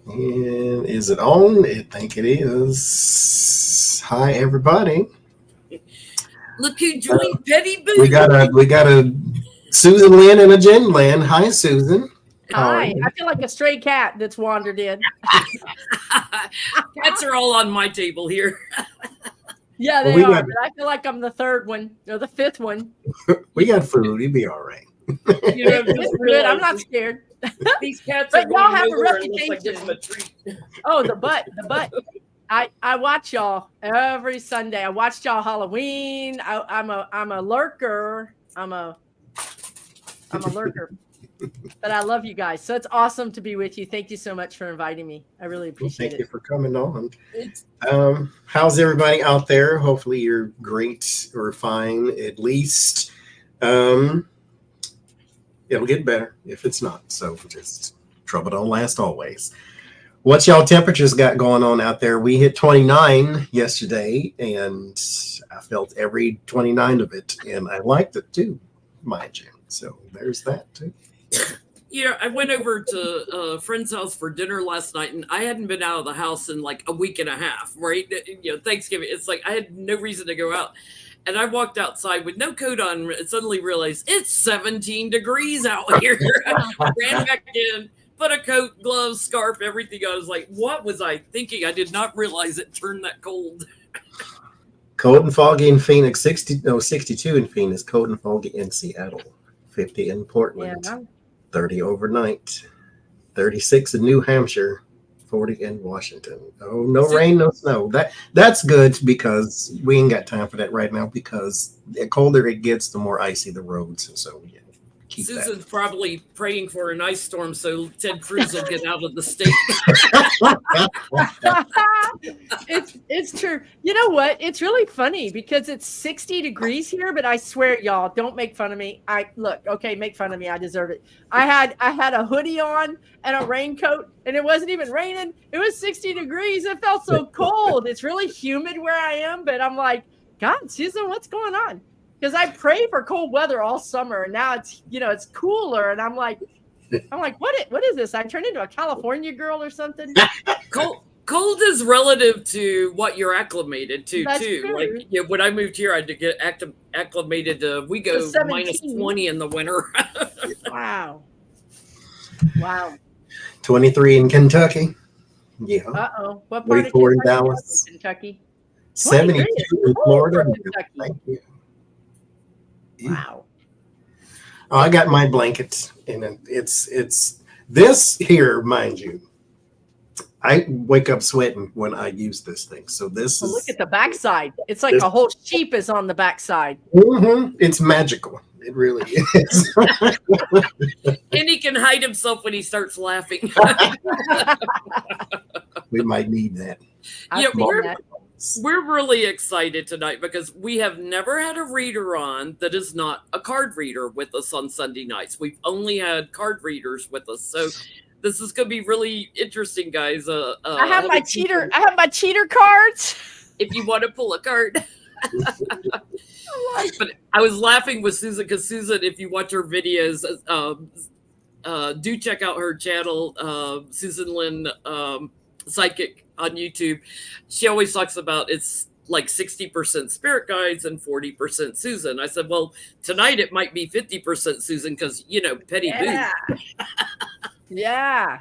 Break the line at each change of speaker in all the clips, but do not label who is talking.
And is it on? I think it is. Hi, everybody.
Look who joined Petty Boo.
We got a Susan Lynn and a Jen Lynn. Hi, Susan.
Hi. I feel like a stray cat that's wandered in.
Cats are all on my table here.
Yeah, they are. But I feel like I'm the third one or the fifth one.
We got food. You'll be all right.
It's good. I'm not scared.
These cats
but
are
y'all have a
reputation.
Oh, the butt. I watch y'all every Sunday. I watched y'all Halloween. I'm a lurker. I'm a lurker. But I love you guys. So it's awesome to be with you. Thank you so much for inviting me. I really appreciate it.
Thank you for coming on. How's everybody out there? Hopefully you're great or fine at least. It'll get better if it's not. So just trouble don't last always. What y'all temperatures got going on out there? We hit 29 yesterday, and I felt every 29 of it, and I liked it too, mind you. So there's that too.
Yeah, I went over to a friend's house for dinner last night, and I hadn't been out of the house in like a week and a half, right? Thanksgiving. It's like I had no reason to go out. And I walked outside with no coat on and suddenly realized it's 17 degrees out here. Ran back in, put a coat, gloves, scarf, everything. I was like, what was I thinking? I did not realize it turned that cold.
Cold and foggy in Phoenix, 62 in Phoenix, cold and foggy in Seattle, 50 in Portland, 30 overnight, 36 in New Hampshire, 40 in Washington. Oh, no rain, no snow. That's good because we ain't got time for that right now because the colder it gets, the more icy the roads. So yeah, keep
Susan's probably praying for an ice storm so Ted Cruz will get out of the state.
It's true. You know what? It's really funny because it's 60 degrees here, but I swear, y'all, don't make fun of me. Make fun of me. I deserve it. I had a hoodie on and a raincoat, and it wasn't even raining. It was 60 degrees. It felt so cold. It's really humid where I am, but I'm like, God, Susan, what's going on? Because I pray for cold weather all summer, and now it's cooler, and I'm like, what is this? I turned into a California girl or something.
Cold is relative to what you're acclimated to.
That's
too.
True.
Like when I moved here, I had to get acclimated to. We go minus 20 in the winter.
Wow.
23 in Kentucky. Yeah.
Uh-oh. What part of
Kentucky? In Dallas.
Kentucky.
72 in Florida. Thank you.
Wow.
Oh, I got my blankets, and it's this here, mind you. I wake up sweating when I use this thing. So this is.
Look at the backside. It's like a whole sheep is on the backside.
Mm-hmm. It's magical. It really is.
And he can hide himself when he starts laughing.
We might need that.
We're really excited tonight because we have never had a reader on that is not a card reader with us on Sunday nights. We've only had card readers with us. So this is going to be really interesting, guys.
I have my cheater cards.
If you want to pull a card. But I was laughing with Susan because Susan, if you watch her videos, do check out her channel, Susan Lynn Psychic on YouTube. She always talks about it's like 60% spirit guides and 40% Susan. I said, well, tonight it might be 50% Susan because, Petty Boo.
Yeah.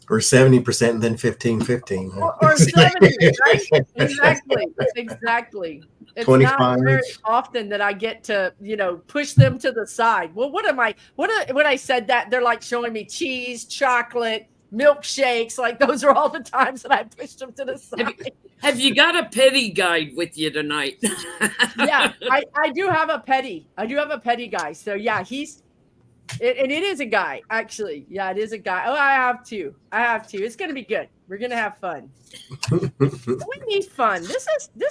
Or 70% and then 15.
Or 70, right? Exactly. It's
25.
not very often that I get to, push them to the side. Well, when I said that, they're like showing me cheese, chocolate, milkshakes. Like those are all the times that I pushed them to the side.
Have you got a petty guide with you tonight?
Yeah, I do have a petty. Guy. So yeah, and it is a guy, actually. Yeah, it is a guy. Oh, I have two. It's going to be good. We're going to have fun. We need fun. This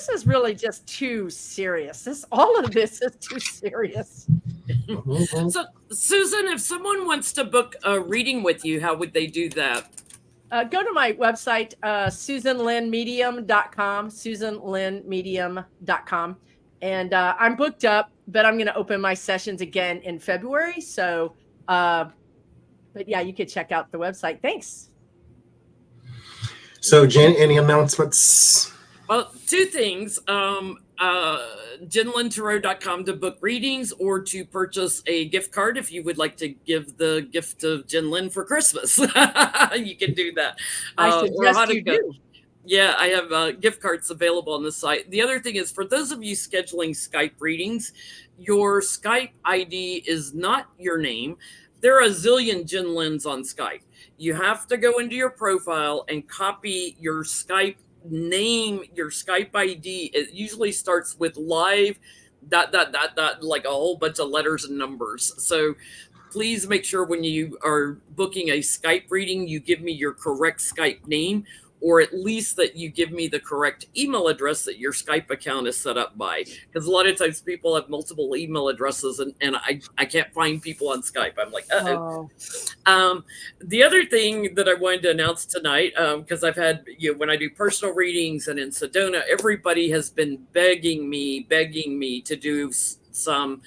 is really just too serious. All of this is too serious.
So, Susan, if someone wants to book a reading with you, how would they do that?
Go to my website, SusanLynnMedium.com, SusanLynnMedium.com. And I'm booked up, but I'm going to open my sessions again in February. So, but yeah, you could check out the website. Thanks.
So, Jen, any announcements?
Well, two things. JenLynTarot.com to book readings or to purchase a gift card if you would like to give the gift of Jen Lynn for Christmas. You can do that.
I suggest you do.
Yeah, I have gift cards available on the site. The other thing is, for those of you scheduling Skype readings, your Skype ID is not your name. There are a zillion Jen Lyns on Skype. You have to go into your profile and copy your Skype name, your Skype ID. It usually starts with live ... like a whole bunch of letters and numbers. So please make sure when you are booking a Skype reading, you give me your correct Skype name, or at least that you give me the correct email address that your Skype account is set up by. Because a lot of times people have multiple email addresses and I can't find people on Skype. I'm like, uh-oh. The other thing that I wanted to announce tonight, because I've had, when I do personal readings and in Sedona, everybody has been begging me to do some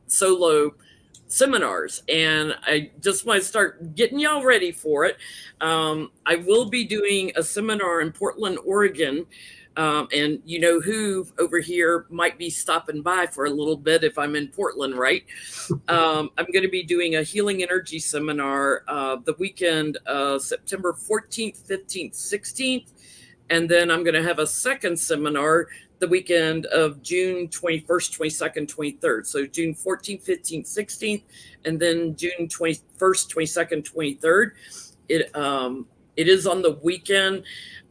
solo seminars, and I just want to start getting y'all ready for it. I will be doing a seminar in Portland, Oregon, and you know who over here might be stopping by for a little bit if I'm in Portland, right? I'm going to be doing a healing energy seminar the weekend September 14th, 15th, 16th, and then I'm going to have a second seminar the weekend of June 21st, 22nd, 23rd. So June 14th, 15th, 16th, and then June 21st, 22nd, 23rd. It is on the weekend.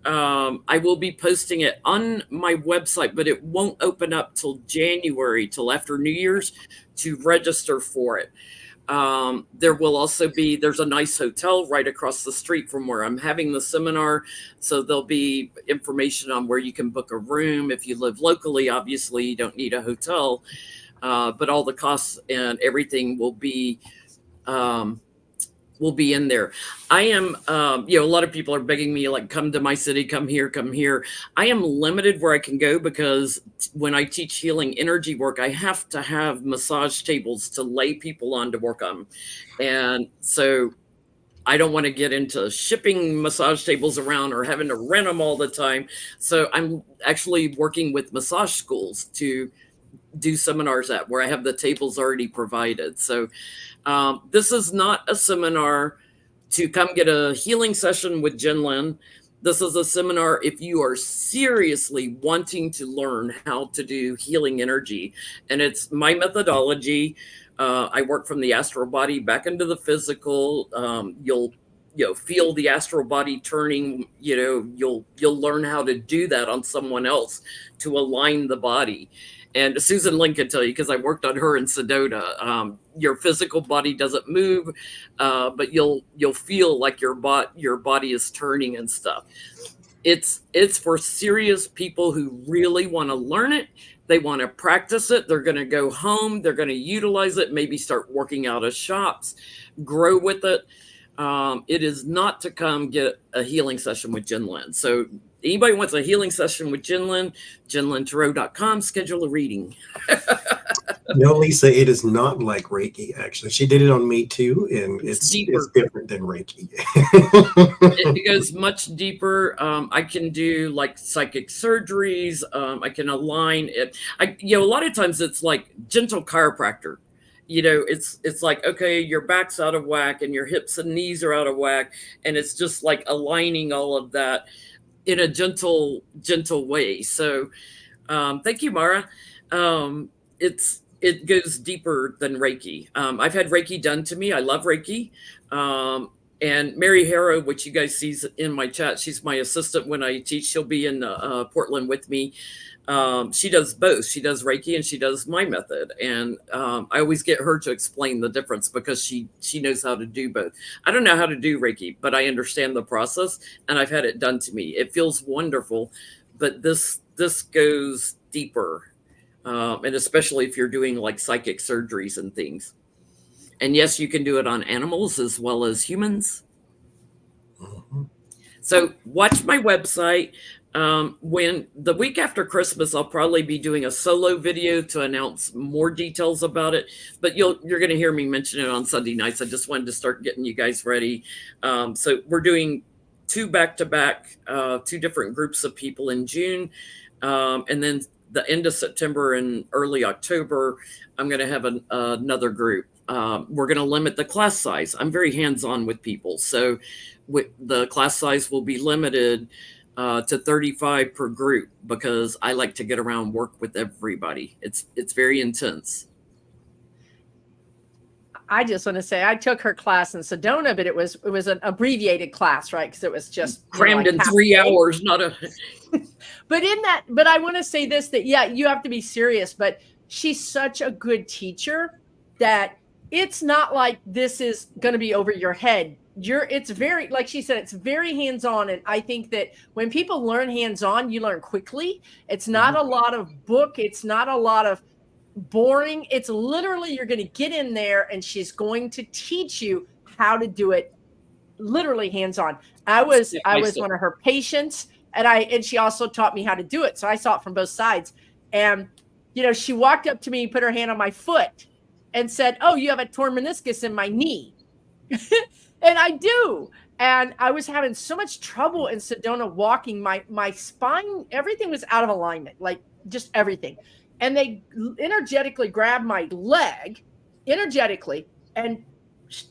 I will be posting it on my website, but it won't open up till January, till after New Year's, to register for it. There will also be, there's a nice hotel right across the street from where I'm having the seminar. So there'll be information on where you can book a room. If you live locally, obviously you don't need a hotel, but all the costs and everything will be in there. I am, a lot of people are begging me, like, come to my city, come here, come here. I am limited where I can go because when I teach healing energy work, I have to have massage tables to lay people on to work on. And so I don't want to get into shipping massage tables around or having to rent them all the time. So I'm actually working with massage schools to do seminars at where I have the tables already provided. So this is not a seminar to come get a healing session with Jen Lynn. This is a seminar if you are seriously wanting to learn how to do healing energy. And it's my methodology. I work from the astral body back into the physical. You'll feel the astral body turning. You'll learn how to do that on someone else to align the body. And Susan Lynn can tell you, because I worked on her in Sedona, your physical body doesn't move, but you'll feel like your body is turning and stuff. It's for serious people who really want to learn it. They want to practice it. They're going to go home. They're going to utilize it, maybe start working out of shops, grow with it. It is not to come get a healing session with Jen Lynn. So anybody wants a healing session with Jen Lynn, JenLynTarot.com, schedule a reading.
No, Lisa, it is not like Reiki, actually. She did it on me too, and it's different than Reiki.
It goes much deeper. I can do like psychic surgeries. I can align it. A lot of times it's like gentle chiropractor. It's like, okay, your back's out of whack and your hips and knees are out of whack. And it's just like aligning all of that in a gentle way. So thank you, Mara. It goes deeper than Reiki. I've had Reiki done to me. I love Reiki. And Mary Harrow, which you guys see in my chat, she's my assistant when I teach. She'll be in Portland with me. She does both. She does Reiki and she does my method. And I always get her to explain the difference because she knows how to do both. I don't know how to do Reiki, but I understand the process and I've had it done to me. It feels wonderful, but this goes deeper. And especially if you're doing like psychic surgeries and things. And yes, you can do it on animals as well as humans. Mm-hmm. So watch my website. When the week after Christmas, I'll probably be doing a solo video to announce more details about it. But you're going to hear me mention it on Sunday nights. I just wanted to start getting you guys ready. So we're doing 2 back-to-back, 2 different groups of people in June. And then the end of September and early October, I'm going to have another group. We're going to limit the class size. I'm very hands-on with people. So the class size will be limited to 35 per group because I like to get around, work with everybody. It's very intense.
I just want to say I took her class in Sedona, but it was an abbreviated class, right? Because it was just
crammed in 3 hours, not a.
But I want to say this, that yeah, you have to be serious. But she's such a good teacher that it's not like this is going to be over your head. It's very, like she said, it's very hands-on. And I think that when people learn hands-on, you learn quickly. It's not a lot of book. It's not a lot of boring. It's literally, you're going to get in there and she's going to teach you how to do it literally hands-on. I was one of her patients, and she also taught me how to do it. So I saw it from both sides. And, she walked up to me, put her hand on my foot and said, "Oh, you have a torn meniscus in my knee." And I do. And I was having so much trouble in Sedona walking. My spine, everything was out of alignment, like just everything. And they energetically grabbed my leg, and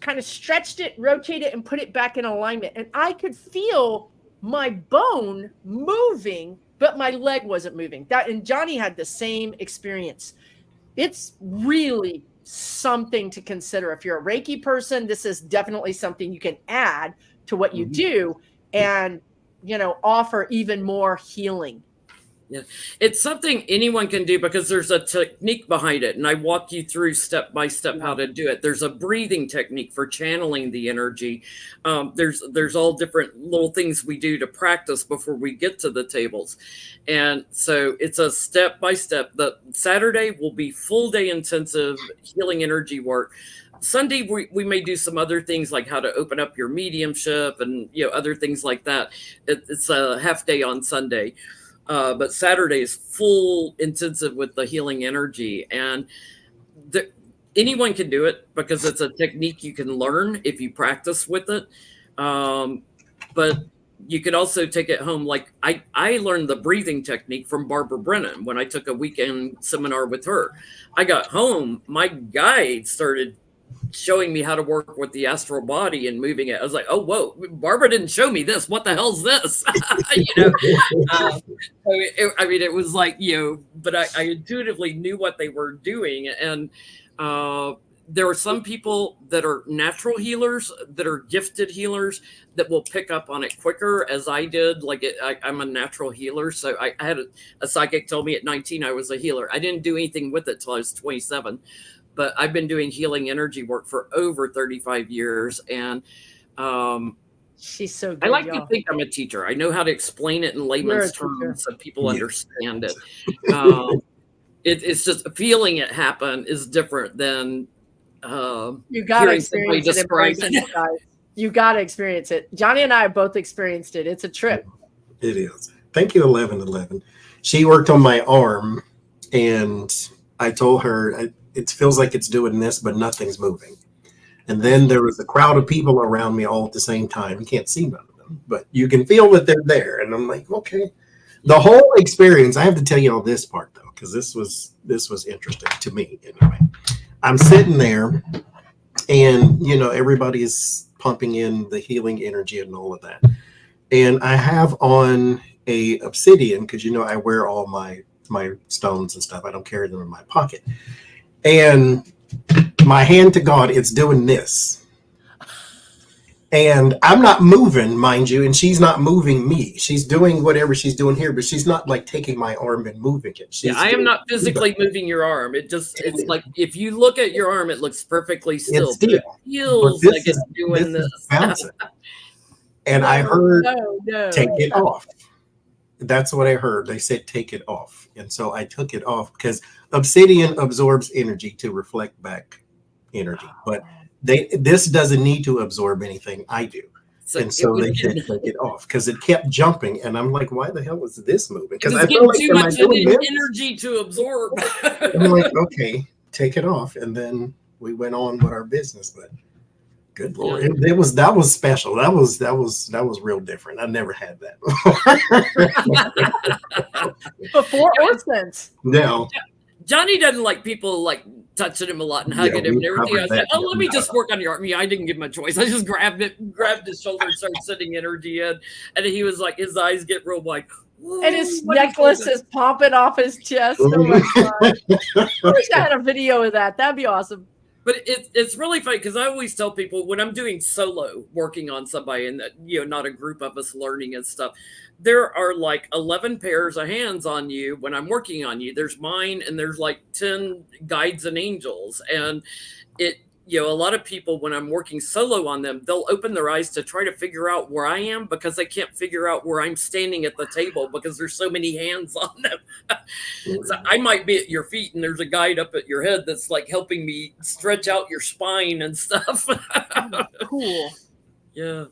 kind of stretched it, rotated it, and put it back in alignment. And I could feel my bone moving, but my leg wasn't moving. And Johnny had the same experience. It's really something to consider. If you're a Reiki person, this is definitely something you can add to what you do and, offer even more healing.
Yeah, it's something anyone can do because there's a technique behind it. And I walk you through step by step how to do it. There's a breathing technique for channeling the energy. There's all different little things we do to practice before we get to the tables. And so it's a step by step. The Saturday will be full day intensive healing energy work. Sunday, we may do some other things like how to open up your mediumship and, other things like that. It's a half day on Sunday. But Saturday is full intensive with the healing energy, and anyone can do it because it's a technique you can learn if you practice with it. But you can also take it home. Like I learned the breathing technique from Barbara Brennan when I took a weekend seminar with her. I got home, my guide started showing me how to work with the astral body and moving it. I was like, oh, whoa, Barbara didn't show me this. What the hell's this? It was like, but I intuitively knew what they were doing. And there are some people that are natural healers, that are gifted healers, that will pick up on it quicker, as I did. I'm a natural healer. So I had a psychic tell me at 19 I was a healer. I didn't do anything with it till I was 27. But I've been doing healing energy work for over 35 years. And
she's so good.
I like to think I'm a teacher. I know how to explain it in layman's terms so people understand it. It's just feeling it happen is different than
you got to experience it. You got to experience it. Johnny and I have both experienced it. It's a trip.
It is. Thank you, 1111. She worked on my arm, and I told her, it feels like it's doing this, but nothing's moving. And then there was a crowd of people around me all at the same time. You can't see none of them, but you can feel that they're there. And I'm like, okay. The whole experience, I have to tell you all this part though, because this was interesting to me anyway. I'm sitting there, and everybody is pumping in the healing energy and all of that. And I have on a obsidian because I wear all my stones and stuff. I don't carry them in my pocket. And my hand to God, it's doing this. And I'm not moving, mind you, and she's not moving me. She's doing whatever she's doing here, but she's not like taking my arm and moving it.
I am not physically moving your arm. It's like if you look at your arm, it looks perfectly still.
It's still.
It feels like it's doing this.
And I heard, take it off. That's what I heard. They said, take it off. And so I took it off because obsidian absorbs energy to reflect back energy. But this doesn't need to absorb anything. I do. So they said, take it off because it kept jumping. And I'm like, why the hell was this moving?
Because I feel like too much energy to absorb.
I'm like, okay, take it off. And then we went on with our business. But Good Lord. That was special. That was real different. I never had that
before or since.
No.
Johnny doesn't like people like touching him a lot and hugging him and everything. I said, let me just work on your arm. Yeah, I didn't give him a choice. I just grabbed his shoulder and started sending energy in. And he was like, his eyes get real like,
and his necklace is popping off his chest. Oh my God. I wish I had a video of that. That'd be awesome.
But it's really funny because I always tell people when I'm doing solo working on somebody and not a group of us learning and stuff, there are like 11 pairs of hands on you when I'm working on you. There's mine and there's like 10 guides and angels. And a lot of people, when I'm working solo on them, they'll open their eyes to try to figure out where I am because they can't figure out where I'm standing at the table because there's so many hands on them. So I might be at your feet and there's a guide up at your head that's like helping me stretch out your spine and stuff.
Cool.
Yeah.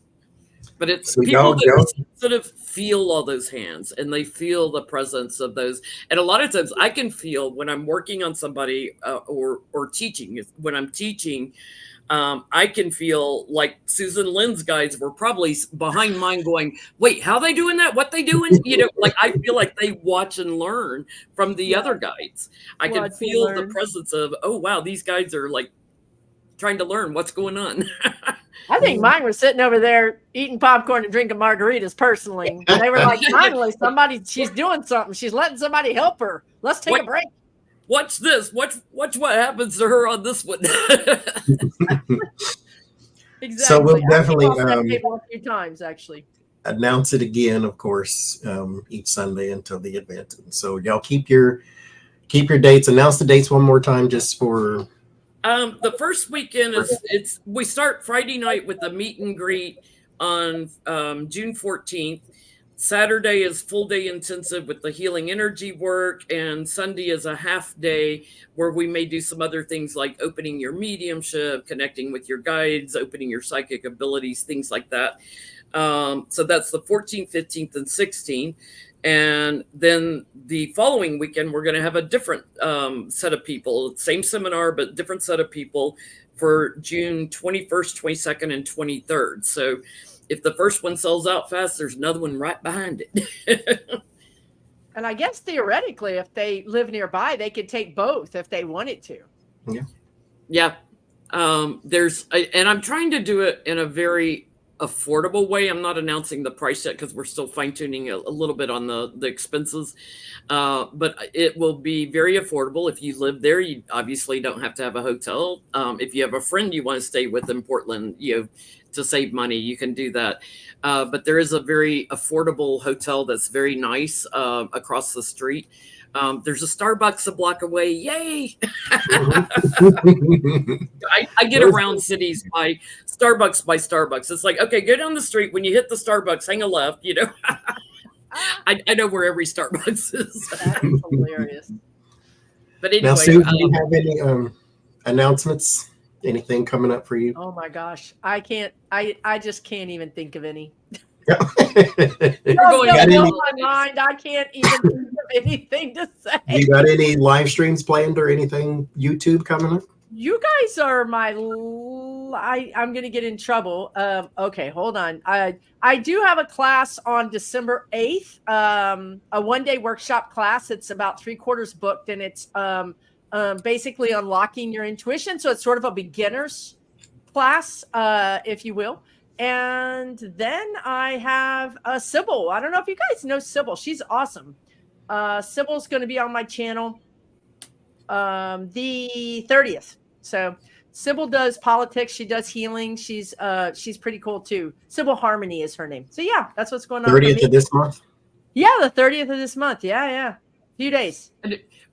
But it's
so
people that sort of feel all those hands and they feel the presence of those. And a lot of times I can feel when I'm working on somebody or teaching, when I'm teaching, I can feel like Susan Lynn's guides were probably behind mine going, wait, how they doing that? What they doing? Like I feel like they watch and learn from the other guides. I can feel the presence of, oh, wow, these guides are like trying to learn what's going on.
I think mine were sitting over there eating popcorn and drinking margaritas personally. And they were like, finally, she's doing something. She's letting somebody help her. Let's take a break.
Watch this. Watch what happens to her on this one.
Exactly.
So we'll definitely
a few times, actually.
Announce it again, of course, each Sunday until the event. And so y'all keep your dates. Announce the dates one more time just for...
the first weekend we start Friday night with a meet and greet on June 14th. Saturday is full day intensive with the healing energy work, and Sunday is a half day where we may do some other things like opening your mediumship, connecting with your guides, opening your psychic abilities, things like that. So that's the 14th, 15th, and 16th. And then the following weekend, we're going to have a different set of people, same seminar, but different set of people for June 21st, 22nd, and 23rd. So if the first one sells out fast, there's another one right behind it.
And I guess theoretically, if they live nearby, they could take both if they wanted to.
Yeah.
Yeah. And I'm trying to do it in a very affordable way. I'm not announcing the price yet because we're still fine-tuning a little bit on the expenses, but it will be very affordable. If you live there, you obviously don't have to have a hotel. If you have a friend you want to stay with in Portland, to save money, you can do that. But there is a very affordable hotel that's very nice across the street. There's a Starbucks a block away. Yay! I get around cities by Starbucks. It's like, okay, go down the street. When you hit the Starbucks, hang a left. I know where every Starbucks is.
That is hilarious.
But anyway,
now, Sue, do you have any announcements? Anything coming up for you?
Oh my gosh, I can't. I just can't even think of any.
Got
my mind. I can't even think of anything to say.
You got any live streams planned or anything YouTube coming up?
You guys are my. I'm gonna get in trouble. Okay, hold on. I do have a class on December 8th. A one-day workshop class. It's about 3/4 booked, and it's basically unlocking your intuition. So it's sort of a beginner's class, if you will. And then I have Sybil. I don't know if you guys know Sybil. She's awesome. Sybil's going to be on my channel the 30th. So Sybil does politics. She does healing. She's pretty cool too. Sybil Harmony is her name. So yeah, that's what's going on.
30th of this month?
Yeah, the 30th of this month. Yeah. Few days.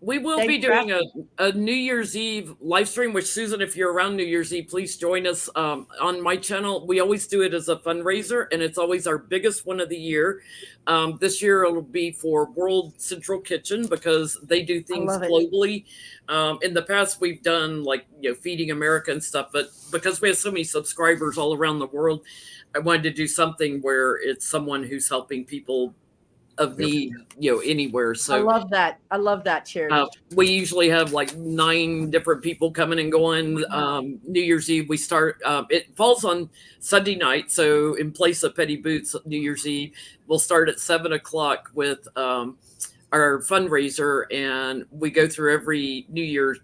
We will be doing a New Year's Eve live stream, which Susan, if you're around New Year's Eve, please join us on my channel. We always do it as a fundraiser, and it's always our biggest one of the year. This year it'll be for World Central Kitchen because they do things globally. In the past, we've done Feeding America and stuff, but because we have so many subscribers all around the world, I wanted to do something where it's someone who's helping people of need, anywhere. So
I love that. I love that, Charity.
We usually have like 9 different people coming and going. New Year's Eve, we start, it falls on Sunday night. So in place of Petty Boots, New Year's Eve, we'll start at 7:00 with our fundraiser, and we go through every New Year's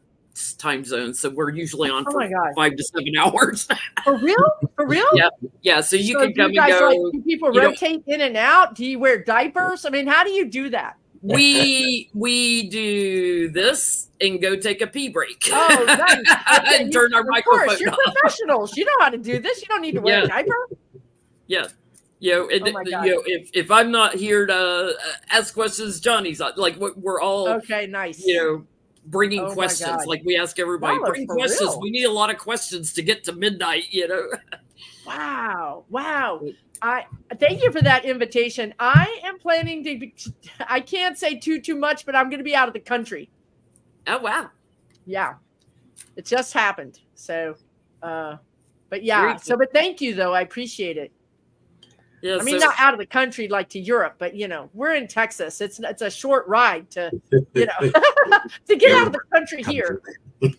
time zone. So we're usually on for 5 to 7 hours.
For real? For real?
Yeah. So you can come and go.
Do people rotate in and out? Do you wear diapers? I mean, how do you do that?
We do this and go take a pee break.
Oh, nice.
And turn our microphone off.
You're professionals. You know how to do this. You don't need to wear a diaper.
Yeah. If I'm not here to ask questions, Johnny's like, we're all
okay. Nice.
Bringing questions. Like we ask everybody, bring questions.
Real.
We need a lot of questions to get to midnight.
Wow. I thank you for that invitation. I am planning to. I can't say too much, but I'm going to be out of the country.
Oh wow.
Yeah, it just happened. So, but yeah. So, but thank you though. I appreciate it. Yeah, I mean, not out of the country like to Europe, but we're in Texas. It's a short ride to to get out of the country here.
Let's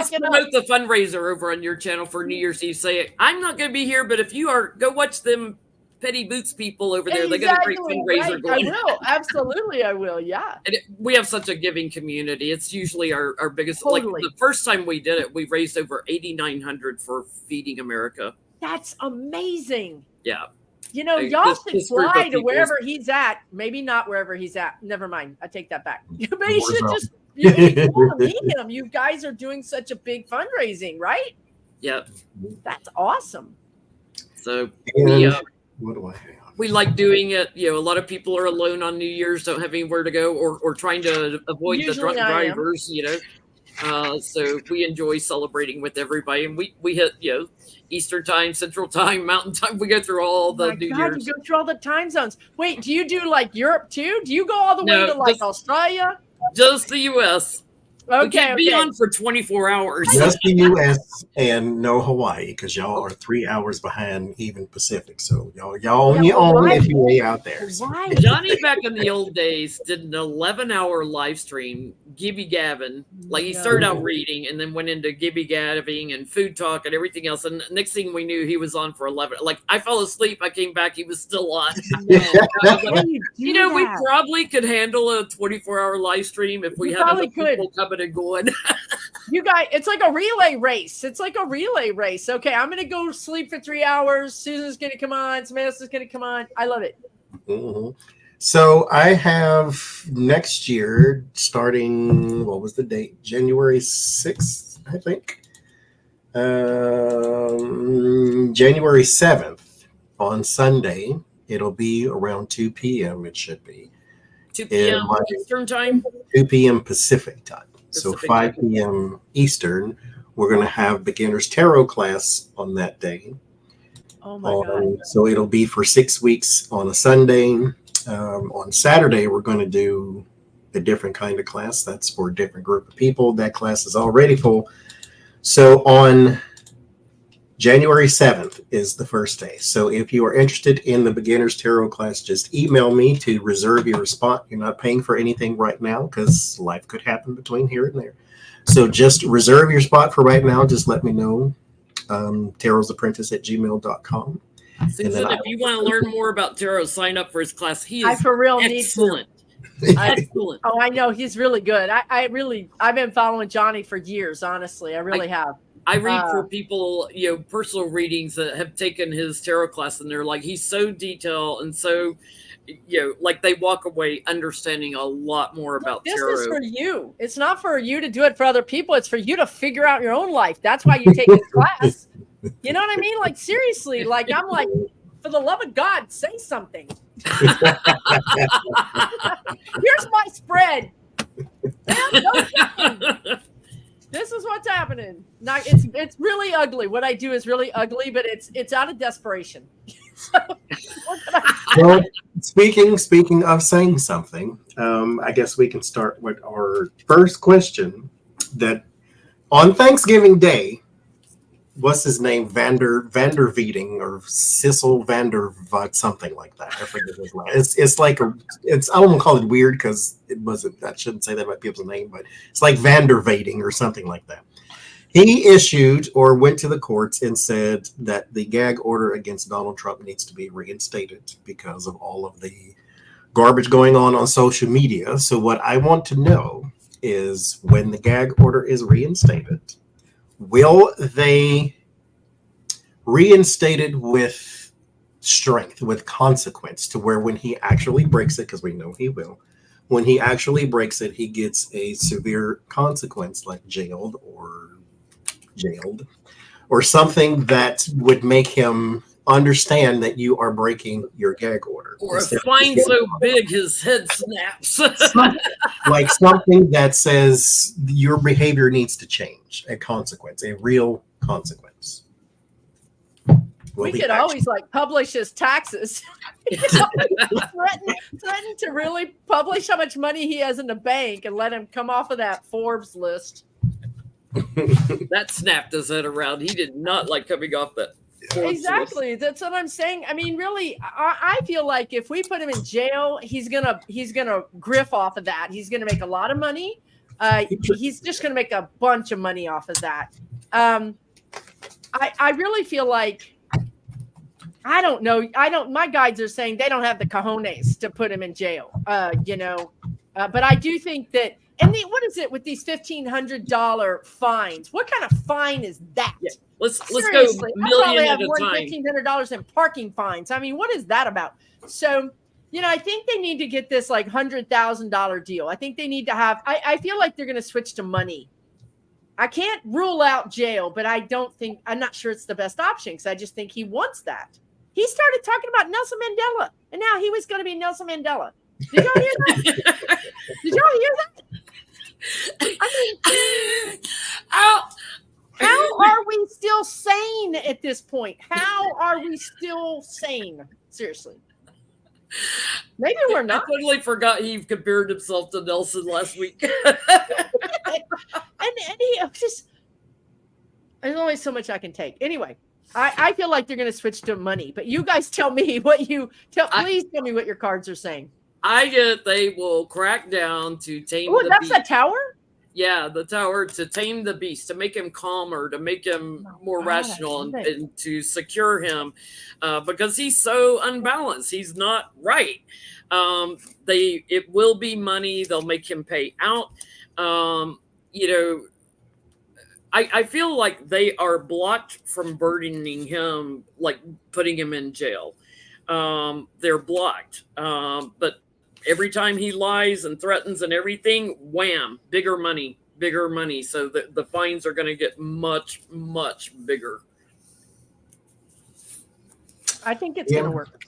promote the fundraiser over on your channel for New Year's Eve. Say, I'm not going to be here, but if you are, go watch them Petty Boots people over there. They got a great fundraiser going.
I will. Absolutely, I will. Yeah.
And we have such a giving community. It's usually our biggest. Totally. Like the first time we did it, we raised over $8,900 for Feeding America.
That's amazing.
Yeah.
Y'all should fly to wherever he's at. Maybe not wherever he's at. Never mind. I take that back. But you should just meet him. You guys are doing such a big fundraising, right?
Yeah.
That's awesome.
So
what do I have?
We like doing it. A lot of people are alone on New Year's, don't have anywhere to go, or trying to avoid the drunk drivers, so we enjoy celebrating with everybody, and we hit Eastern time, Central time, Mountain time. We go through all the New Year's.
You go through all the time zones. Wait, do you do like Europe too? Do you go all the way to like Australia?
Just the U.S.
Okay,
we can't be on for 24 hours.
Just the U.S. and no Hawaii, because y'all are 3 hours behind even Pacific. So y'all on your own if you're way out there. So.
Johnny back in the old days did an 11-hour live stream, Gibby Gavin. Like he started out reading and then went into Gibby Gabbing and food talk and everything else. And next thing we knew, he was on for 11. Like I fell asleep, I came back, he was still on. We probably could handle a 24-hour live stream if we had other people coming and going.
You guys, it's like a relay race. Okay, I'm going to go sleep for 3 hours. Susan's going to come on. Samantha's going to come on. I love it.
Mm-hmm. So I have next year starting, what was the date? January 6th, I think. January 7th on Sunday. It'll be around 2 p.m. It should be.
2 p.m. Eastern time?
2 p.m. Pacific time. So 5 p.m. Eastern, we're going to have beginner's tarot class on that day.
Oh my God.
So it'll be for 6 weeks on a Sunday. On Saturday, we're going to do a different kind of class. That's for a different group of people. That class is already full. So on January 7th is the first day. So if you are interested in the beginner's tarot class, just email me to reserve your spot. You're not paying for anything right now because life could happen between here and there. So just reserve your spot for right now. Just let me know. TarotsApprentice@gmail.com.
Susan, if you want to learn more about tarot, sign up for his class. He is
for real
excellent.
Excellent. Oh, I know. He's really good. I've been following Johnny for years, honestly. I really have.
I read for people, personal readings that have taken his tarot class, and they're like, he's so detailed and so, like they walk away understanding a lot more about tarot.
This is for you. It's not for you to do it for other people. It's for you to figure out your own life. That's why you take his class. You know what I mean? Like, seriously, like, I'm like, for the love of God, say something. Here's my spread. This is what's happening. Now, it's really ugly. What I do is really ugly, but it's out of desperation.
Well, speaking of saying something, I guess we can start with our first question. That on Thanksgiving Day, what's his name, Vanderveeting or Sissel Vandervat, something like that. I forget his name. It's like I don't want to call it weird because it wasn't. I shouldn't say that about people's name, but it's like Vanderveting or something like that. He issued or went to the courts and said that the gag order against Donald Trump needs to be reinstated because of all of the garbage going on social media. So what I want to know is, when the gag order is reinstated, will they reinstate it with strength, with consequence, to where when he actually breaks it, because we know he will, when he actually breaks it, he gets a severe consequence like jailed or something that would make him understand that you are breaking your gag order.
Or a fine so big his head snaps.
Like something that says your behavior needs to change, a consequence, a real consequence.
We could always like publish his taxes. threaten to really publish how much money he has in the bank and let him come off of that Forbes list.
That snapped his head around. He did not like coming off that.
Exactly. That's what I'm saying. I mean, really, I feel like if we put him in jail, he's gonna griff off of that. He's gonna make a lot of money. He's just gonna make a bunch of money off of that. I really feel like, I don't know. My guides are saying they don't have the cojones to put him in jail. But I do think that. And what is it with these $1,500 fines? What kind of fine is that?
Yeah. Let's go
million at a time. $1,500 in parking fines. I mean, what is that about? So, I think they need to get this like $100,000 deal. I think they need to have. I feel like they're going to switch to money. I can't rule out jail, but I'm not sure it's the best option, because I just think he wants that. He started talking about Nelson Mandela, and now he was going to be Nelson Mandela. Did y'all hear that? Did y'all hear that? I mean, how are we still sane at this point? How are we still sane? Seriously. Maybe we're not.
I totally forgot he compared himself to Nelson last week.
and he just, there's only so much I can take. Anyway, I feel like they're going to switch to money, but you guys tell me please tell me what your cards are saying.
I get they will crack down to tame the beast.
Oh, that's a tower?
Yeah, the tower, to tame the beast, to make him calmer, to make him more rational, and to secure him, because he's so unbalanced. He's not right. It will be money. They'll make him pay out. I feel like they are blocked from burdening him, like putting him in jail. They're blocked. But every time he lies and threatens and everything, wham, bigger money. So the fines are going to get much, much bigger.
I think it's going to work.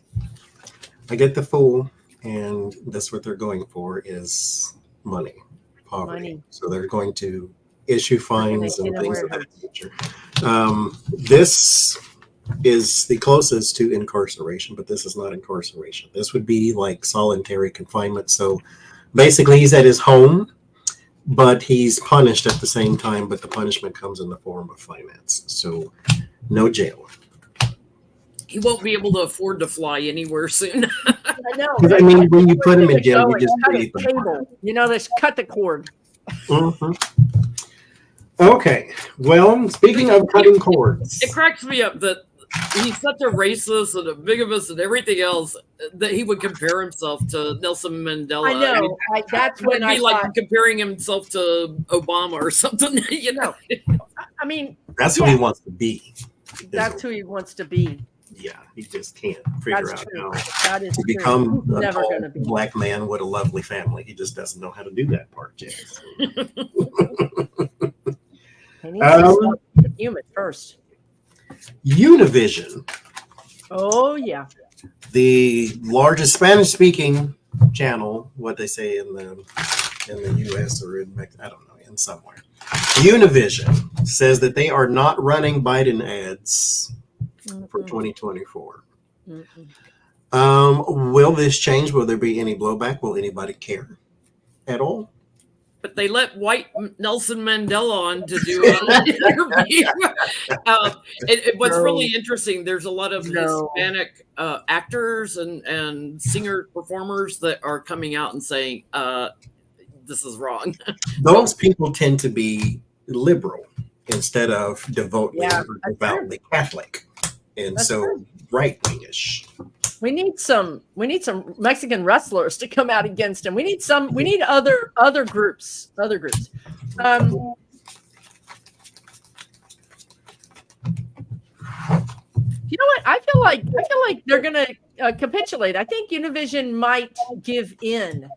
I get the Fool, and that's what they're going for, is money, poverty. So they're going to issue fines and things of that nature. This is the closest to incarceration, but this is not incarceration. This would be like solitary confinement. So basically he's at his home, but he's punished at the same time, but the punishment comes in the form of finance. So no jail.
He won't be able to afford to fly anywhere soon.
I know.
I mean, when you put him in jail, you just
cut the cord.
Mm-hmm. Okay. Well, speaking of cutting cords,
it cracks me up that he's such a racist and a bigamist and everything else that he would compare himself to Nelson Mandela.
I know. That's when I
like comparing himself to Obama or something.
I mean,
that's who he wants to be.
That's who he wants to be.
Yeah, he just can't figure out how
to
become a tall black man with a lovely family. He just doesn't know how to do that part yet.
He needs to start human first.
Univision.
Oh yeah.
The largest Spanish-speaking channel, what they say in the U.S. or in Mexico, I don't know, in somewhere. Univision says that they are not running Biden ads for 2024. Will this change? Will there be any blowback? Will anybody care at all?
but they let white Nelson Mandela on to do an interview. What's really interesting, there's a lot of Hispanic actors and singer performers that are coming out and saying, this is wrong.
Those people tend to be liberal instead of devoutly Catholic. And That's so right-wingish.
We need some Mexican wrestlers to come out against him. We need other groups. You know what? I feel like they're gonna capitulate. I think Univision might give in.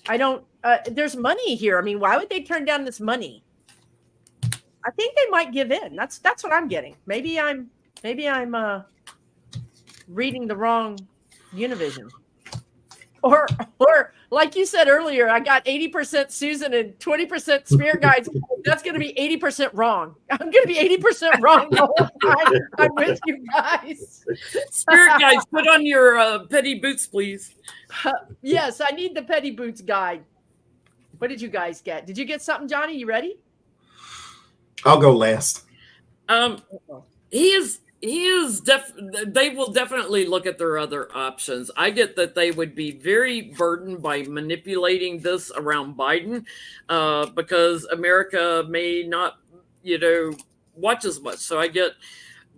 I don't. There's money here. I mean, why would they turn down this money? I think they might give in. That's what I'm getting. Maybe I'm reading the wrong Univision. Or like you said earlier, I got 80% Susan and 20% Spirit Guides. That's going to be 80% wrong. I'm going to be 80% wrong the whole time I'm with you guys.
Spirit Guides, put on your petty boots, please.
Yes, I need the petty boots guide. What did you guys get? Did you get something, Johnny? You ready?
I'll go last.
They will definitely look at their other options. I get that they would be very burdened by manipulating this around Biden because America may not, watch as much. So I get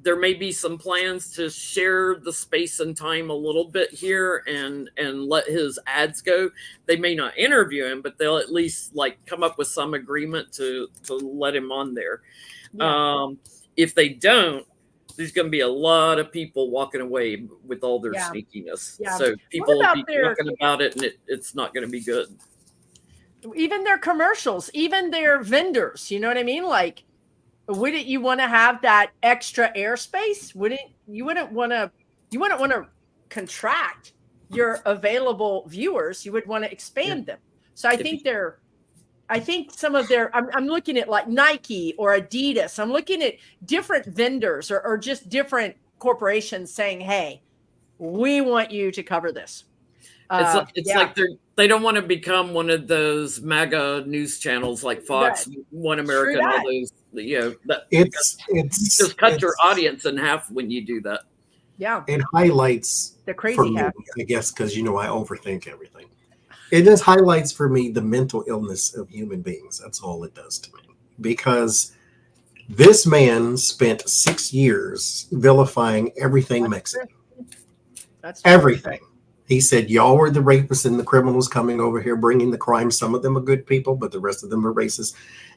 there may be some plans to share the space and time a little bit here and let his ads go. They may not interview him, but they'll at least come up with some agreement to let him on there. Yeah. If they don't, there's going to be a lot of people walking away with all their sneakiness. Yeah. So people will be talking about it, and it's not going to be good.
Even their commercials, even their vendors, you know what I mean? Wouldn't you want to have that extra airspace? You wouldn't want to contract your available viewers. You would want to expand them. So I think some of their, I'm looking at like Nike or Adidas. I'm looking at different vendors or just different corporations saying, hey, we want you to cover this.
It's like they don't want to become one of those MAGA news channels like Fox, One America, and all those. It's just cut your audience in half when you do that.
Yeah,
it highlights
the crazy half,
I guess, because I overthink everything. It just highlights for me the mental illness of human beings. That's all it does to me. Because this man spent 6 years vilifying everything Mexican.
That's true.
Everything. He said, y'all were the rapists and the criminals coming over here, bringing the crime. Some of them are good people, but the rest of them are racist.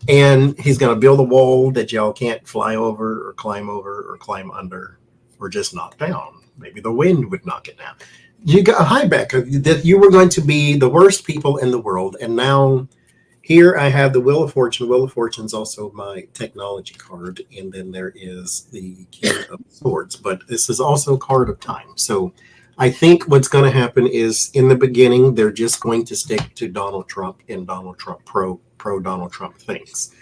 And he's going to build a wall that y'all can't fly over or climb under or just knock down. Maybe the wind would knock it down. You got hi, Becca, that you were going to be the worst people in the world. And now here I have the Wheel of Fortune. Wheel of Fortune is also my technology card. And then there is the King of Swords. But this is also Card of Time. So I think what's going to happen is in the beginning, they're just going to stick to Donald Trump and Donald Trump pro Donald Trump things.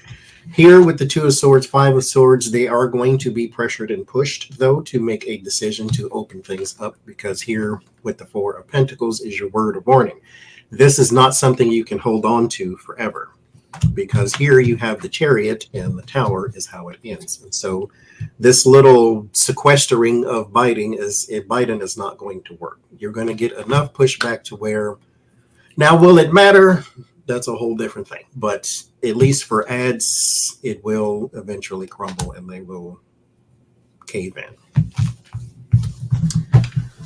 Here with the Two of Swords, Five of Swords, they are going to be pressured and pushed, though, to make a decision to open things up, because here with the Four of Pentacles is your word of warning. This is not something you can hold on to forever, because here you have the Chariot and the Tower is how it ends. And so this little sequestering of Biden is not going to work. You're going to get enough pushback to where, now will it matter? That's a whole different thing. But at least for ads, it will eventually crumble and they will cave in.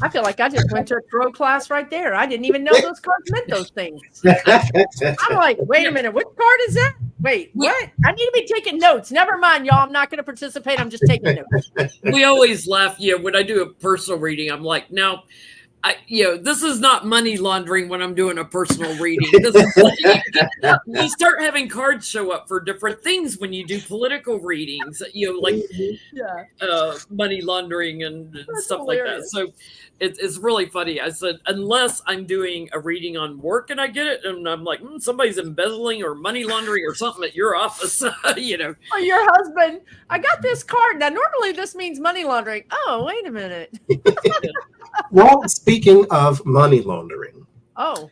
I feel like I just went to a throw class right there. I didn't even know those cards meant those things. I'm like, wait a minute, which card is that? Wait, what? I need to be taking notes. Never mind, y'all. I'm not going to participate. I'm just taking notes.
We always laugh. When I do a personal reading, I'm like, now, this is not money laundering when I'm doing a personal reading. This is you start having cards show up for different things when you do political readings, money laundering and stuff hilarious. Like that. So it's really funny. I said, unless I'm doing a reading on work and I get it, and I'm like, somebody's embezzling or money laundering or something at your office, Or
your husband, I got this card. Now, normally this means money laundering. Oh, wait a minute.
Well, speaking of money laundering.
Oh.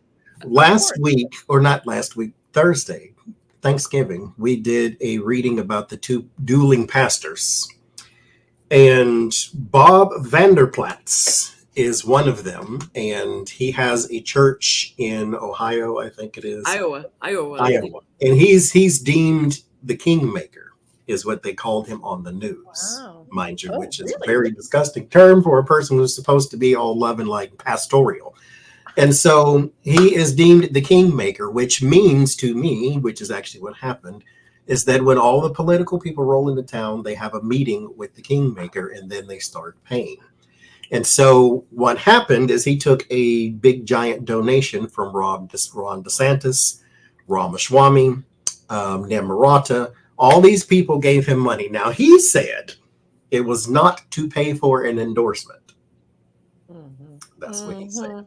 Thursday, Thanksgiving, we did a reading about the two dueling pastors. And Bob Vanderplatz is one of them. And he has a church in Ohio, I think it is.
Iowa.
And he's deemed the kingmaker, is what they called him on the news,
Wow.
mind you, which is
really?
a very disgusting term for a person who's supposed to be all love and like pastoral. And so he is deemed the kingmaker, which means to me, which is actually what happened, is that when all the political people roll into town, they have a meeting with the kingmaker and then they start paying. And so what happened is he took a big giant donation from Ron DeSantis, Ramaswamy, Namarata. All these people gave him money. Now he said it was not to pay for an endorsement. That's what he said.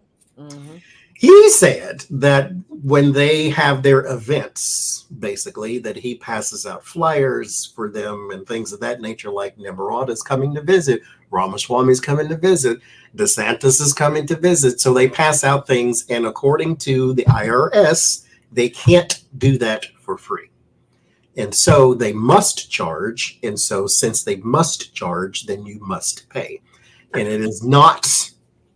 He said that when they have their events, basically, that he passes out flyers for them and things of that nature, like Namarata is coming to visit, Ramaswamy is coming to visit, DeSantis is coming to visit. So they pass out things, and according to the IRS, they can't do that for free. And so they must charge. And so since they must charge, then you must pay. And it is not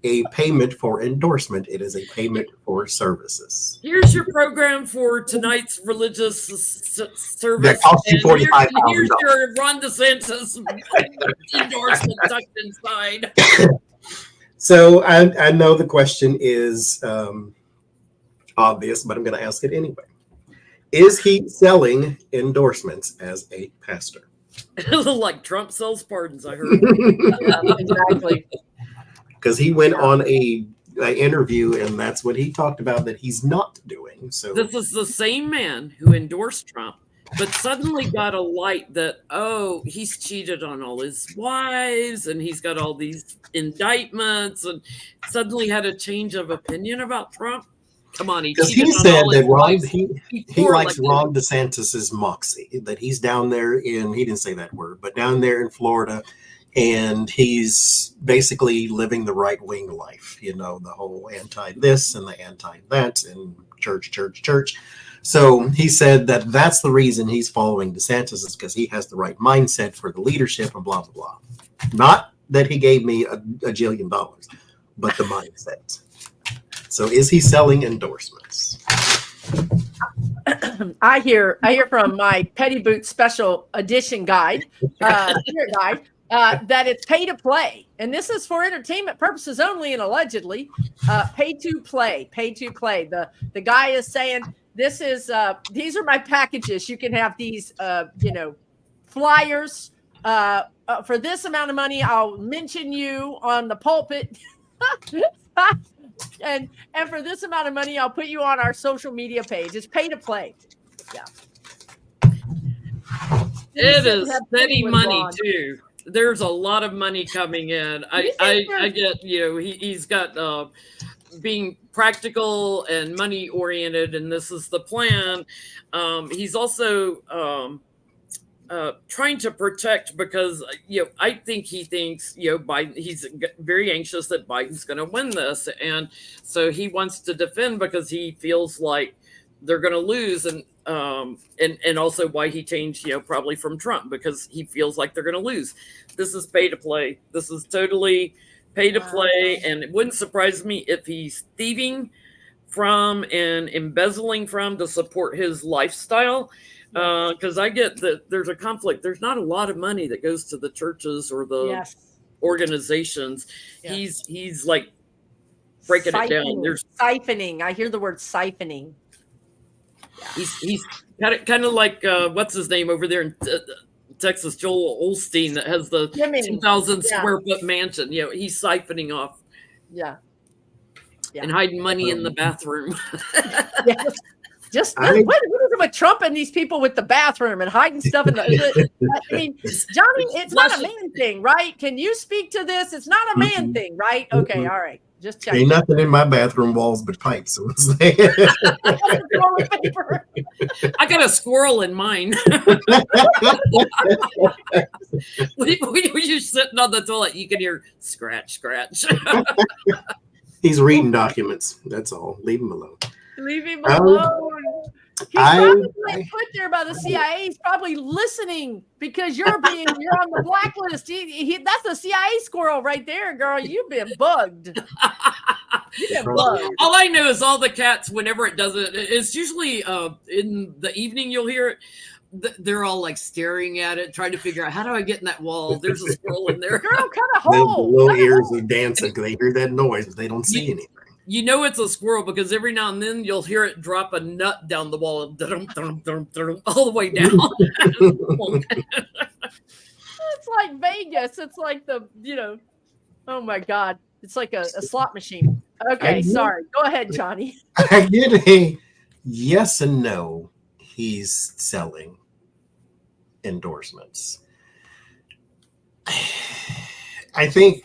a payment for endorsement. It is a payment for services.
Here's your program for tonight's religious service.
That costs you $45,000.
Here's your Ron DeSantis endorsement tucked inside.
So I know the question is obvious, but I'm going to ask it anyway. Is he selling endorsements as a pastor?
Like Trump sells pardons, I heard.
Exactly.
Because he went on a interview and that's what he talked about that he's not doing. So
this is the same man who endorsed Trump, but suddenly got a light that, oh, he's cheated on all his wives and he's got all these indictments, and suddenly had a change of opinion about Trump. Come on,
because he said that he likes Ron DeSantis's moxie, that he's down there in, he didn't say that word, but down there in Florida. And he's basically living the right-wing life, you know, the whole anti-this and the anti-that and church. So he said that that's the reason he's following DeSantis, is because he has the right mindset for the leadership and blah, blah, blah. Not that he gave me a $1 jillion, but the mindset. So is he selling endorsements?
I hear from my Petty Boot Special Edition guide, that it's pay to play, and this is for entertainment purposes only, and allegedly pay to play. The guy is saying this is these are my packages. You can have these flyers for this amount of money. I'll mention you on the pulpit. And for this amount of money, I'll put you on our social media page. It's pay to play. Yeah.
It is steady money too. There's a lot of money coming in. I get, he's got being practical and money oriented, and this is the plan. He's also trying to protect, because I think he thinks Biden, he's very anxious that Biden's going to win this, and so he wants to defend because he feels like they're going to lose, and also why he changed probably from Trump, because he feels like they're going to lose. This is pay to play. This is totally pay to play, and it wouldn't surprise me if he's thieving from and embezzling from to support his lifestyle. Because I get that there's a conflict. There's not a lot of money that goes to the churches or the organizations. Yeah. He's like breaking it down. There's
siphoning. I hear the word siphoning.
Yeah. He's kind of like what's his name over there in Texas, Joel Osteen, that has the 2,000 square foot mansion. He's siphoning off.
Yeah.
And hiding money in the bathroom.
Just what is it with Trump and these people with the bathroom and hiding stuff in the? I mean, Johnny, it's not a man thing, right? Can you speak to this? It's not a man thing, right? Okay, all right. Just check.
Ain't nothing in my bathroom walls but pipes.
I got a squirrel in mine. when you're sitting on the toilet, you can hear scratch.
He's reading documents. That's all. Leave him alone.
Leave him alone. He's probably put there by the CIA. He's probably listening because you're on the blacklist. That's the CIA squirrel right there, girl. You've been bugged.
All I know is all the cats, whenever it does it, it's usually in the evening you'll hear it. They're all like staring at it, trying to figure out, how do I get in that wall? There's a squirrel in there.
Girl, cut a hole.
The little ears are dancing because they hear that noise, but they don't see anything.
You know it's a squirrel because every now and then you'll hear it drop a nut down the wall, all the way down.
It's like Vegas. It's like oh my God. It's like a slot machine. Okay, sorry. Go ahead, Johnny.
I get a yes and no. He's selling endorsements. I think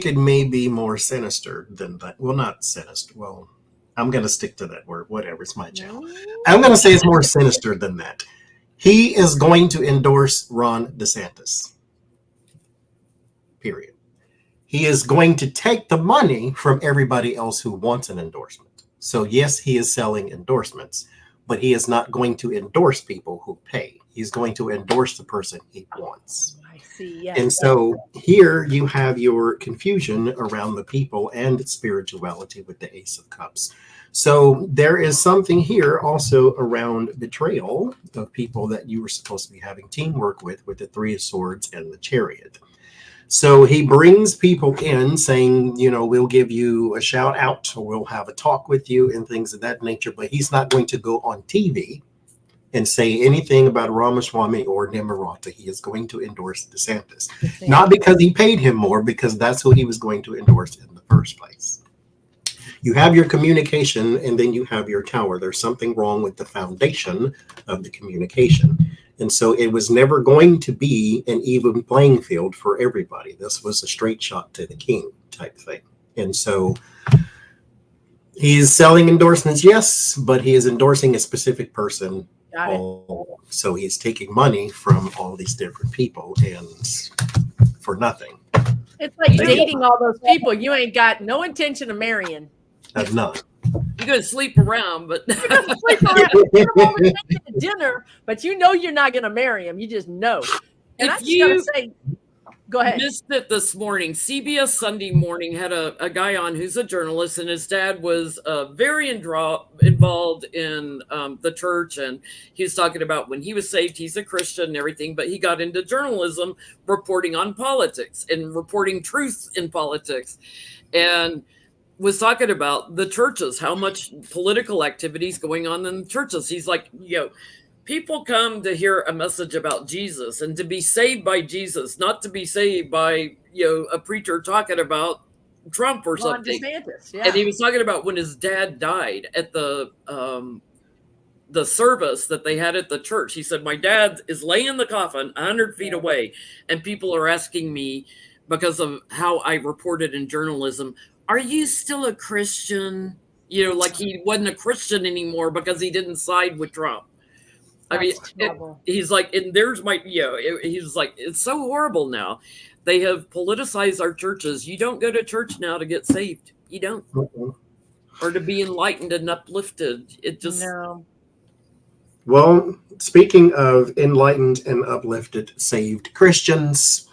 it may be more sinister than that. Well, not sinister. Well, I'm going to stick to that word. Whatever, it's my channel. I'm going to say it's more sinister than that. He is going to endorse Ron DeSantis. Period. He is going to take the money from everybody else who wants an endorsement. So yes, he is selling endorsements, but he is not going to endorse people who pay. He's going to endorse the person he wants.
Yes.
And so here you have your confusion around the people and spirituality with the Ace of Cups. So there is something here also around betrayal of people that you were supposed to be having teamwork with the Three of Swords and the Chariot. So he brings people in saying, we'll give you a shout out, or we'll have a talk with you and things of that nature. But he's not going to go on TV and say anything about Ramaswamy or Nimarata. He is going to endorse DeSantis. Not because he paid him more, because that's who he was going to endorse in the first place. You have your communication, and then you have your tower. There's something wrong with the foundation of the communication. And so it was never going to be an even playing field for everybody. This was a straight shot to the king type thing. And so he's selling endorsements, yes, but he is endorsing a specific person. So he's taking money from all these different people and for nothing.
It's like dating all those people you ain't got no intention of marrying.
I've none.
You're going to sleep around, but
you're going to sleep around. You're going to take to dinner, but you're not going to marry him. You just know. And
if you
say, go ahead.
Missed it this morning. CBS Sunday Morning had a guy on who's a journalist, and his dad was very involved in the church, and he was talking about when he was saved, he's a Christian and everything, but he got into journalism, reporting on politics and reporting truth in politics, and was talking about the churches, how much political activity is going on in the churches. He's like, people come to hear a message about Jesus and to be saved by Jesus, not to be saved by, a preacher talking about Trump or something.
DeSantis, yeah.
And he was talking about when his dad died at the service that they had at the church. He said, my dad is laying in the coffin 100 feet away. And people are asking me, because of how I reported in journalism, are you still a Christian? Like he wasn't a Christian anymore because he didn't side with Trump. He's like, and there's my, he's like, it's so horrible now. They have politicized our churches. You don't go to church now to get saved. You don't. Or to be enlightened and uplifted. It just. No.
Well, speaking of enlightened and uplifted, saved Christians,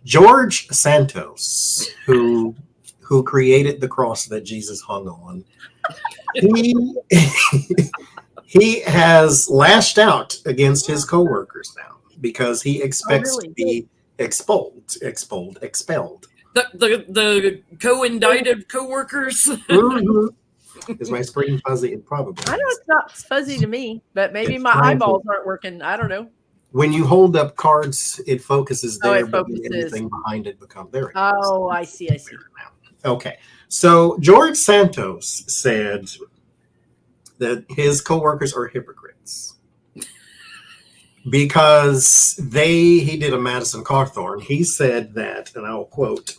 George Santos, who created the cross that Jesus hung on, he has lashed out against his coworkers now because he expects to be expelled.
The co-indicted coworkers.
Is my screen fuzzy? It probably.
I know it's not fuzzy to me, but maybe my eyeballs aren't working. I don't know.
When you hold up cards, it focuses there, but anything behind it becomes there.
Oh, I see.
Okay, so George Santos said that his coworkers are hypocrites because he did a Madison Cawthorn. He said that, and I'll quote,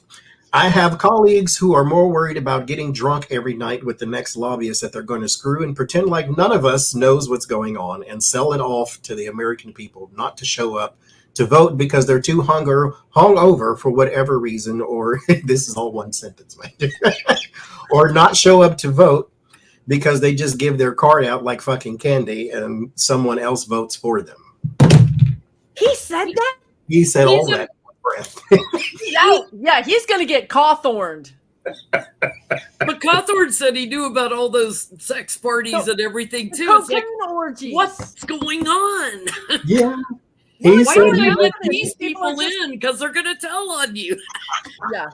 I have colleagues who are more worried about getting drunk every night with the next lobbyist that they're going to screw and pretend like none of us knows what's going on and sell it off to the American people not to show up to vote because they're too hungover for whatever reason, or this is all one sentence, man, or not show up to vote because they just give their card out like fucking candy and someone else votes for them.
He said that?
He said all that breath.
Yeah, he's going to get Cawthorned.
But Cawthorn said he knew about all those sex parties and everything too. It's like,
orgies.
what's going on?
Yeah.
Why don't you let these people in? Because they're going to tell on you.
Yeah.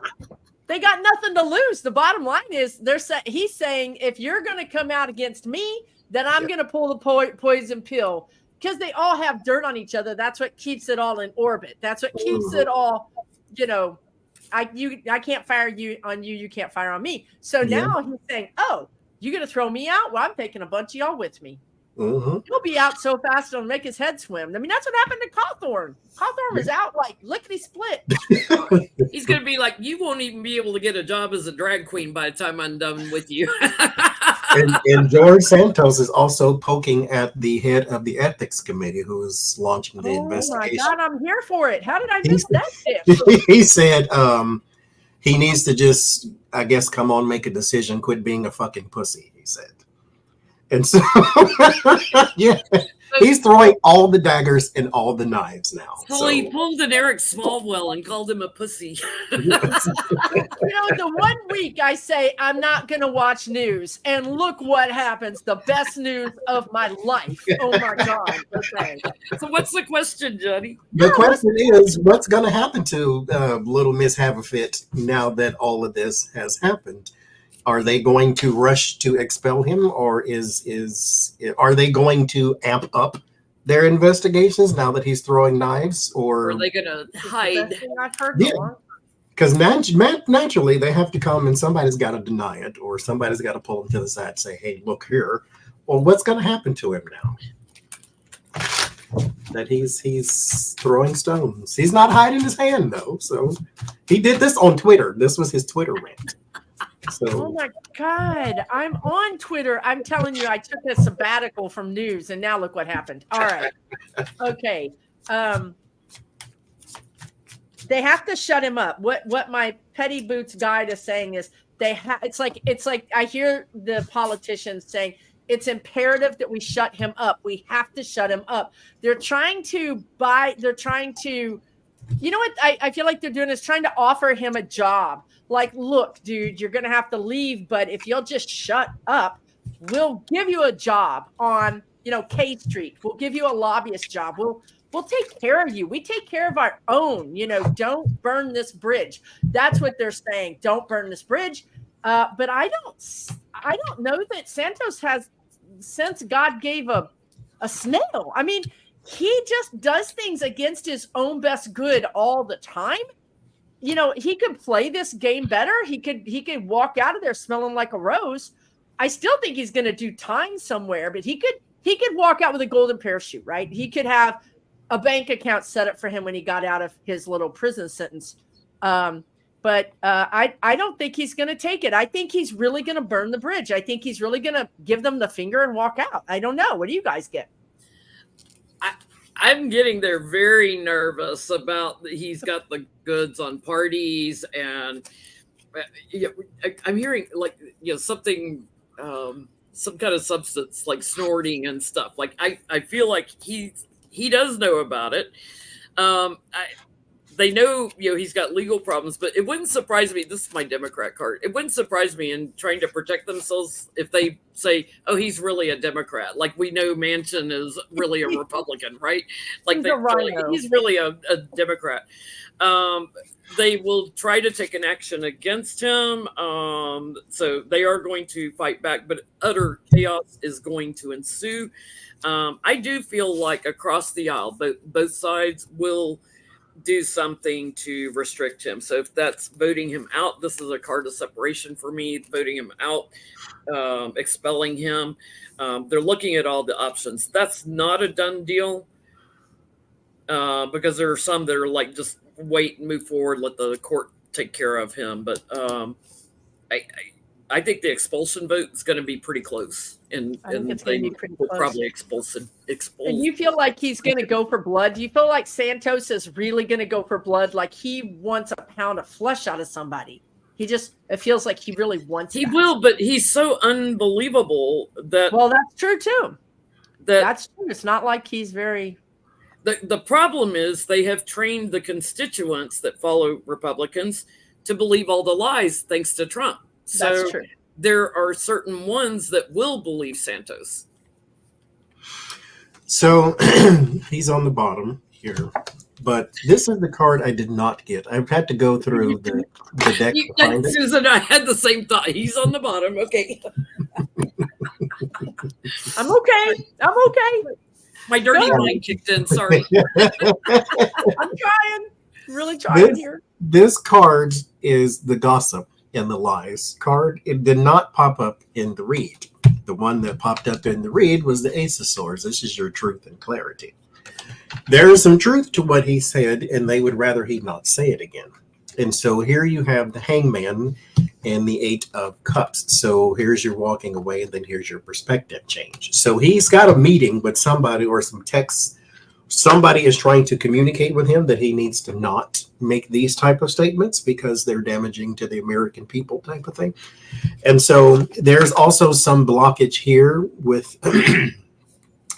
They got nothing to lose. The bottom line is he's saying, if you're going to come out against me, then I'm going to pull the poison pill. Because they all have dirt on each other. That's what keeps it all in orbit. That's what keeps it all, I can't fire you on you. You can't fire on me. So now he's saying, oh, you're going to throw me out? Well, I'm taking a bunch of y'all with me.
Mm-hmm.
He'll be out so fast it'll make his head swim. I mean, that's what happened to Cawthorn. Cawthorn was out like lickety split.
He's going to be like, you won't even be able to get a job as a drag queen by the time I'm done with you.
and George Santos is also poking at the head of the ethics committee who is launching the investigation.
Oh my God, I'm here for it. How did I miss that tip?
He said he needs to just, I guess, come on, make a decision, quit being a fucking pussy, he said. And so, yeah, he's throwing all the daggers and all the knives now.
So he pulled an Eric Smallwell and called him a pussy.
The 1 week I say I'm not going to watch news, and look what happens. The best news of my life. Oh, my God. Okay.
So what's the question, Johnny?
The question is, what's going to happen to little Miss Have-a-Fit now that all of this has happened? Are they going to rush to expel him, or are they going to amp up their investigations now that he's throwing knives, or
are they going to hide?
Because naturally they have to come and somebody's got to deny it, or somebody's got to pull him to the side and say, "Hey, look here." Well, what's going to happen to him now that he's throwing stones? He's not hiding his hand though, so he did this on Twitter. This was his Twitter rant. So.
Oh my God, I'm on Twitter. I'm telling you, I took a sabbatical from news, and now look what happened. All right. Okay. They have to shut him up. What my Petty Boots guide is saying is it's like I hear the politicians saying it's imperative that we shut him up. We have to shut him up. They're trying to, you know what I feel like they're doing is trying to offer him a job. Like, look, dude, you're going to have to leave, but if you'll just shut up, we'll give you a job on, K Street. We'll give you a lobbyist job. We'll take care of you. We take care of our own, don't burn this bridge. That's what they're saying. Don't burn this bridge. But I don't know that Santos has, since God gave a snail. I mean, he just does things against his own best good all the time. He could play this game better. He could walk out of there smelling like a rose. I still think he's going to do time somewhere, but he could walk out with a golden parachute, right? He could have a bank account set up for him when he got out of his little prison sentence. But I don't think he's going to take it. I think he's really going to burn the bridge. I think he's really going to give them the finger and walk out. I don't know. What do you guys get?
I'm getting there very nervous about he's got the goods on parties, and I'm hearing something, some kind of substance like snorting and stuff. Like I feel like he does know about it. They know, he's got legal problems, but it wouldn't surprise me. This is my Democrat card. It wouldn't surprise me in trying to protect themselves if they say, oh, he's really a Democrat. Like we know Manchin is really a Republican, right? Like he's really a Democrat. They will try to take an action against him. So they are going to fight back, but utter chaos is going to ensue. I do feel like across the aisle, both sides will do something to restrict him. So if that's voting him out, this is a card of separation for me. Voting him out, expelling him. They're looking at all the options. That's not a done deal because there are some that are like, just wait and move forward, let the court take care of him. But I think the expulsion vote is going to be pretty close, and
it's going to be pretty close.
Probably expulse.
And you feel like he's going to go for blood? Do you feel like Santos is really going to go for blood? Like he wants a pound of flesh out of somebody? it feels like he really wants
He
that.
will, but he's so unbelievable that.
Well, that's true too.
That's
true. It's not like he's very.
The problem is they have trained the constituents that follow Republicans to believe all the lies thanks to Trump. So
That's true.
There are certain ones that will believe Santos.
So he's on the bottom here. But this is the card I did not get. I've had to go through the deck to find it.
Susan, I had the same thought. He's on the bottom. Okay.
I'm okay.
My dirty mind kicked in. Sorry.
I'm trying. Really trying here.
This card is the gossip and the lies card. It did not pop up in the read. The one that popped up in the read was the Ace of Swords. This is your truth and clarity. There is some truth to what he said, and they would rather he not say it again. And so here you have the Hangman and the Eight of Cups. So here's your walking away, and then here's your perspective change. So he's got a meeting with somebody or some texts. Somebody is trying to communicate with him that he needs to not make these type of statements because they're damaging to the American people type of thing. And so there's also some blockage here with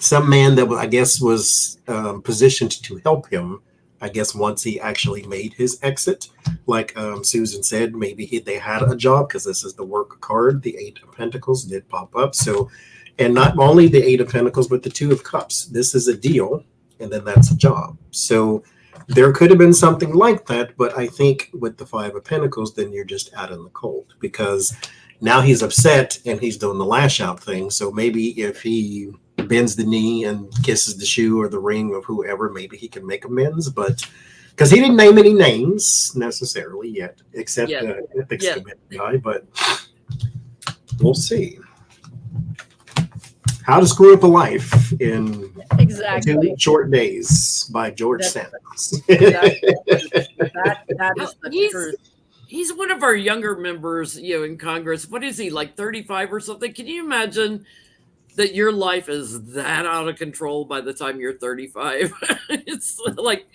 some man that I guess was positioned to help him, I guess, once he actually made his exit. Like Susan said, maybe they had a job because this is the work card. The Eight of Pentacles did pop up. So, and not only the Eight of Pentacles, but the Two of Cups. This is a deal, and then that's a job. So there could have been something like that, but I think with the Five of Pentacles, then you're just out in the cold because now he's upset and he's doing the lash out thing. So maybe if he bends the knee and kisses the shoe or the ring of whoever, maybe he can make amends. But because he didn't name any names necessarily yet, except the ethics committee guy. But we'll see. How to Screw Up a Life in 2 Short Days by George Santos.
That is the truth.
He's one of our younger members, in Congress. What is he, like 35 or something? Can you imagine that your life is that out of control by the time you're 35? It's like,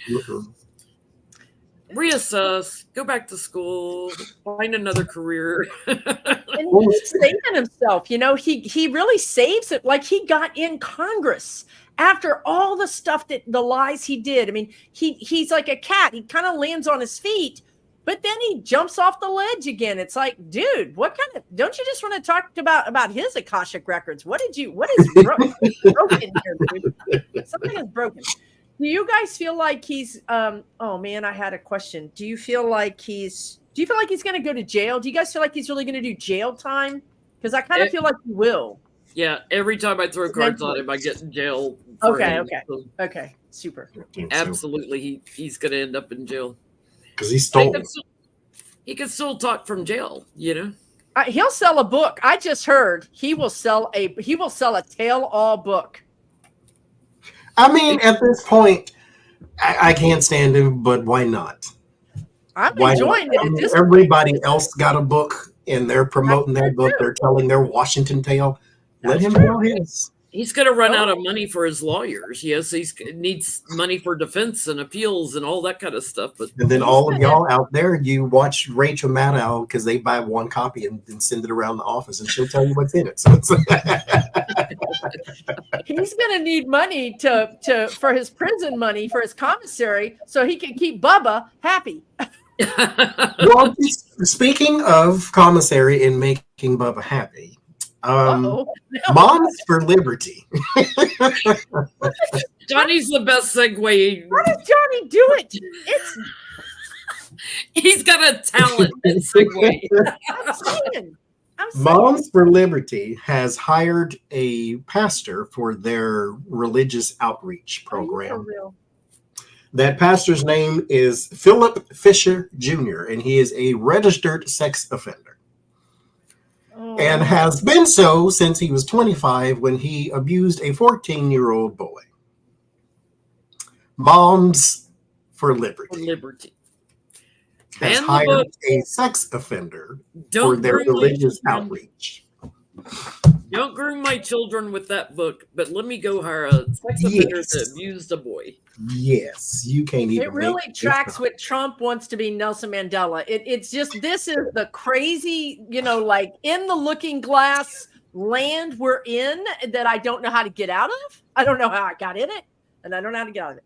reassess, go back to school, find another career.
And he's saving himself. He really saves it. Like he got in Congress after all the stuff the lies he did. I mean, he's like a cat. He kind of lands on his feet, but then he jumps off the ledge again. It's like, dude, don't you just want to talk about his Akashic records? What is broken here, dude? Something is broken. Do you guys feel like he's oh man, I had a question. Do you feel like he's going to go to jail? Do you guys feel like he's really going to do jail time? Because I kind of feel like he will.
Yeah, every time I throw cards on him, I get in jail.
Okay, super.
Absolutely, he's going to end up in jail.
Because he stole.
He can still talk from jail,
He'll sell a book. I just heard he will sell a tell-all book.
I mean, at this point, I can't stand him, but why not?
I'm enjoying it.
Everybody else got a book, and they're promoting their book. They're telling their Washington tale. Let him tell his.
He's going to run out of money for his lawyers. Yes, he needs money for defense and appeals and all that kind of stuff.
And then all of y'all out there, you watch Rachel Maddow because they buy one copy and send it around the office, and she'll tell you what's in it. So it's
he's going to need money for his prison money for his commissary, so he can keep Bubba happy.
Well, speaking of commissary and making Bubba happy. Moms for Liberty.
Johnny's the best segue.
How does Johnny do it?
He's got a talent at segue.
I'm saying.
Moms for Liberty has hired a pastor for their religious outreach program. That pastor's name is Philip Fisher Jr., and he is a registered sex offender. And has been so since he was 25 when he abused a 14-year-old boy. Moms for Liberty. Has hired a sex offender for their religious outreach.
Don't groom my children with that book, but let me go hire a sex offender that abused a boy.
Yes, you can't even.
It really tracks what Trump wants to be Nelson Mandela. It's just, this is the crazy, like in the looking glass land we're in that I don't know how to get out of. I don't know how I got in it, and I don't know how to get out of it.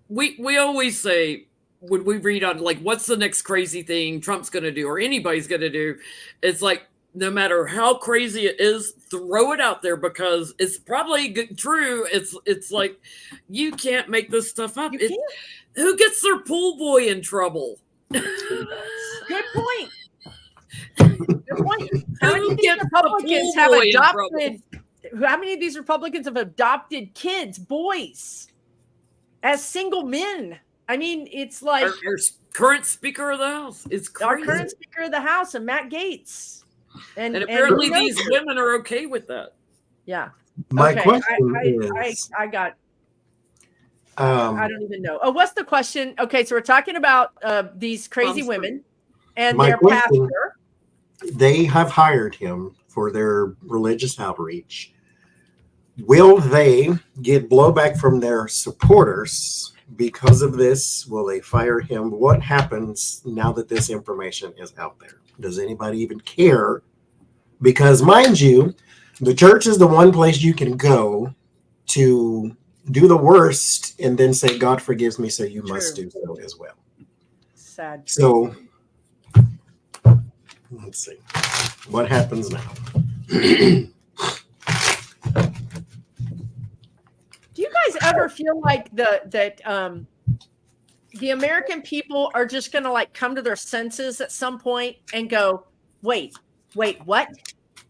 We always say, when we read on like what's the next crazy thing Trump's going to do or anybody's going to do, it's like, no matter how crazy it is, throw it out there because it's probably true. It's like, you can't make this stuff up. Who gets their pool boy in trouble?
Good point. Good point. How many of these Republicans have adopted? How many of these Republicans have adopted kids, boys, as single men? I mean, it's like
our current Speaker of the House. It's crazy.
Our current Speaker of the House, and Matt Gaetz.
And apparently these women are okay with that.
Yeah.
My question
is, I don't even know. Oh, what's the question? Okay, so we're talking about these crazy women and their pastor.
They have hired him for their religious outreach. Will they get blowback from their supporters because of this? Will they fire him? What happens now that this information is out there? Does anybody even care? Because mind you, the church is the one place you can go to do the worst and then say, God forgives me, so you must do so as well.
Sad.
So let's see. What happens now?
Do you guys ever feel like the American people are just going to like come to their senses at some point and go, wait, what?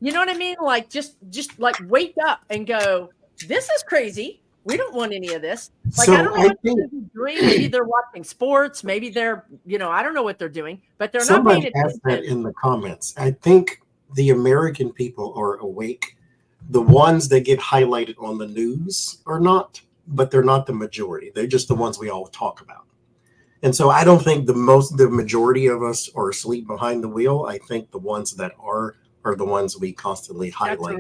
You know what I mean? Like just like wake up and go, this is crazy. We don't want any of this. Like, so I don't know what they're doing. Maybe they're watching sports. Maybe they're, I don't know what they're doing, but they're not paying attention.
Somebody asked that in the comments. I think the American people are awake. The ones that get highlighted on the news are not, but they're not the majority. They're just the ones we all talk about. And so I don't think the majority of us are asleep behind the wheel. I think the ones that are the ones we constantly highlight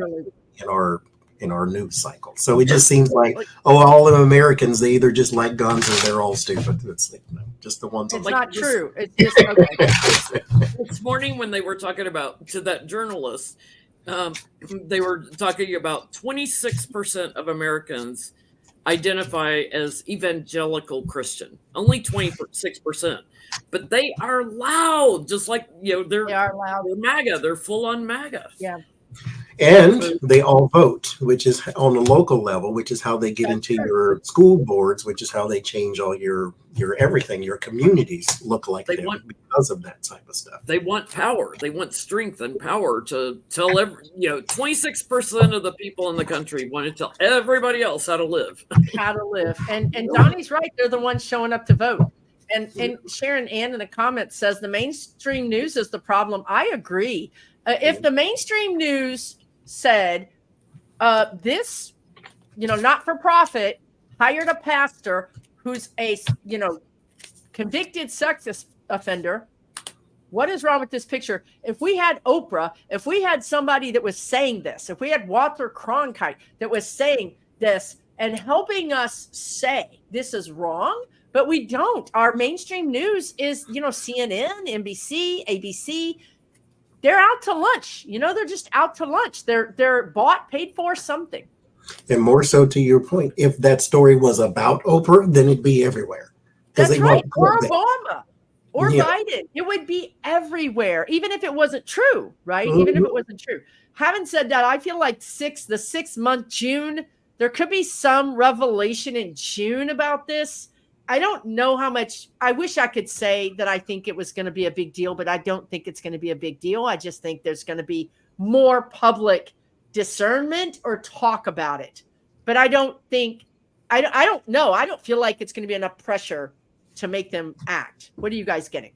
in our news cycle. So it just seems like, all of Americans, they either just like guns or they're all stupid. It's just the ones.
It's not true. It's just okay.
This morning when they were talking about to that journalist, they were talking about 26% of Americans identify as evangelical Christian. Only 26%, but they are loud, just like they are loud. They're MAGA. They're full on MAGA.
Yeah.
And they all vote, which is on a local level, which is how they get into your school boards, which is how they change all your everything. Your communities look like them because of that type of stuff.
They want power. They want strength and power to tell 26% of the people in the country want to tell everybody else how to live.
And Donnie's right. They're the ones showing up to vote. And Sharon Ann in the comments says the mainstream news is the problem. I agree. If the mainstream news said this, not for profit, hired a pastor who's a, convicted sex offender, what is wrong with this picture? If we had Oprah, if we had somebody that was saying this, if we had Walter Cronkite that was saying this and helping us say this is wrong, but we don't. Our mainstream news is, CNN, NBC, ABC. They're out to lunch. They're just out to lunch. They're bought, paid for something.
And more so to your point, if that story was about Oprah, then it'd be everywhere.
That's right. Or Obama or Biden. It would be everywhere, even if it wasn't true, right? Mm-hmm. Even if it wasn't true. Having said that, I feel like the 6 month June, there could be some revelation in June about this. I don't know how much. I wish I could say that I think it was going to be a big deal, but I don't think it's going to be a big deal. I just think there's going to be more public discernment or talk about it. But I don't think, I don't know. I don't feel like it's going to be enough pressure to make them act. What are you guys getting?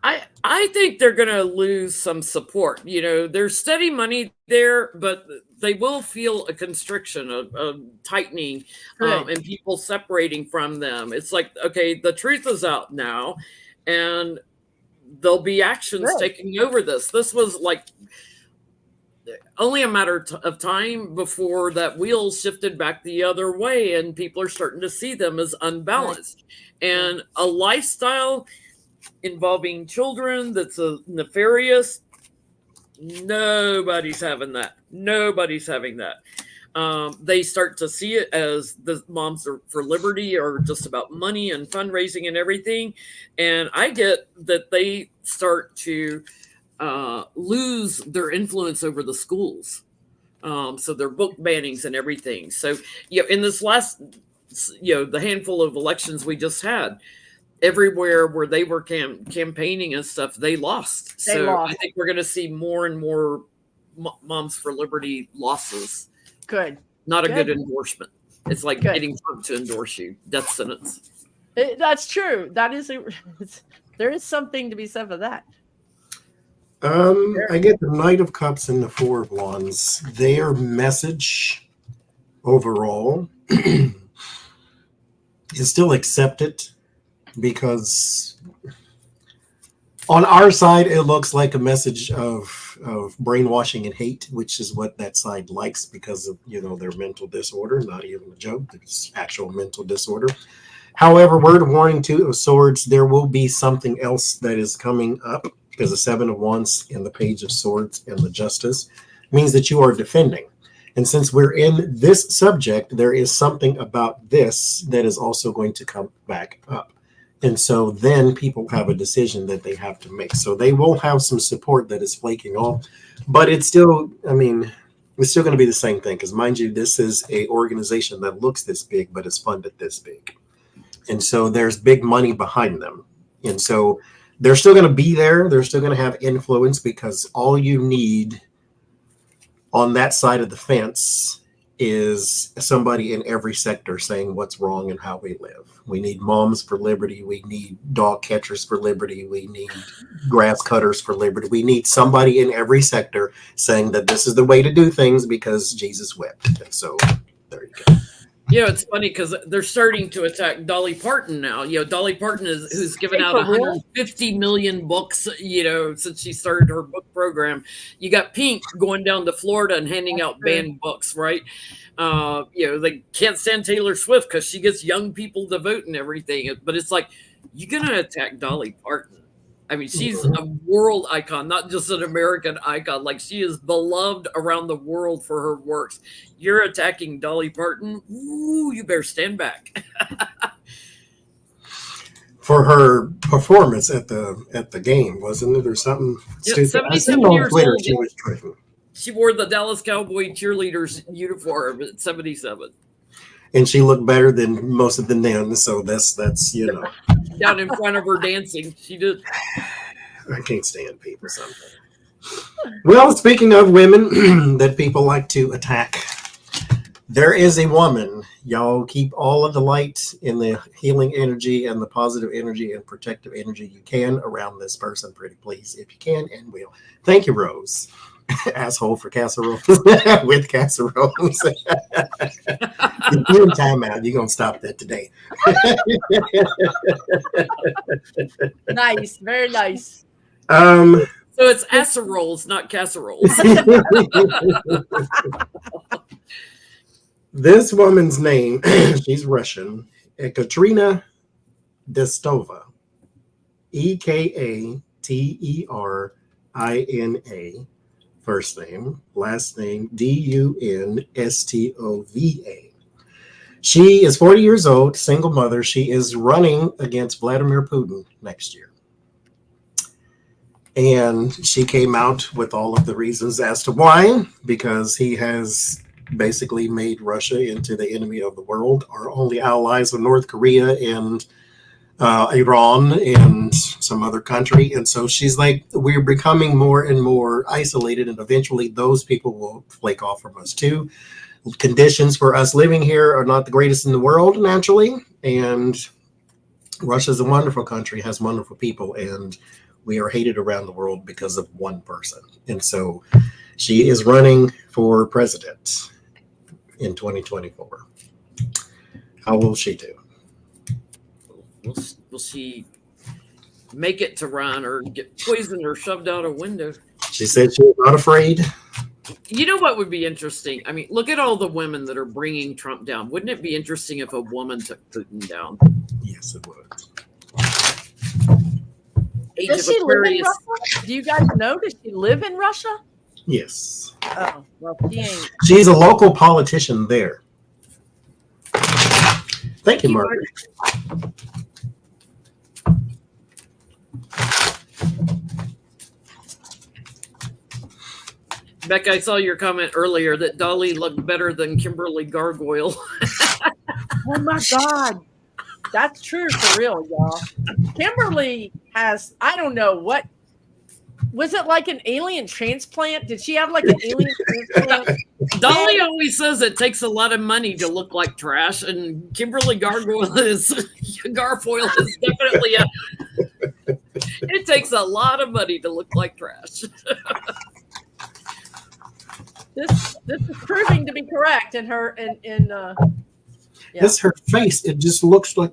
I think they're going to lose some support. There's steady money there, but they will feel a constriction, a tightening, and people separating from them. It's like, okay, the truth is out now, and there'll be actions taking over this. This was like, only a matter of time before that wheel shifted back the other way, and people are starting to see them as unbalanced. Right. And a lifestyle involving children that's a nefarious, nobody's having that. Nobody's having that. They start to see it as the Moms for Liberty are just about money and fundraising and everything. And I get that they start to lose their influence over the schools. So their book bannings and everything. So, in this last, the handful of elections we just had, everywhere where they were campaigning and stuff, they lost. I think we're going to see more and more Moms for Liberty losses.
Good.
Not a good endorsement. It's like getting Trump to endorse you. Death sentence.
That's true. That is there is something to be said for that.
I get the Knight of Cups and the Four of Wands. Their message overall is still accepted, because on our side it looks like a message of brainwashing and hate, which is what that side likes because of their mental disorder. Not even a joke, it's actual mental disorder. However, word of warning, Two of Swords, there will be something else that is coming up, because the Seven of Wands and the Page of Swords and the Justice means that you are defending. And since we're in this subject, there is something about this that is also going to come back up. And so then people have a decision that they have to make. So they will have some support that is flaking off, but it's still, it's still going to be the same thing. Because mind you, this is a organization that looks this big, but is funded this big. And so there's big money behind them. And so they're still going to be there. They're still going to have influence, because all you need on that side of the fence is somebody in every sector saying what's wrong and how we live. We need Moms for Liberty. We need dog catchers for liberty. We need grass cutters for liberty. We need somebody in every sector saying that this is the way to do things because Jesus wept. And so there you go.
It's funny because they're starting to attack Dolly Parton now. Dolly Parton who's given out 150 million books, since she started her book program. You got Pink going down to Florida and handing out banned books, right? They can't stand Taylor Swift because she gets young people to vote and everything. But it's like, you're going to attack Dolly Parton. She's a world icon, not just an American icon. Like, she is beloved around the world for her works. You're attacking Dolly Parton. Ooh, you better stand back.
For her performance at the game, wasn't it, or something?
Yeah, 77 years
Twitter,
old.
she was tripping.
She wore the Dallas Cowboy cheerleaders uniform at 77.
And she looked better than most of the men, so that's
Down in front of her dancing, she did.
I can't stand people sometimes. Well, speaking of women that people like to attack, there is a woman. Y'all keep all of the light and the healing energy and the positive energy and protective energy you can around this person, pretty please, if you can and will. Thank you, Rose. Asshole for casserole with casseroles. You're in timeout. You're gonna stop that today.
Nice, very nice.
So it's casseroles, not casseroles.
This woman's name, she's Russian, Katerina Destova, Ekaterina, first name, last name Dunstova. She is 40 years old, single mother. She is running against Vladimir Putin next year. And she came out with all of the reasons as to why, because he has basically made Russia into the enemy of the world. Our only allies are North Korea and Iran and some other country. And so she's like, we're becoming more and more isolated, and eventually those people will flake off from us too. Conditions for us living here are not the greatest in the world, naturally. And Russia's a wonderful country, has wonderful people, and we are hated around the world because of one person. And so she is running for president in 2024. How will she do?
Will she make it to run or get poisoned or shoved out a window?
She said she was not afraid.
You know what would be interesting? I mean, look at all the women that are bringing Trump down. Wouldn't it be interesting if a woman took Putin down?
Yes, it would.
Does she live in Russia? Do you guys know? Does she live in Russia?
Yes.
Oh, well, she ain't.
She's a local politician there. Thank you, Margaret.
Beck, I saw your comment earlier that Dolly looked better than Kimberly Gargoyle.
Oh my God. That's true for real, y'all. Kimberly has, I don't know what, was it like an alien transplant? Did she have like an alien transplant?
Dolly always says it takes a lot of money to look like trash, and Kimberly Gargoyle is Garfoyle is definitely it takes a lot of money to look like trash.
This is proving to be correct in her yeah.
This her face. It just looks like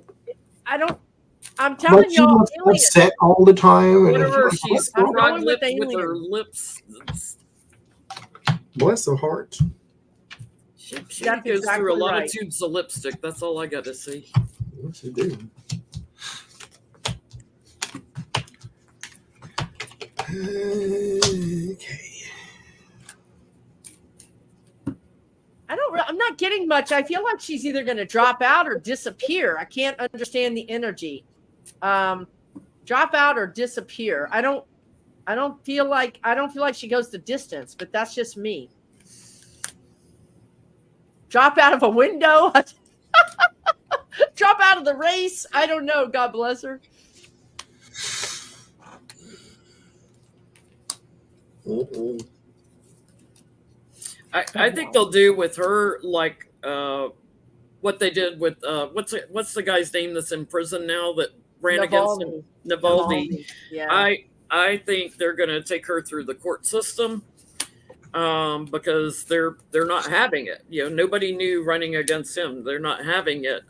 I'm telling
she
y'all,
looks upset all the time.
Whatever, she's frog
with
lips with her lips.
Bless her heart.
She goes through a lot of tubes of lipstick. That's all I got to see.
Yes, she do. Okay.
I'm not getting much. I feel like she's either going to drop out or disappear. I can't understand the energy. Drop out or disappear. I don't feel like she goes the distance, but that's just me. Drop out of a window. Drop out of the race. I don't know. God bless her.
I think they'll do with her like what they did with what's the guy's name that's in prison now that ran against him? Navalny.
Yeah.
I think they're going to take her through the court system because they're not having it. You know, nobody knew running against him. They're not having it.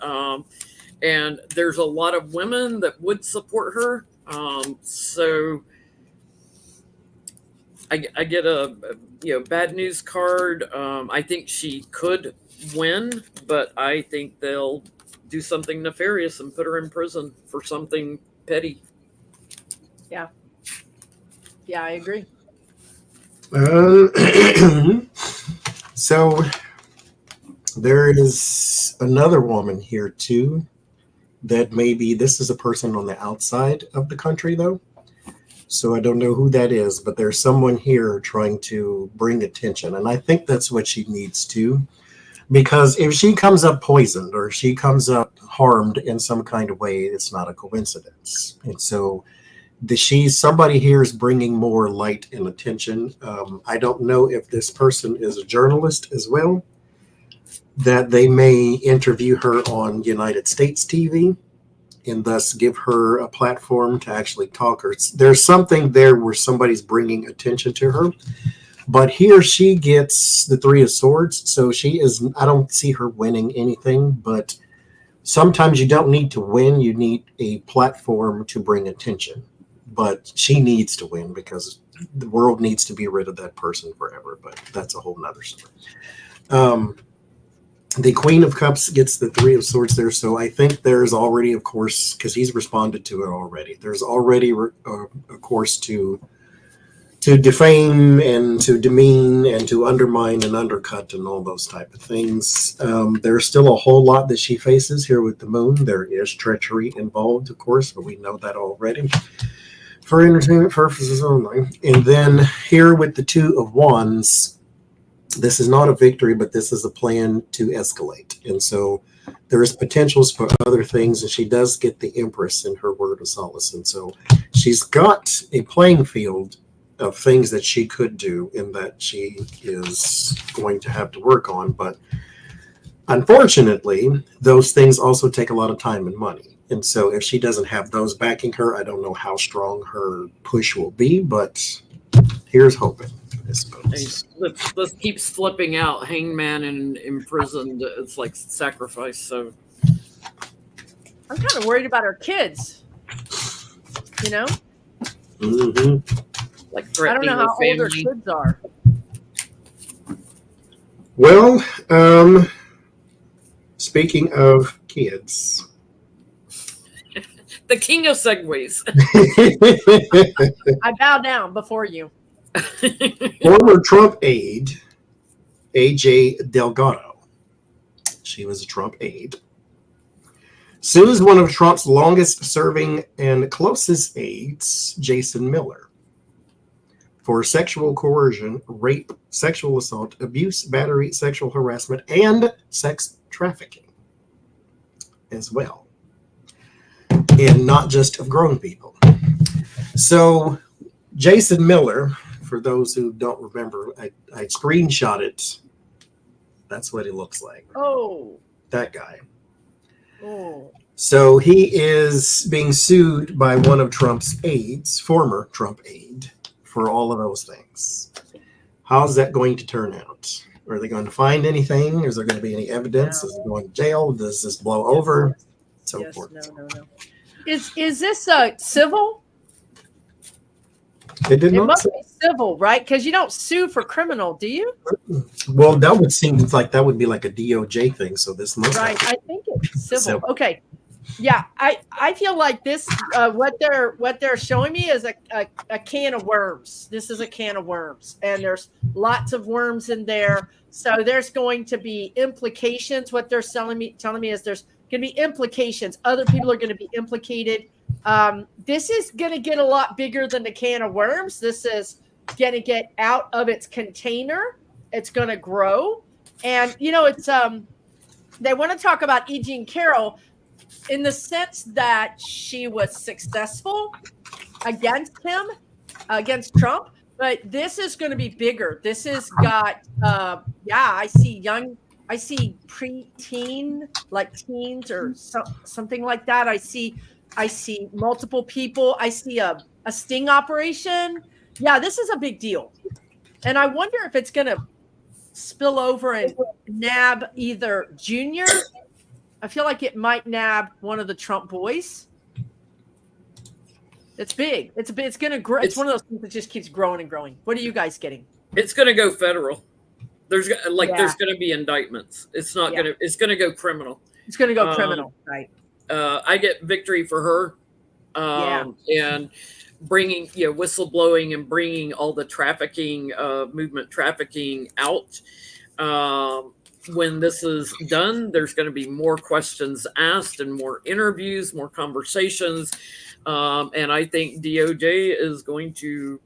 And there's a lot of women that would support her. So I get a bad news card. I think she could win, but I think they'll do something nefarious and put her in prison for something petty.
Yeah. Yeah, I agree.
So there is another woman here too that maybe this is a person on the outside of the country though. So I don't know who that is, but there's someone here trying to bring attention. And I think that's what she needs to, because if she comes up poisoned or she comes up harmed in some kind of way, it's not a coincidence. And so somebody here is bringing more light and attention. I don't know if this person is a journalist as well, that they may interview her on United States TV and thus give her a platform to actually talk. There's something there where somebody's bringing attention to her. But here she gets the Three of Swords. So I don't see her winning anything, but sometimes you don't need to win. You need a platform to bring attention. But she needs to win because the world needs to be rid of that person forever. But that's a whole nother story. The Queen of Cups gets the Three of Swords there. So I think there's already, of course, because he's responded to it already. There's already a course to defame and to demean and to undermine and undercut and all those type of things. There's still a whole lot that she faces here with the moon. There is treachery involved, of course, but we know that already for entertainment purposes only. And then here with the Two of Wands, this is not a victory, but this is a plan to escalate. And so there is potentials for other things, and she does get the Empress in her word of solace. And so she's got a playing field of things that she could do and that she is going to have to work on. But unfortunately, those things also take a lot of time and money. And so if she doesn't have those backing her, I don't know how strong her push will be, but here's hoping.
This keeps flipping out. Hangman and imprisoned. It's like sacrifice. So
I'm kind of worried about our kids. You know,
mm-hmm.
Like
I don't know how old her kids are.
Well, speaking of kids,
The king of segues.
I bow down before you.
former Trump aide AJ Delgado, she was a Trump aide, sues one of Trump's longest serving and closest aides, Jason Miller, for sexual coercion, rape, sexual assault, abuse, battery, sexual harassment, and sex trafficking as well. And not just of grown people. So Jason Miller, for those who don't remember, I screenshot it. That's what he looks like.
Oh.
That guy.
Oh.
So he is being sued by one of Trump's aides, former Trump aide, for all of those things. How's that going to turn out? Are they going to find anything? Is there going to be any evidence?
No.
Is it going to jail? Does this blow over? So
Yes,
forth.
no. Is this civil?
It did
It
not
must
say.
be civil, right? Because you don't sue for criminal, do you?
Well, that would seem like that would be like a DOJ thing. So this must
Right.
have
I think it's civil.
Civil.
Okay. Yeah, I feel like this what they're showing me is a can of worms. This is a can of worms, and there's lots of worms in there. So there's going to be implications. What they're telling me is there's going to be implications. Other people are going to be implicated. This is going to get a lot bigger than the can of worms. This is going to get out of its container. It's going to grow, and it's they want to talk about E. Jean Carroll in the sense that she was successful against him, against Trump, but this is going to be bigger. This has got, I see pre-teen, like teens or something like that. I see multiple people. I see a sting operation. Yeah, this is a big deal. And I wonder if it's going to spill over and nab either Junior. I feel like it might nab one of the Trump boys. It's big. It's going to grow. It's one of those things that just keeps growing and growing. What are you guys getting?
It's going to go federal. There's going to be indictments. It's not going to. It's going to go criminal.
It's going to go criminal, right?
I get victory for her. And bringing whistleblowing and bringing all the trafficking movement trafficking out. When this is done, there's going to be more questions asked and more interviews, more conversations. And I think DOJ is going to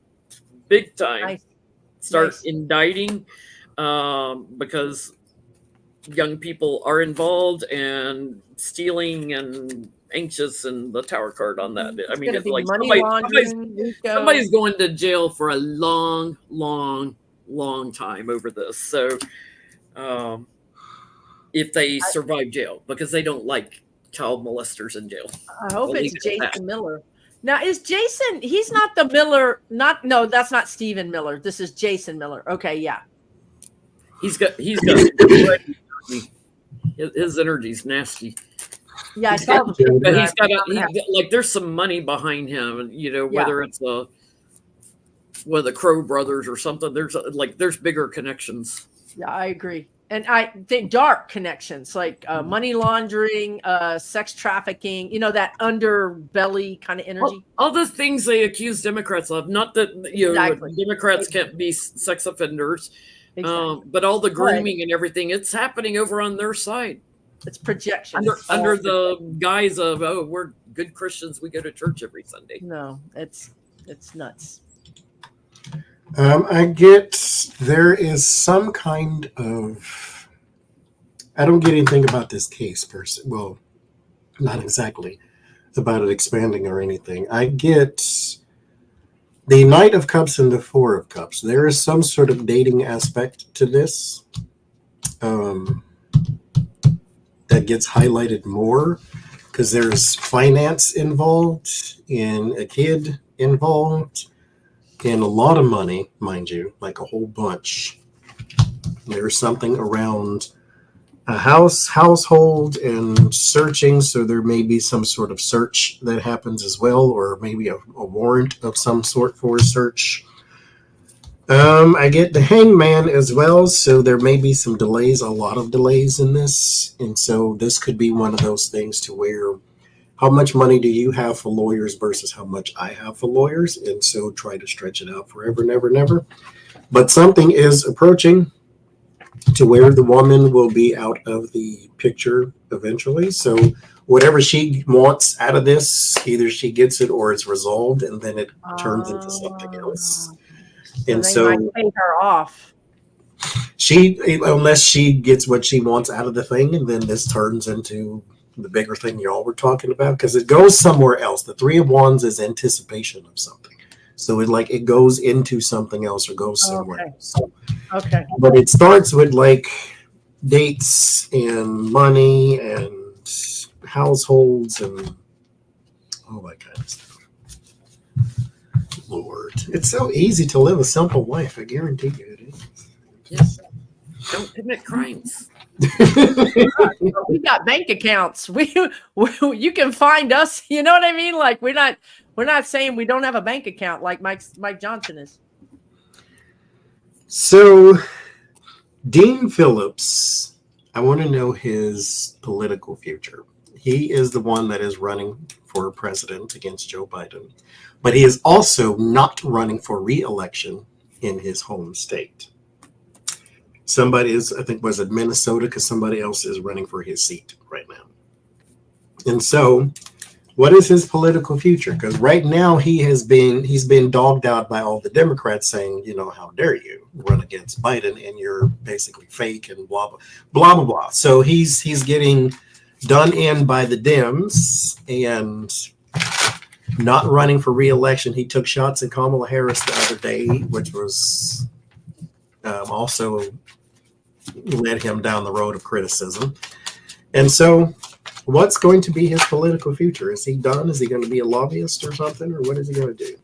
big time start indicting because young people are involved and stealing and anxious and the tower card on that. I mean, it's like somebody's going to jail for a long, long, long time over this. So if they survive jail, because they don't like child molesters in jail.
I hope it's Jason Miller. Now, is Jason, he's not the Miller, no, that's not Stephen Miller. This is Jason Miller. Okay, yeah.
He's got his energy's nasty.
Yeah, I saw the
but he's got there's some money behind him, whether it's one of the Crow brothers or something. There's bigger connections.
Yeah, I agree. And I think dark connections like money laundering, sex trafficking, that underbelly kind of energy.
All the things they accuse Democrats of, not that Democrats can't be sex offenders, but all the grooming and everything, it's happening over on their side.
It's projection.
Under the guise of, we're good Christians, we go to church every Sunday.
No, it's nuts.
I get there is some kind of, I don't get anything about this case per se. Well, not exactly about it expanding or anything. I get the Knight of Cups and the Four of Cups. There is some sort of dating aspect to this that gets highlighted more because there's finance involved and a kid involved. And a lot of money, mind you, like a whole bunch. There's something around a household and searching, so there may be some sort of search that happens as well, or maybe a warrant of some sort for a search. I get the hangman as well, so there may be some delays, a lot of delays in this. And so this could be one of those things to where how much money do you have for lawyers versus how much I have for lawyers? And so try to stretch it out forever, never, never. But something is approaching to where the woman will be out of the picture eventually. So whatever she wants out of this, either she gets it or it's resolved, and then it turns into something else.
So
and
they
so
might pay her off.
unless she gets what she wants out of the thing, and then this turns into the bigger thing y'all were talking about, because it goes somewhere else. The Three of Wands is anticipation of something. So it goes into something else or goes somewhere else.
Okay.
But it starts with like dates and money and households and all that kind of stuff. Lord, it's so easy to live a simple life. I guarantee you it is.
Yes. Don't commit crimes.
We got bank accounts. We you can find us. You know what I mean? Like we're not saying we don't have a bank account like Mike Johnson is.
So, Dean Phillips, I want to know his political future. He is the one that is running for president against Joe Biden, but he is also not running for re-election in his home state. Somebody is, I think, was it Minnesota, because somebody else is running for his seat right now. And so, what is his political future? Because right now he's been dogged out by all the Democrats saying, how dare you run against Biden and you're basically fake and blah, blah, blah, blah, blah. So he's getting done in by the Dems and not running for re-election. He took shots at Kamala Harris the other day, which was also led him down the road of criticism. And so what's going to be his political future? Is he done? Is he going to be a lobbyist or something? Or what is he going to do?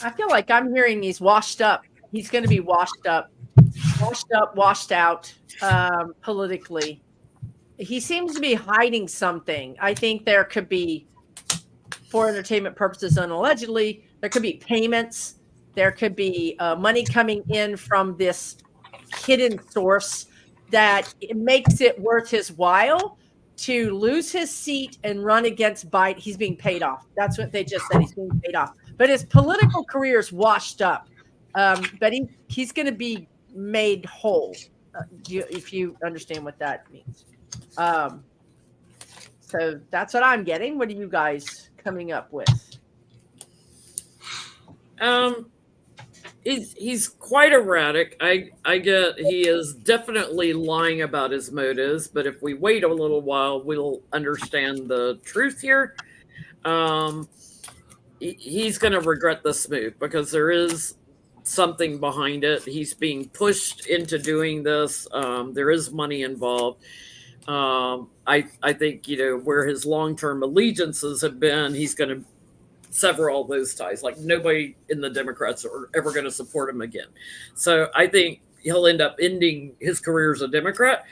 I feel like I'm hearing he's washed up. He's going to be washed up, washed out politically. He seems to be hiding something. I think there could be, for entertainment purposes and allegedly, there could be payments. There could be money coming in from this hidden source that it makes it worth his while to lose his seat and run against Biden. He's being paid off. That's what they just said. He's being paid off. But his political career is washed up. But he's going to be made whole, if you understand what that means. So that's what I'm getting. What are you guys coming up with?
He's quite erratic. I get he is definitely lying about his motives, but if we wait a little while, we'll understand the truth here. He's going to regret this move because there is something behind it. He's being pushed into doing this. There is money involved. I think, where his long-term allegiances have been, he's going to sever all those ties. Like nobody in the Democrats are ever going to support him again. So I think he'll end up ending his career as a Democrat.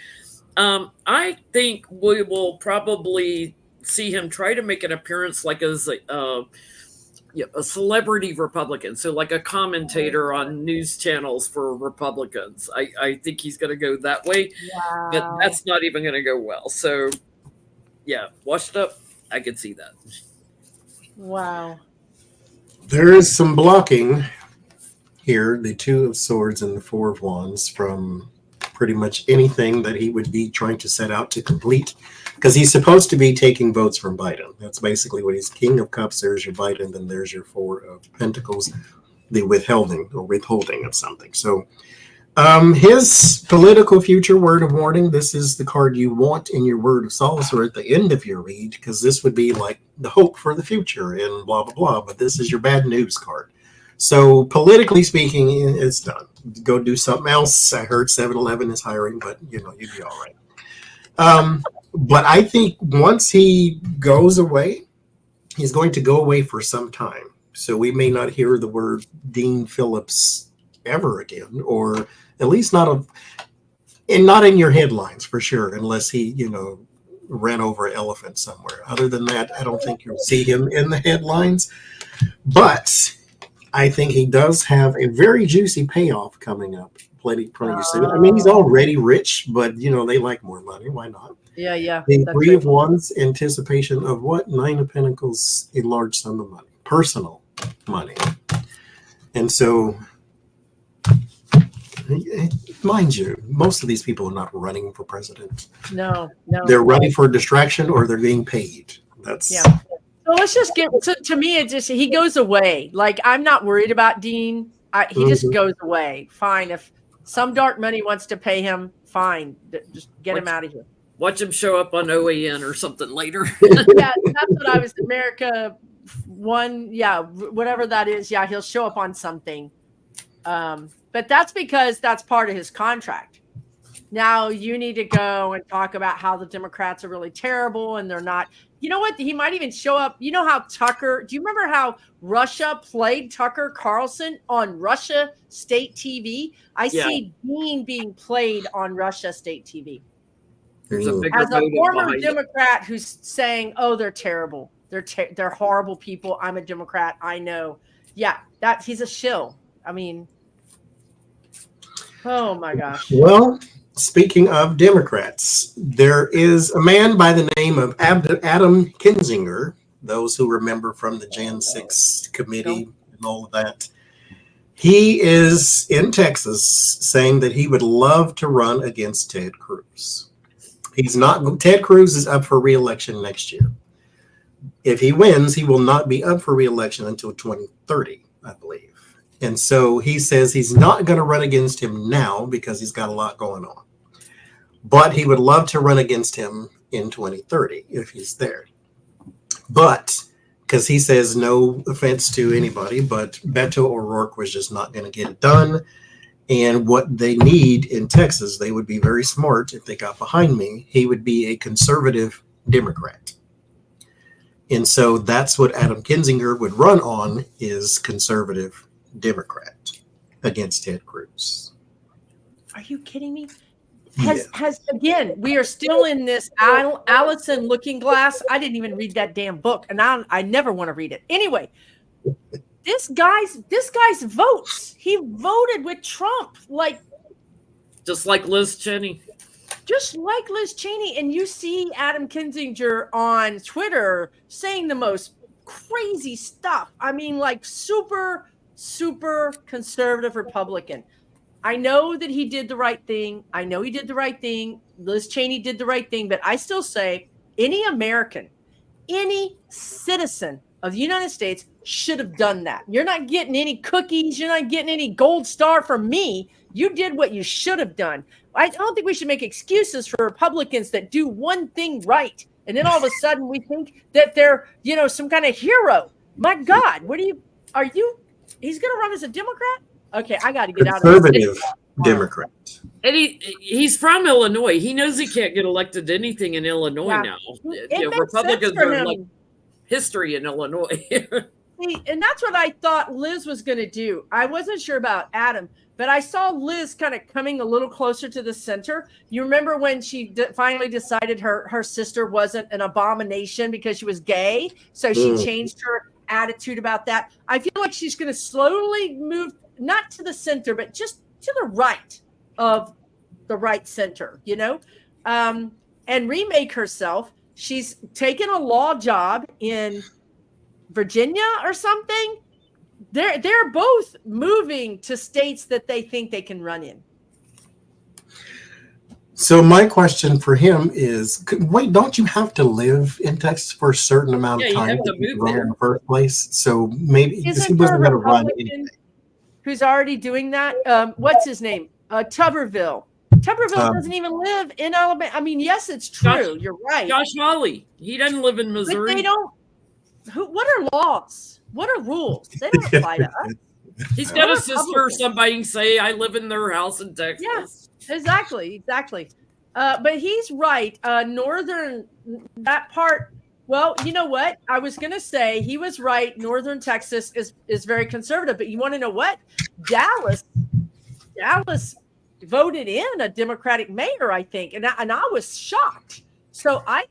I think we will probably see him try to make an appearance like as a celebrity Republican. So like a commentator on news channels for Republicans. I think he's going to go that way, but that's not even going to go well. So yeah, washed up. I could see that.
Wow.
There is some blocking here, the Two of Swords and the Four of Wands, from pretty much anything that he would be trying to set out to complete, because he's supposed to be taking votes from Biden. That's basically what he's. King of Cups, there's your Biden, then there's your Four of Pentacles, the withholding of something. So his political future, word of warning, this is the card you want in your word of solace or at the end of your read, because this would be like the hope for the future and blah, blah, blah. But this is your bad news card. So politically speaking, it's done. Go do something else. I heard 7-Eleven is hiring, but you'd be all right. But I think once he goes away, he's going to go away for some time. So we may not hear the word Dean Phillips ever again, or at least not in your headlines for sure, unless he, ran over an elephant somewhere. Other than that, I don't think you'll see him in the headlines. But I think he does have a very juicy payoff coming up pretty soon. I mean, he's already rich, but they like more money. Why not?
Yeah.
The Three of Wands, anticipation of what? Nine of Pentacles, a large sum of money, personal money. And so, mind you, most of these people are not running for president.
No.
They're running for distraction or they're being paid. That's
So let's just get to me. It just he goes away. Like I'm not worried about Dean. He just goes away. Fine. If some dark money wants to pay him, fine. Just get him out of here.
Watch him show up on OAN or something later.
Yeah, that's what I was. America One. Yeah, whatever that is. Yeah, he'll show up on something. But that's because that's part of his contract. Now you need to go and talk about how the Democrats are really terrible and they're not. You know what? He might even show up. You know how Tucker, do you remember how Russia played Tucker Carlson on Russia State TV? I see Dean being played on Russia State TV.
There's a bigger
as a former
it.
Democrat who's saying, "Oh, they're terrible. They're horrible people. I'm a Democrat. I know." Yeah, that he's a shill. I mean, oh my gosh.
Well, speaking of Democrats, there is a man by the name of Adam Kinzinger. Those who remember from the Jan 6 committee and all of that. He is in Texas saying that he would love to run against Ted Cruz. He's not. Ted Cruz is up for re-election next year. If he wins, he will not be up for re-election until 2030, I believe. And so he says he's not going to run against him now because he's got a lot going on. But he would love to run against him in 2030 if he's there. But because he says, no offense to anybody, but Beto O'Rourke was just not going to get it done. And what they need in Texas, they would be very smart if they got behind me. He would be a conservative Democrat. And so that's what Adam Kinzinger would run on, is conservative Democrat against Ted Cruz.
Are you kidding me? Has again, we are still in this Allison Looking Glass. I didn't even read that damn book, and I never want to read it. Anyway, this guy's votes. He voted with Trump,
just like Liz Cheney.
And you see Adam Kinzinger on Twitter saying the most crazy stuff. I mean, like super, super conservative Republican. I know that he did the right thing. Liz Cheney did the right thing. But I still say any American, any citizen of the United States should have done that. You're not getting any cookies. You're not getting any gold star from me. You did what you should have done. I don't think we should make excuses for Republicans that do one thing right. And then all of a sudden we think that they're, some kind of hero. My God, he's going to run as a Democrat? Okay, I got to get out of this.
Conservative Democrat.
And he's from Illinois. He knows he can't get elected to anything in Illinois now. Republicans are like history in Illinois.
See, and that's what I thought Liz was going to do. I wasn't sure about Adam, but I saw Liz kind of coming a little closer to the center. You remember when she finally decided her sister wasn't an abomination because she was gay? So she changed her attitude about that. I feel like she's going to slowly move, not to the center, but just to the right of the right center, and remake herself. She's taken a law job in Virginia or something. They're both moving to states that they think they can run in.
So my question for him is, wait, don't you have to live in Texas for a certain amount of time
to move there
in the first place? So maybe he wasn't going to run anything.
Who's already doing that? What's his name? Tuberville. Tuberville doesn't even live in Alabama. I mean, yes, it's true. You're right.
Josh Hawley. He doesn't live in Missouri.
But they don't. What are laws? What are rules? They don't apply to us.
He's got a sister or somebody say, I live in their house in Texas.
Yes, exactly. But he's right. Northern, that part. Well, you know what? I was going to say he was right. Northern Texas is very conservative. But you want to know what? Dallas voted in a Democratic mayor, I think. And I was shocked. So I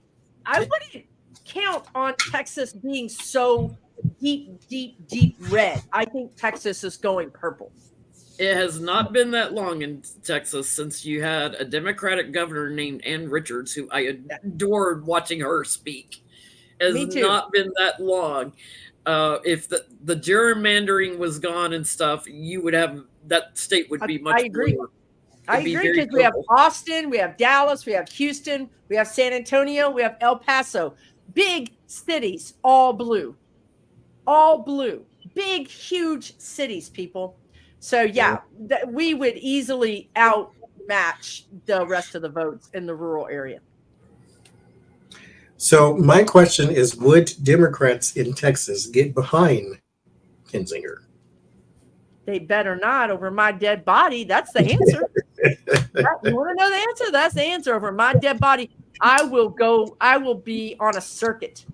wouldn't count on Texas being so deep red. I think Texas is going purple.
It has not been that long in Texas since you had a Democratic governor named Ann Richards, who I adored watching her speak. It has not been that long. If the gerrymandering was gone and stuff, you would have that state would be much.
I agree.
Bluer.
I agree because we have Austin, we have Dallas, we have Houston, we have San Antonio, we have El Paso. Big cities, all blue. Big, huge cities, people. So, yeah, we would easily outmatch the rest of the votes in the rural area.
So my question is, would Democrats in Texas get behind Kinzinger?
They better not. Over my dead body. That's the answer. You want to know the answer? That's the answer. Over my dead body, I will be on a circuit.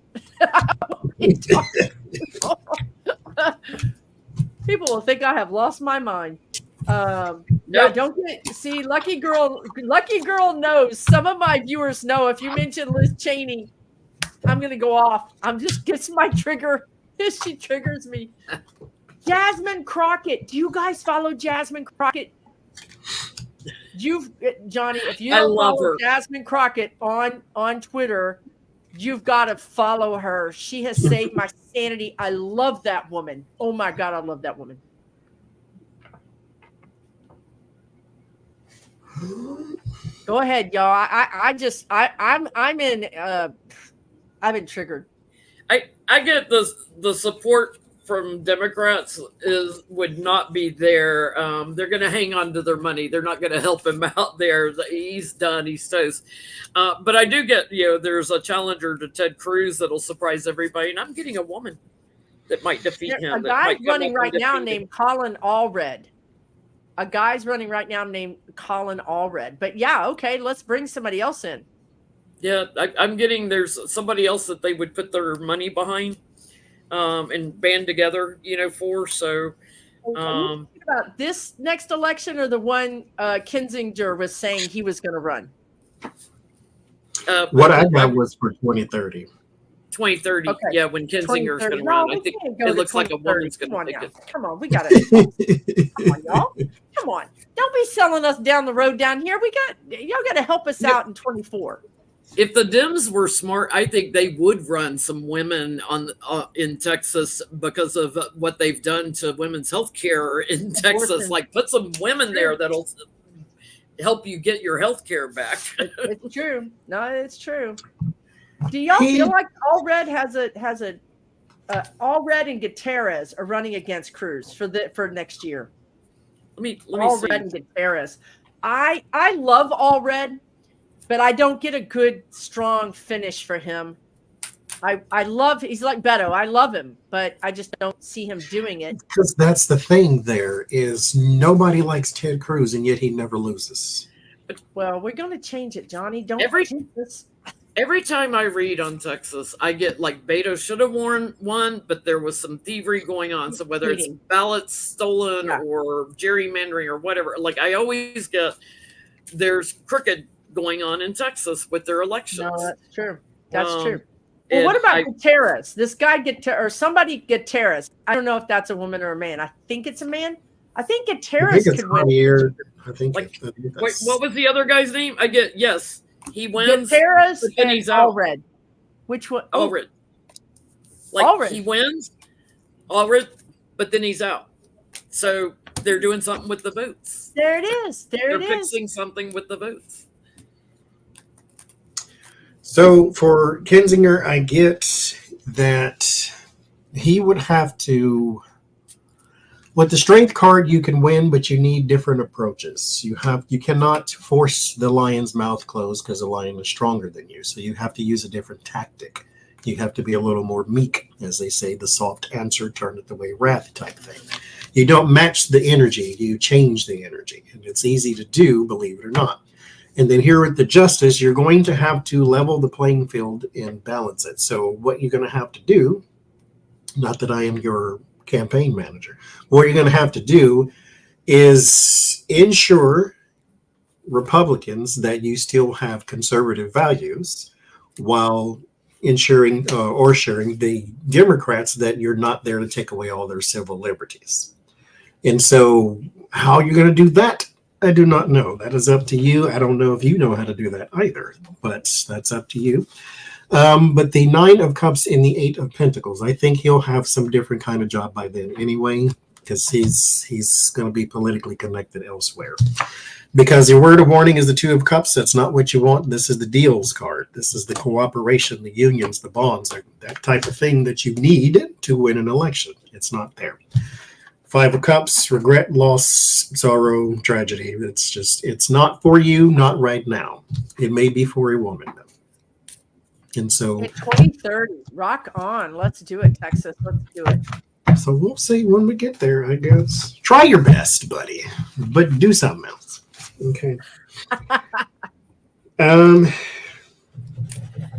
People will think I have lost my mind. Yeah, don't see Lucky Girl knows. Some of my viewers know if you mention Liz Cheney, I'm gonna go off. I'm just gets my trigger. She triggers me. Jasmine Crockett. Do you guys follow Jasmine Crockett? Johnny, if you don't follow Jasmine Crockett on Twitter, you've got to follow her. She has saved my sanity. I love that woman. Oh my God, I love that woman. Go ahead, y'all. I've been triggered.
I get the support from Democrats would not be there. They're going to hang on to their money. They're not going to help him out there. He's done. He's toast. But I do get, there's a challenger to Ted Cruz that'll surprise everybody. And I'm getting a woman that might defeat him.
A guy's running right now named Colin Allred. But yeah, okay, let's bring somebody else in.
Yeah, I'm getting there's somebody else that they would put their money behind. And band together, for. So,
about this next election or the one Kinzinger was saying he was going to run?
What I got was for 2030.
2030, okay. Yeah, when Kinzinger's going to run. I think it looks like a woman's going to take it.
Come on, we got it. Come on, y'all. Come on. Don't be selling us down the road down here. Y'all got to help us out in 24.
If the Dems were smart, I think they would run some women in Texas because of what they've done to women's health care in Texas. Like, put some women there that'll help you get your health care back.
It's true. No, it's true. Do y'all feel like Allred has a Allred and Gutierrez are running against Cruz for next year?
Let me
Allred
see.
And Gutierrez. I love Allred. But I don't get a good, strong finish for him. He's like Beto. I love him, but I just don't see him doing it.
Because that's the thing there is nobody likes Ted Cruz, and yet he never loses.
Well, we're going to change it, Johnny. Don't change this.
Every time I read on Texas, I get like Beto should have won, but there was some thievery going on. So whether it's ballots stolen or gerrymandering or whatever, like I always get there's crooked going on in Texas with their elections.
No, that's true. That's true. Well, what about Gutierrez? This guy Gutierrez. I don't know if that's a woman or a man. I think it's a man. I think Gutierrez could win.
I think.
Wait, what was the other guy's name? He wins.
Gutierrez and he's Allred. Which one?
Allred. Allred. He wins. Allred, but then he's out. So they're doing something with the votes.
There it is.
They're fixing something with the votes.
So for Kinzinger, I get that he would have to. With the strength card, you can win, but you need different approaches. You cannot force the lion's mouth closed because the lion is stronger than you. So you have to use a different tactic. You have to be a little more meek, as they say, the soft answer turneth away wrath type thing. You don't match the energy, you change the energy. And it's easy to do, believe it or not. And then here at the justice, you're going to have to level the playing field and balance it. So what you're going to have to do, not that I am your campaign manager, what you're going to have to do is ensure Republicans that you still have conservative values while ensuring or assuring the Democrats that you're not there to take away all their civil liberties. And so how you're going to do that, I do not know. That is up to you. I don't know if you know how to do that either, but that's up to you. But the 9 of Cups and the 8 of Pentacles, I think he'll have some different kind of job by then anyway, because he's going to be politically connected elsewhere. Because your word of warning is the 2 of Cups. That's not what you want. This is the deals card. This is the cooperation, the unions, the bonds, that type of thing that you need to win an election. It's not there. 5 of Cups, regret, loss, sorrow, tragedy. It's not for you, not right now. It may be for a woman, though. And so
in 2030, rock on. Let's do it, Texas. Let's do it.
So we'll see when we get there, I guess. Try your best, buddy, but do something else. Okay.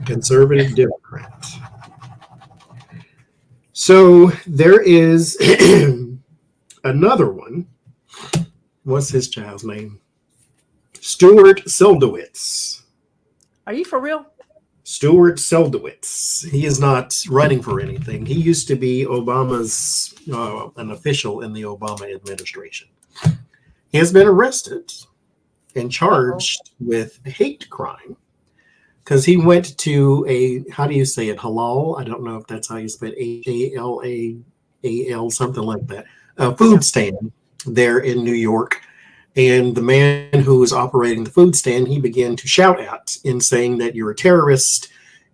Conservative Democrat. So there is another one. What's his child's name? Stuart Seldowitz.
Are you for real?
Stuart Seldowitz. He is not running for anything. He used to be Obama's an official in the Obama administration. He has been arrested and charged with hate crime because he went to a, how do you say it, halal? I don't know if that's how you spell it, Halal, something like that, a food stand there in New York. And the man who was operating the food stand, he began to shout at in saying that you're a terrorist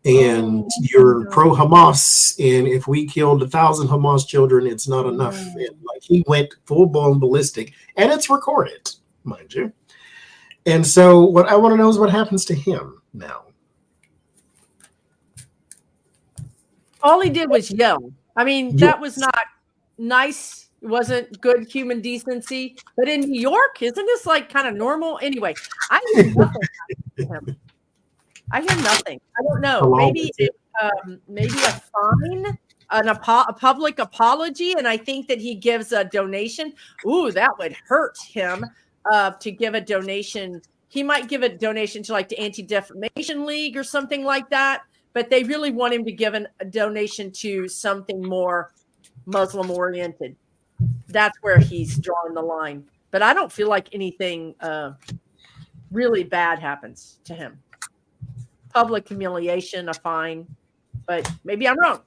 and you're pro-Hamas. And if we killed 1,000 Hamas children, it's not enough. And like he went full-blown ballistic, and it's recorded, mind you. And so what I want to know is what happens to him now.
All he did was yell. I mean,
Yes.
that was not nice. It wasn't good human decency. But in New York, isn't this like kind of normal? Anyway, I hear nothing from him. I hear nothing. I don't know.
Hello?
Maybe a fine, a public apology, and I think that he gives a donation. Ooh, that would hurt him to give a donation. He might give a donation to like the Anti-Defamation League or something like that. But they really want him to give a donation to something more Muslim oriented. That's where he's drawing the line. But I don't feel like anything really bad happens to him. Public humiliation, a fine, but maybe I'm wrong.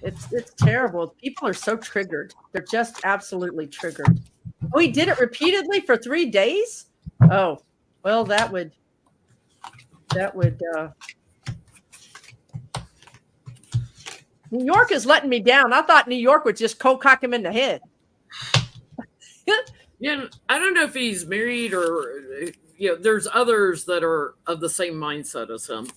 It's terrible. People are so triggered. They're just absolutely triggered. Oh, he did it repeatedly for 3 days? Oh, well, that would New York is letting me down. I thought New York would just cold cock him in the head.
Yeah, I don't know if he's married or, there's others that are of the same mindset as him,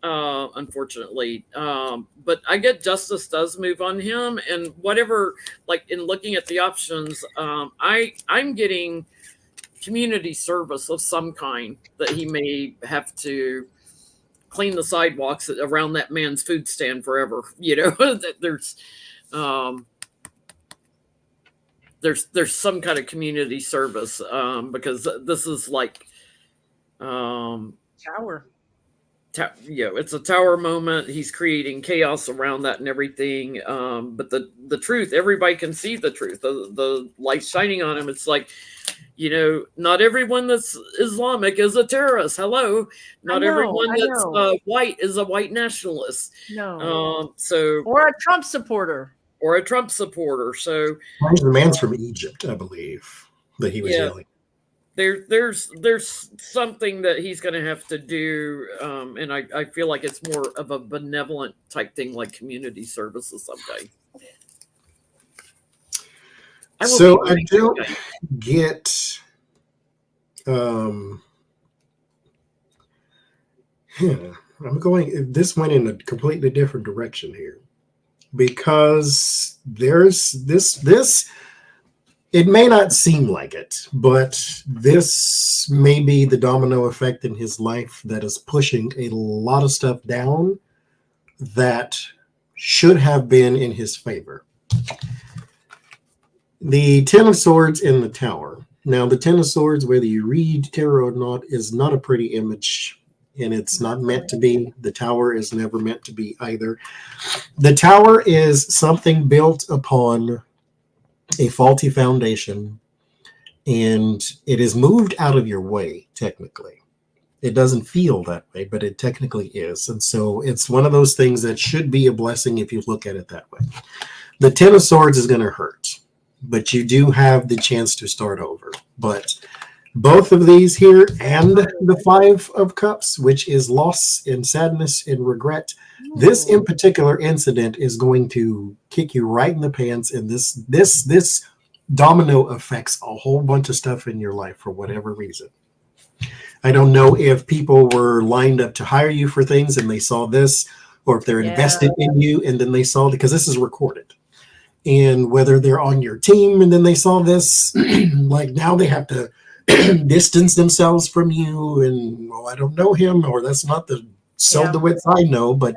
unfortunately. But I get justice does move on him, and whatever, like in looking at the options, I'm getting community service of some kind that he may have to clean the sidewalks around that man's food stand forever. There's some kind of community service because this is like
Tower.
It's a tower moment. He's creating chaos around that and everything. But the truth, everybody can see the truth. The light shining on him. It's like, not everyone that's Islamic is a terrorist. Hello. Not everyone that's white is a white nationalist.
No.
Or
a Trump supporter.
So the man's from Egypt, I believe, that he was yelling.
There's something that he's going to have to do, and I feel like it's more of a benevolent type thing, like community service of some kind.
So I don't get I'm going, this went in a completely different direction here, because there's this it may not seem like it, but this may be the domino effect in his life that is pushing a lot of stuff down that should have been in his favor. The Ten of Swords in the Tower Now, the Ten of Swords, whether you read tarot or not, is not a pretty image, and it's not meant to be. The Tower is never meant to be either. The Tower is something built upon a faulty foundation, and it is moved out of your way, technically. It doesn't feel that way, but it technically is. And so it's one of those things that should be a blessing if you look at it that way. The Ten of Swords is going to hurt, but you do have the chance to start over. But both of these here and the Five of Cups, which is loss and sadness and regret, this in particular incident is going to kick you right in the pants. And this domino affects a whole bunch of stuff in your life for whatever reason. I don't know if people were lined up to hire you for things and they saw this, or if they're invested in you and then they saw it, because this is recorded. And whether they're on your team and then they saw this, like now they have to distance themselves from you, and well, I don't know him, or that's not the DeWitts I know, but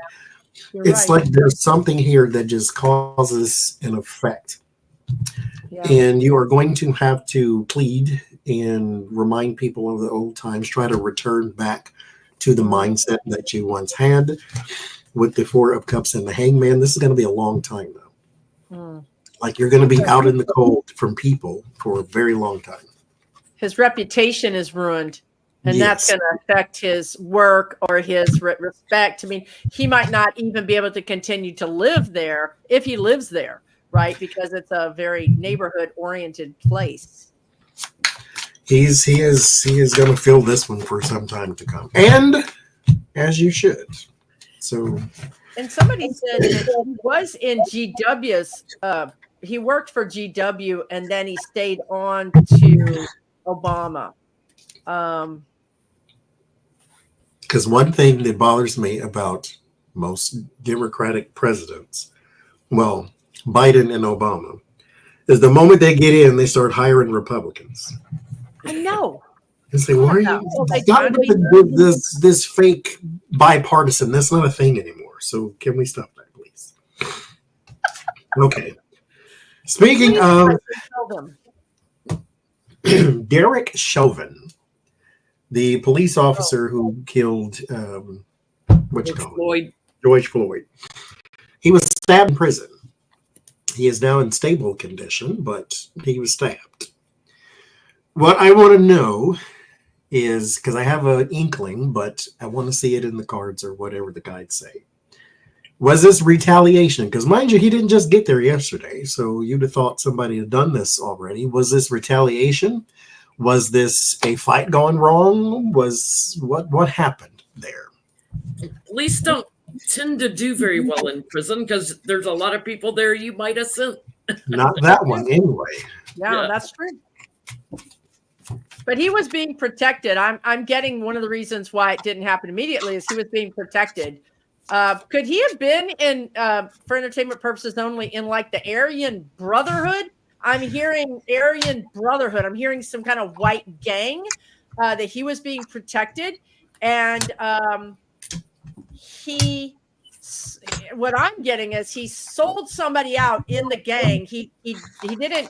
it's right. Like there's something here that just causes an effect. And you are going to have to plead and remind people of the old times, try to return back to the mindset that you once had with the Four of Cups and the Hangman. This is going to be a long time, though. Like you're going to be out in the cold from people for a very long time.
His reputation is ruined, and that's going to affect his work or his respect. I mean, he might not even be able to continue to live there if he lives there, right? Because it's a very neighborhood-oriented place.
He is going to fill this one for some time to come, and as you should. So,
and somebody said that he was in GW's. He worked for GW, and then he stayed on to Obama.
Because one thing that bothers me about most Democratic presidents, well, Biden and Obama, is the moment they get in, they start hiring Republicans.
I know.
And say, why are you stop with this fake bipartisan? That's not a thing anymore. So can we stop that, please? Okay. Speaking of Derek Chauvin, the police officer who killed George Floyd. He was stabbed in prison. He is now in stable condition, but he was stabbed. What I want to know is, because I have an inkling, but I want to see it in the cards or whatever the guides say. Was this retaliation? Because mind you, he didn't just get there yesterday, so you'd have thought somebody had done this already. Was this retaliation? Was this a fight gone wrong? Was what happened there?
Police don't tend to do very well in prison because there's a lot of people there you might have sent.
Not that one, anyway.
Yeah, that's true. But he was being protected. I'm getting one of the reasons why it didn't happen immediately is he was being protected. Could he have been in, for entertainment purposes only, in like the Aryan Brotherhood? I'm hearing Aryan Brotherhood. I'm hearing some kind of white gang that he was being protected. And what I'm getting is he sold somebody out in the gang. He didn't.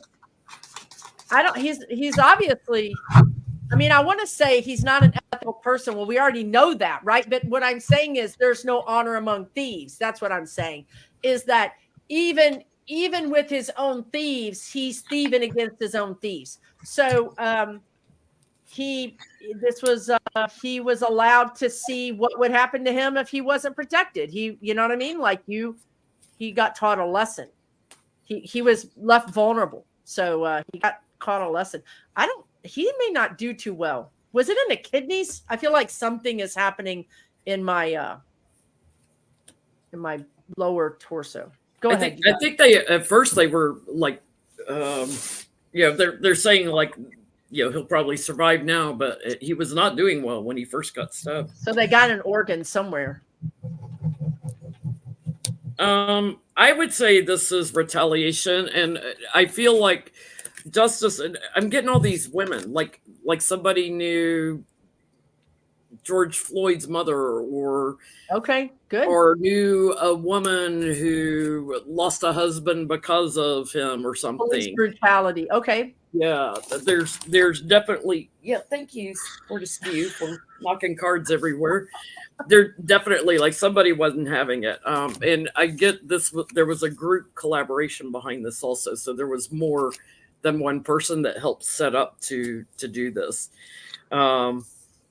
He's obviously, I mean, I want to say he's not an ethical person. Well, we already know that, right? But what I'm saying is there's no honor among thieves. That's what I'm saying, is that even with his own thieves, he's thieving against his own thieves. So he was allowed to see what would happen to him if he wasn't protected. You know what I mean? Like he got taught a lesson. He was left vulnerable. So he got caught a lesson. He may not do too well. Was it in the kidneys? I feel like something is happening in my lower torso. Go ahead.
I think they at first they were like, they're saying like, he'll probably survive now, but he was not doing well when he first got stabbed.
So they got an organ somewhere.
I would say this is retaliation, and I feel like justice. And I'm getting all these women, like somebody knew George Floyd's mother, or
okay, good,
or knew a woman who lost a husband because of him or something.
Police brutality. Okay.
Yeah, there's definitely, yeah. Thank you, Fortescue, for knocking cards everywhere. They're definitely, like, somebody wasn't having it, and I get this. There was a group collaboration behind this also, so there was more than one person that helped set up to do this, and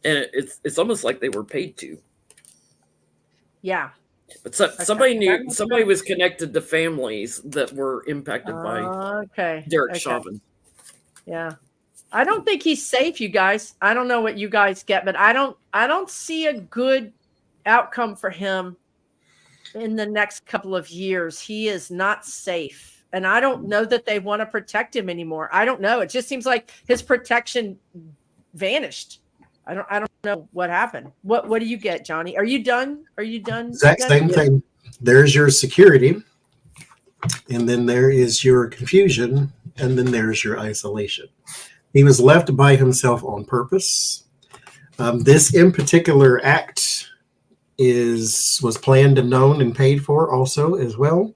it's almost like they were paid to.
Yeah,
but somebody was connected to families that were impacted by Derek Chauvin.
Yeah. I don't think he's safe, you guys. I don't know what you guys get, but I don't see a good outcome for him in the next couple of years. He is not safe. And I don't know that they want to protect him anymore. I don't know. It just seems like his protection vanished. I don't know what happened. What do you get, Johnny? Are you done?
Exact same thing. There's your security, and then there is your confusion, and then there's your isolation. He was left by himself on purpose. This in particular act was planned and known and paid for also as well.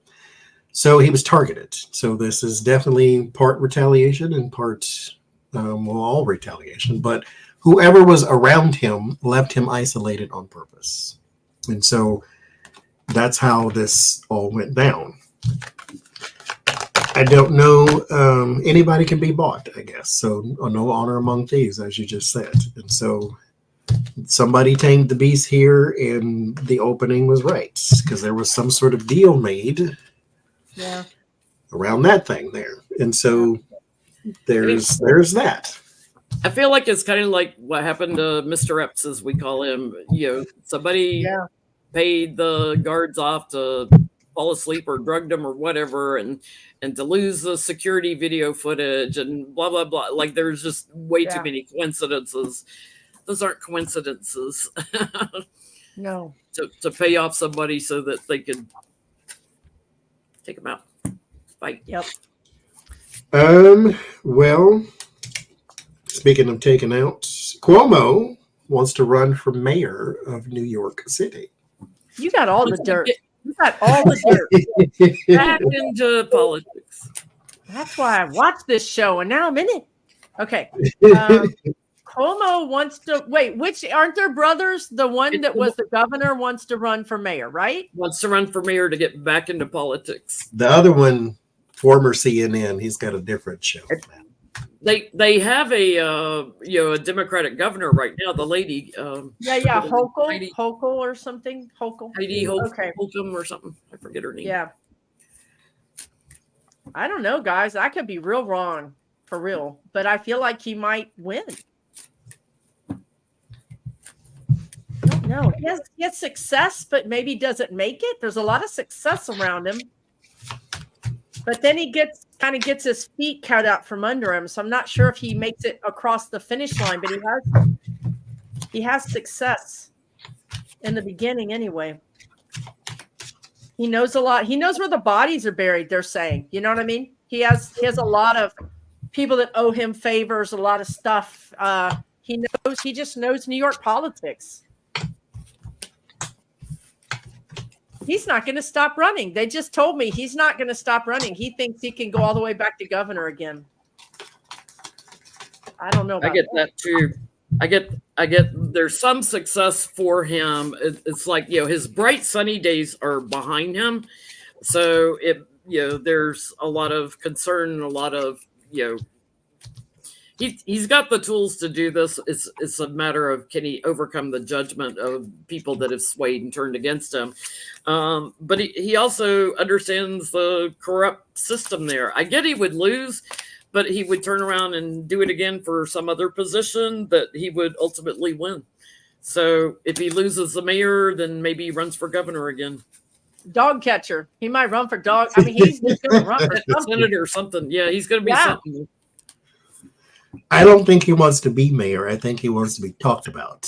So he was targeted. So this is definitely part retaliation and part, all retaliation. But whoever was around him left him isolated on purpose. And so that's how this all went down. I don't know. Anybody can be bought, I guess. So no honor among thieves, as you just said. And so somebody tamed the beast here, and the opening was right because there was some sort of deal made around that thing there. And so there's that.
I feel like it's kind of like what happened to Mr. Epps, as we call him. Somebody paid the guards off to fall asleep or drugged them or whatever, and to lose the security video footage and blah, blah, blah. Like, there's just way too many coincidences. Those aren't coincidences.
No.
To pay off somebody so that they could take them out. Fight.
Yep.
Well, speaking of taking out, Cuomo wants to run for mayor of New York City.
You got all the dirt. You got all the dirt.
Back into politics.
That's why I watched this show, and now I'm in it. Okay. Cuomo wants to which aren't their brothers? The one that was the governor wants to run for mayor, right?
Wants to run for mayor to get back into politics.
The other one, former CNN, he's got a different show.
They have a Democratic governor right now. The lady,
Hochul or something. Hochul.
Heidi Holcomb or something. I forget her name.
Yeah. I don't know, guys. I could be real wrong, for real, but I feel like he might win. No, he has success, but maybe doesn't make it. There's a lot of success around him, but then he gets his feet cut out from under him. So I'm not sure if he makes it across the finish line, but he has success in the beginning anyway. He knows a lot. He knows where the bodies are buried, they're saying. You know what I mean? He has a lot of people that owe him favors, a lot of stuff. He just knows New York politics. He's not going to stop running. They just told me he's not going to stop running. He thinks he can go all the way back to governor again. I don't know about
I get that too. I get there's some success for him. It's like, his bright sunny days are behind him. So there's a lot of concern and a lot of, he's got the tools to do this. It's a matter of, can he overcome the judgment of people that have swayed and turned against him? But he also understands the corrupt system there. I get he would lose, but he would turn around and do it again for some other position that he would ultimately win. So if he loses the mayor, then maybe he runs for governor again.
Dog catcher. He might run for dog. I mean, he's going to run for
senator or something. Yeah, he's going to be something.
I don't think he wants to be mayor. I think he wants to be talked about.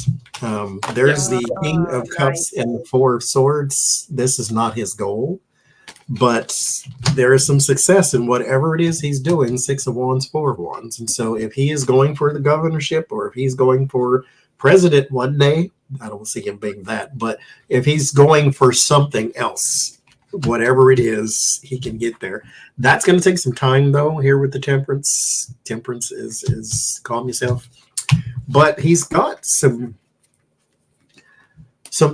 There's the King of Cups and the Four of Swords. This is not his goal, but there is some success in whatever it is he's doing. 6 of Wands, 4 of Wands. And so if he is going for the governorship, or if he's going for president one day, I don't see him being that, but if he's going for something else, whatever it is, he can get there. That's going to take some time, though, here with the temperance. Temperance is calm yourself. But he's got some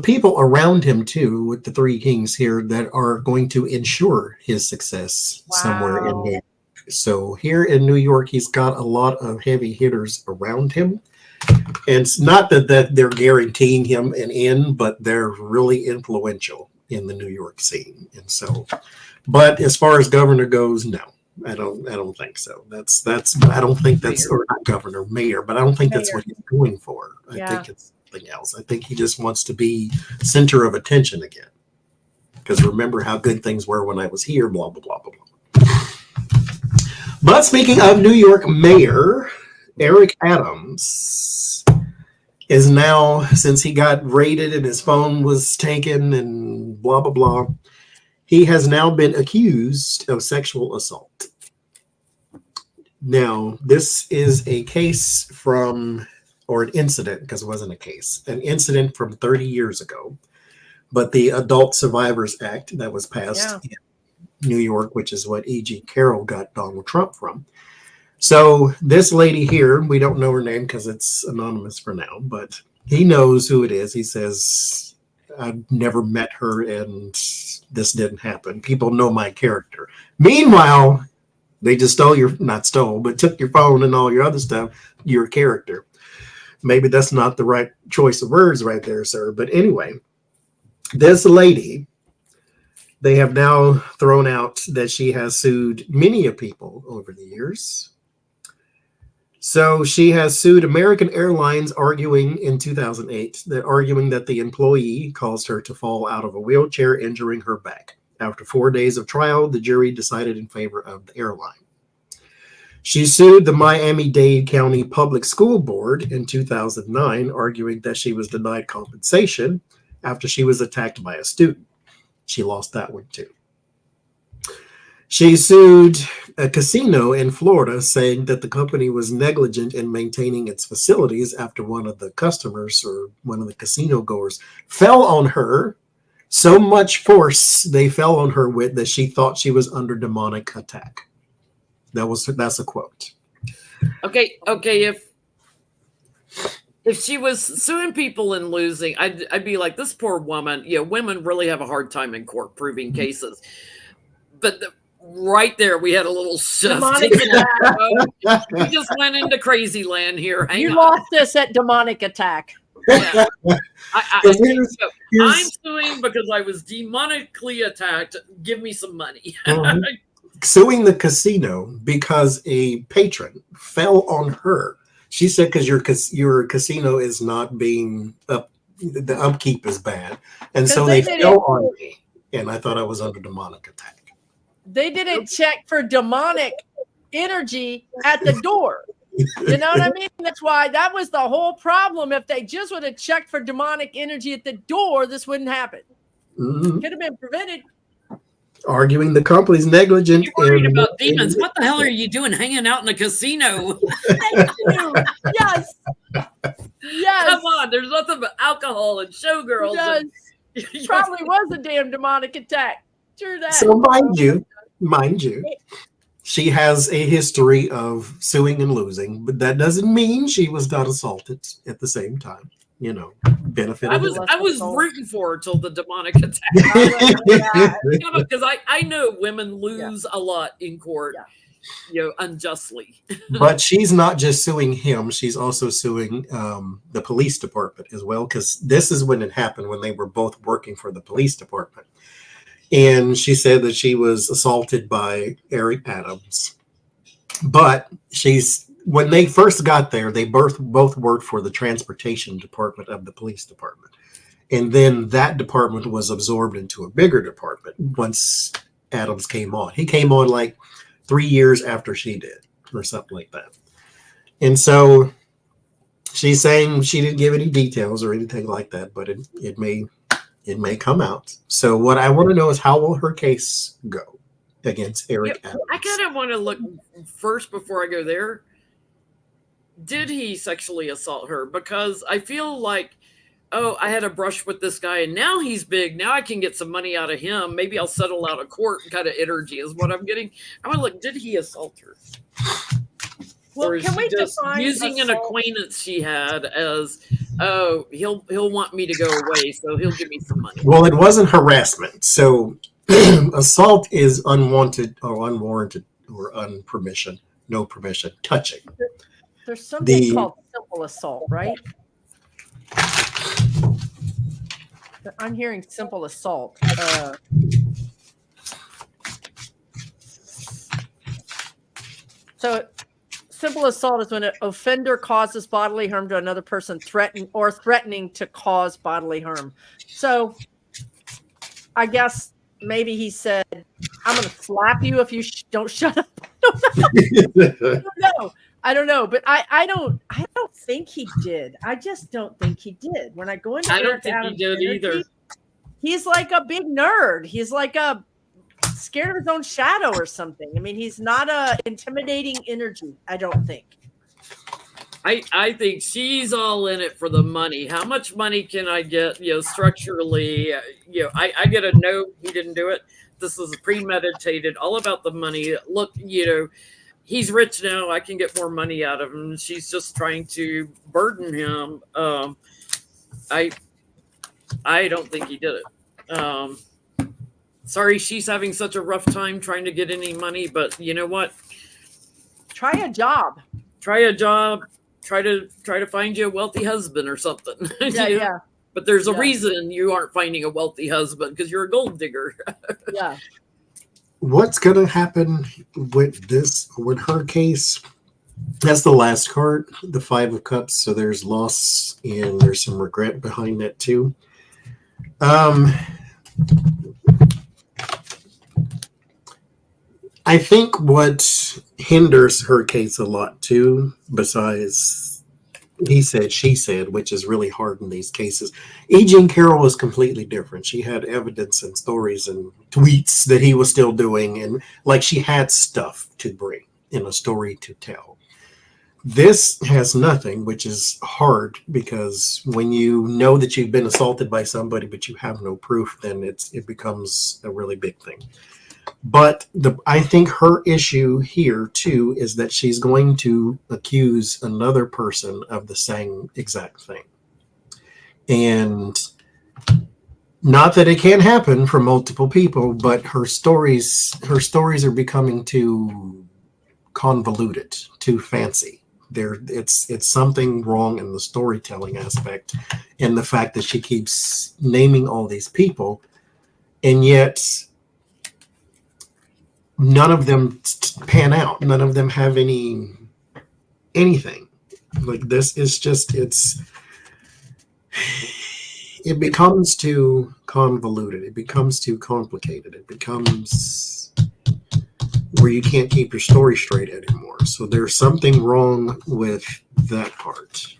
people around him, too, with the three kings here that are going to ensure his success somewhere in New York. So here in New York, he's got a lot of heavy hitters around him. And it's not that they're guaranteeing him an in, but they're really influential in the New York scene. And so, but as far as governor goes, no, I don't think so. That's I don't think that's, or not governor, mayor, but I don't think that's what he's going for. I think it's something else. I think he just wants to be center of attention again. Because remember how good things were when I was here, blah, blah, blah, blah, blah. But speaking of New York mayor, Eric Adams is now, since he got raided and his phone was taken and blah, blah, blah, he has now been accused of sexual assault. Now, this is a case from, or an incident, because it wasn't a case, an incident from 30 years ago. But the Adult Survivors Act that was passed in New York, which is what E.G. Carroll got Donald Trump from. So this lady here, we don't know her name because it's anonymous for now, but he knows who it is. He says, I've never met her and this didn't happen. People know my character. Meanwhile, they just took your phone and all your other stuff, your character. Maybe that's not the right choice of words right there, sir. But anyway, this lady, they have now thrown out that she has sued many of people over the years. So she has sued American Airlines, arguing in 2008 that the employee caused her to fall out of a wheelchair, injuring her back. After 4 days of trial, the jury decided in favor of the airline. She sued the Miami-Dade County Public School Board in 2009, arguing that she was denied compensation after she was attacked by a student. She lost that one too. She sued a casino in Florida, saying that the company was negligent in maintaining its facilities after one of the customers or one of the casino goers fell on her. So much force they fell on her with that she thought she was under demonic attack. That's a quote.
Okay. If she was suing people and losing, I'd be like, this poor woman. Women really have a hard time in court proving cases. But right there, we had a little shift. We just went into crazy land here.
You lost us at demonic attack.
Yeah. I'm suing because I was demonically attacked. Give me some money.
Suing the casino because a patron fell on her. She said because your casino is not being up, the upkeep is bad, and so they fell on me, and I thought I was under demonic attack.
They didn't check for demonic energy at the door. You know what I mean? That's why that was the whole problem. If they just would have checked for demonic energy at the door, this wouldn't happen. Could have been prevented.
Arguing the company's negligent.
You're worried about demons. What the hell are you doing hanging out in a casino?
Thank you. Yes.
Come on. There's nothing but alcohol and showgirls.
Yes. Probably was a damn demonic attack. True that.
So mind you, she has a history of suing and losing, but that doesn't mean she was not assaulted at the same time. Benefit.
I was rooting for her till the demonic attack. Because I know women lose a lot in court, unjustly.
But she's not just suing him; she's also suing the police department as well. Because this is when it happened, when they were both working for the police department. And she said that she was assaulted by Eric Adams. But when they first got there, they both worked for the transportation department of the police department. And then that department was absorbed into a bigger department once Adams came on. He came on like 3 years after she did, or something like that. And so she's saying she didn't give any details or anything like that, but it may come out. So what I want to know is, how will her case go against Eric Adams?
I kind of want to look first before I go there. did he sexually assault her? Because I feel like, oh, I had a brush with this guy and now he's big. Now I can get some money out of him. Maybe I'll settle out of court kind of energy is what I'm getting. I'm gonna look, did he assault her?
Well,
or is
can
she
we
just
define
using an
assault?
acquaintance she had as, oh, he'll want me to go away, so he'll give me some money.
Well, it wasn't harassment. So assault is unwanted or unwarranted or unpermission, no permission, touching.
There's something called simple assault, right? I'm hearing simple assault. So simple assault is when an offender causes bodily harm to another person, threatening to cause bodily harm. So I guess maybe he said, I'm going to slap you if you don't shut up. I don't know, but I don't think he did. I just don't think he did. When I go into
Eric Adams' energy, either.
He's like a big nerd. He's like a scared of his own shadow or something. I mean, he's not a intimidating energy, I don't think.
I think she's all in it for the money. How much money can I get, structurally? I get a no, he didn't do it. This is premeditated, all about the money. Look, he's rich now. I can get more money out of him. She's just trying to burden him. I don't think he did it. Sorry, she's having such a rough time trying to get any money, but you know what?
Try a job.
Try to find you a wealthy husband or something.
Yeah.
But there's a reason you aren't finding a wealthy husband, because you're a gold digger.
Yeah.
What's going to happen with her case? That's the last card, the 5 of Cups. So there's loss and there's some regret behind that too. I think what hinders her case a lot too, besides he said, she said, which is really hard in these cases. E. Jean Carroll was completely different. She had evidence and stories and tweets that he was still doing, and like she had stuff to bring in a story to tell. This has nothing, which is hard, because when you know that you've been assaulted by somebody but you have no proof, then it becomes a really big thing. But I think her issue here too is that she's going to accuse another person of the same exact thing. And not that it can't happen for multiple people, but her stories are becoming too convoluted, too fancy. It's something wrong in the storytelling aspect, and the fact that she keeps naming all these people, and yet none of them pan out. None of them have anything. Like, this is just, it becomes too convoluted. It becomes too complicated. It becomes where you can't keep your story straight anymore. So there's something wrong with that part.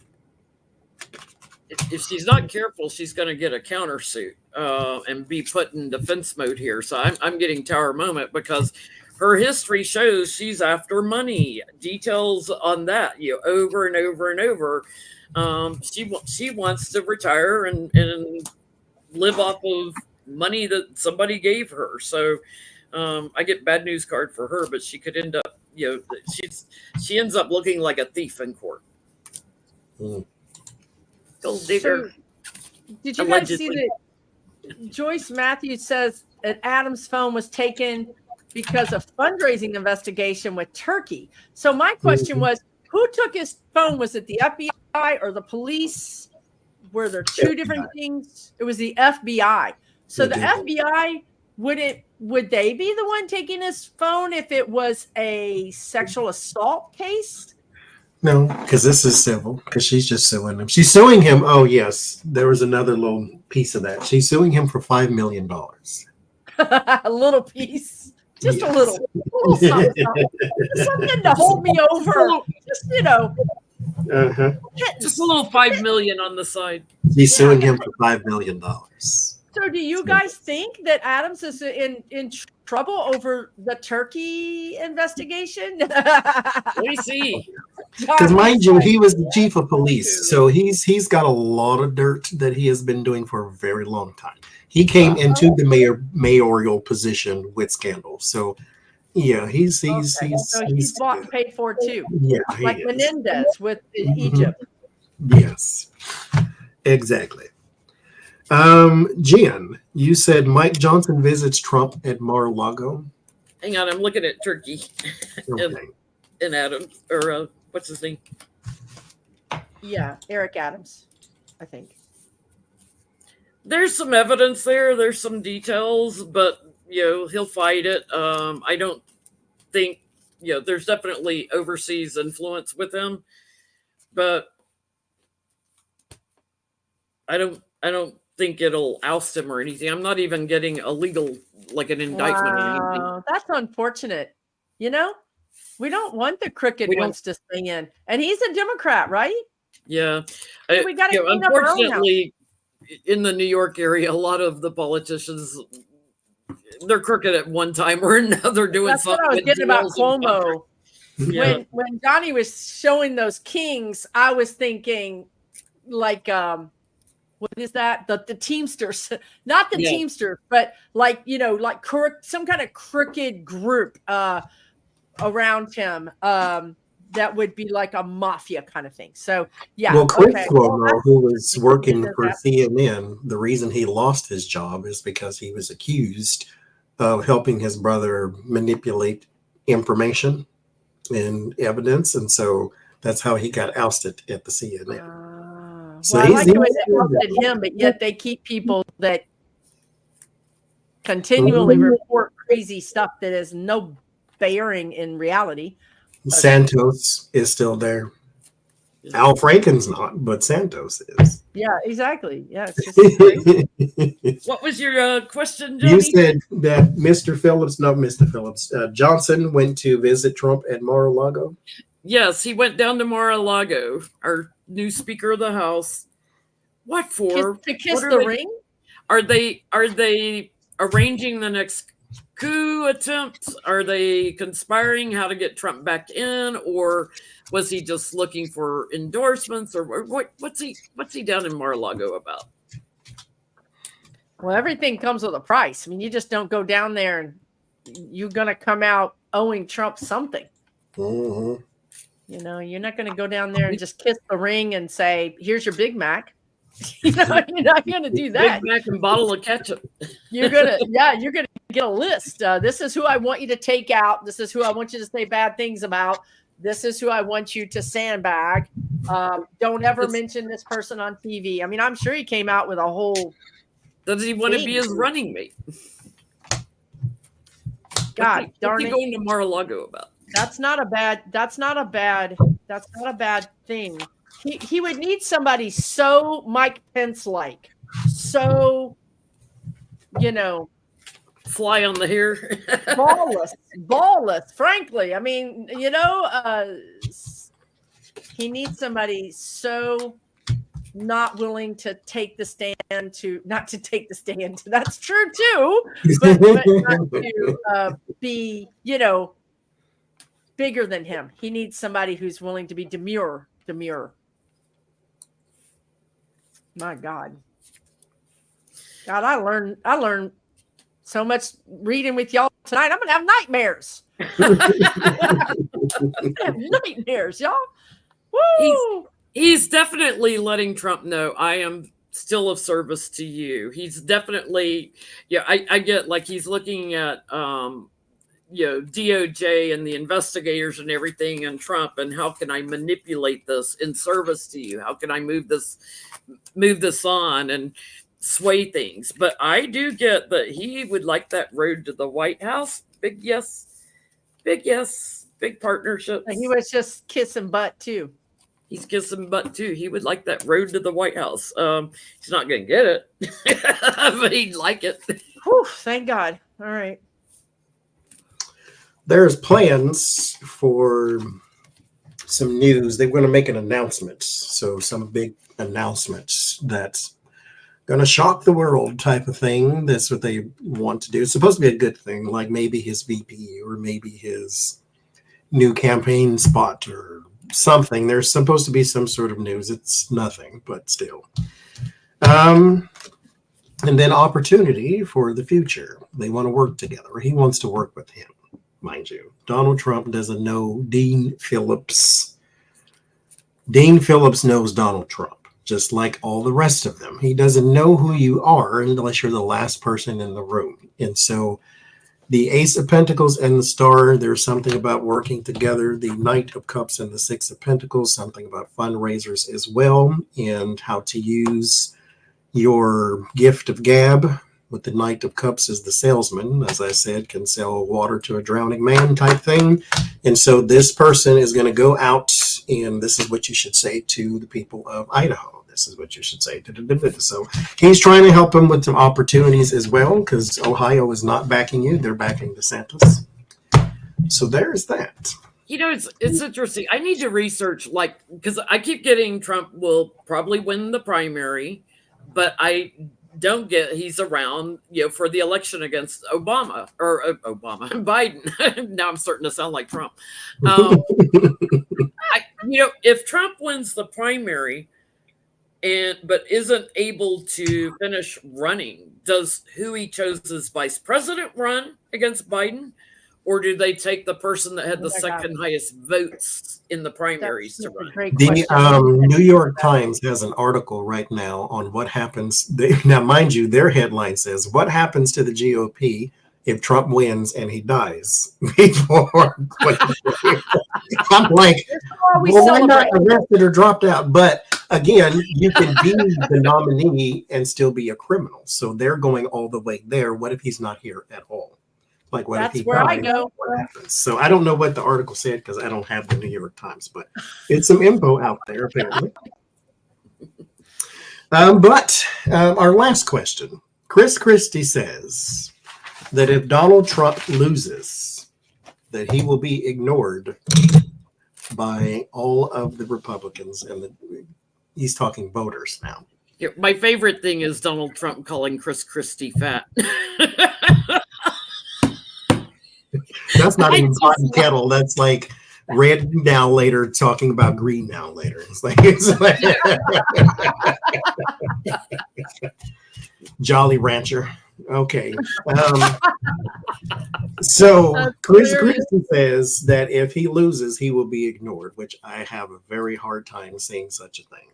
If she's not careful, she's going to get a countersuit and be put in defense mode here. So I'm getting Tower moment, because her history shows she's after money. Details on that, over and over and over. She wants to retire and live off of money that somebody gave her. So I get bad news card for her, but she could end up, she ends up looking like a thief in court. Gold digger.
So, did you guys see that Joyce Matthews says that Adam's phone was taken because of fundraising investigation with Turkey? So my question was, who took his phone? Was it the FBI or the police? Were there two different things? It was the FBI. So the FBI, would they be the one taking his phone if it was a sexual assault case?
No, because this is civil, because she's just suing him. She's suing him. Oh, yes. There was another little piece of that. She's suing him for $5 million.
A little piece. Just a little something, something to hold me over. Just,
just a little $5 million on the side.
She's suing him for $5 million.
So do you guys think that Adams is in trouble over the Turkey investigation?
Let me see.
Because mind you, he was the chief of police, so he's got a lot of dirt that he has been doing for a very long time. He came into the mayoral position with scandal, so yeah, he's
bought and paid for too.
Yeah,
like Menendez with Egypt.
Yes, exactly. Jen, you said Mike Johnson visits Trump at Mar-a-Lago.
Hang on, I'm looking at Turkey and Adam, or what's his name?
Yeah, Eric Adams, I think.
There's some evidence there. There's some details, but he'll fight it. I don't think there's definitely overseas influence with him, but I don't think it'll oust him or anything. I'm not even getting a legal, like an indictment or anything.
That's unfortunate. We don't want the crooked ones to swing in. And he's a Democrat, right?
Yeah.
So we got to clean up our own house.
Unfortunately, in the New York area, a lot of the politicians, they're crooked at one time or another doing
That's
something.
What I was getting about Cuomo.
Yeah.
When Johnny was showing those kings, I was thinking like what is that? The Teamsters, not the Teamsters, but like some kind of crooked group around him that would be like a mafia kind of thing. So yeah.
Well, Chris Cuomo, who was working for CNN, the reason he lost his job is because he was accused of helping his brother manipulate information and evidence, and so that's how he got ousted at the CNN.
So I like the way they ousted him, but yet they keep people that continually report crazy stuff that has no bearing in reality.
Santos is still there. Al Franken's not, but Santos is.
Yeah, exactly. Yeah. It's just
What was your question, Johnny?
You said that Mr. Phillips, Johnson went to visit Trump at Mar-a-Lago?
Yes, he went down to Mar-a-Lago, our new Speaker of the House. What for?
To kiss the ring?
Are they arranging the next coup attempt? Are they conspiring how to get Trump back in, or was he just looking for endorsements, or what's he down in Mar-a-Lago about?
Well, everything comes with a price. I mean, you just don't go down there and you're going to come out owing Trump something.
Mm-hmm.
You're not going to go down there and just kiss the ring and say, "Here's your Big Mac." You're not going to do that.
Big Mac and bottle of ketchup.
You're gonna get a list. This is who I want you to take out. This is who I want you to say bad things about. This is who I want you to sandbag. Don't ever mention this person on TV. I mean, I'm sure he came out with a whole.
Does he want to be his running mate?
God darn it!
What's he going to Mar-a-Lago about?
That's not a bad thing. He would need somebody so Mike Pence-like, so
fly on the hair,
ballless. Frankly, I mean, he needs somebody so not willing to take the stand not to take the stand. That's true too, but not to be bigger than him. He needs somebody who's willing to be demure. My God, I learned so much reading with y'all tonight. I'm gonna have nightmares. Nightmares, y'all. Woo!
He's definitely letting Trump know I am still of service to you. He's definitely, I get like he's looking at DOJ and the investigators and everything and Trump, and how can I manipulate this in service to you? How can I move this on and sway things? But I do get that he would like that road to the White House. Big yes, big partnership.
He was just kissing butt too.
He's kissing butt too. He would like that road to the White House. He's not going to get it, but he'd like it.
Whew, thank God. All right.
There's plans for some news. They're going to make an announcement. So some big announcements that's going to shock the world type of thing. That's what they want to do. It's supposed to be a good thing, like maybe his VP or maybe his new campaign spot or something. There's supposed to be some sort of news. It's nothing, but still. And then opportunity for the future. They want to work together. He wants to work with him, mind you. Donald Trump doesn't know Dean Phillips. Dean Phillips knows Donald Trump, just like all the rest of them. He doesn't know who you are unless you're the last person in the room. And so the Ace of Pentacles and the Star, there's something about working together. The Knight of Cups and the Six of Pentacles, something about fundraisers as well, and how to use your gift of gab. With the Knight of Cups as the salesman, as I said, can sell water to a drowning man type thing. And so this person is going to go out, and this is what you should say to the people of Idaho. This is what you should say. So he's trying to help them with some opportunities as well, because Ohio is not backing you. They're backing DeSantis. So there's that.
You know, it's interesting. I need to research, like, because I keep getting Trump will probably win the primary, but I don't get he's around, for the election against Obama or Biden. Now I'm starting to sound like Trump. If Trump wins the primary but isn't able to finish running, does who he chose as vice president run against Biden? Or do they take the person that had the second highest votes in the primaries to run?
The New York Times has an article right now on what happens. Now, mind you, their headline says, what happens to the GOP if Trump wins and he dies before? I'm like, well, why not arrested or dropped out? But again, you can be the nominee and still be a criminal. So they're going all the way there. What if he's not here at all? Like, what
That's
if he
where
dies?
I go.
What happens? So I don't know what the article said because I don't have the New York Times, but it's some info out there apparently. But our last question, Chris Christie says that if Donald Trump loses, that he will be ignored by all of the Republicans, and he's talking voters now.
Yeah, my favorite thing is Donald Trump calling Chris Christie fat.
That's not even pot and kettle. That's like red now later talking about green now later. It's like Jolly Rancher. Okay. So Chris Christie says that if he loses, he will be ignored, which I have a very hard time seeing such a thing.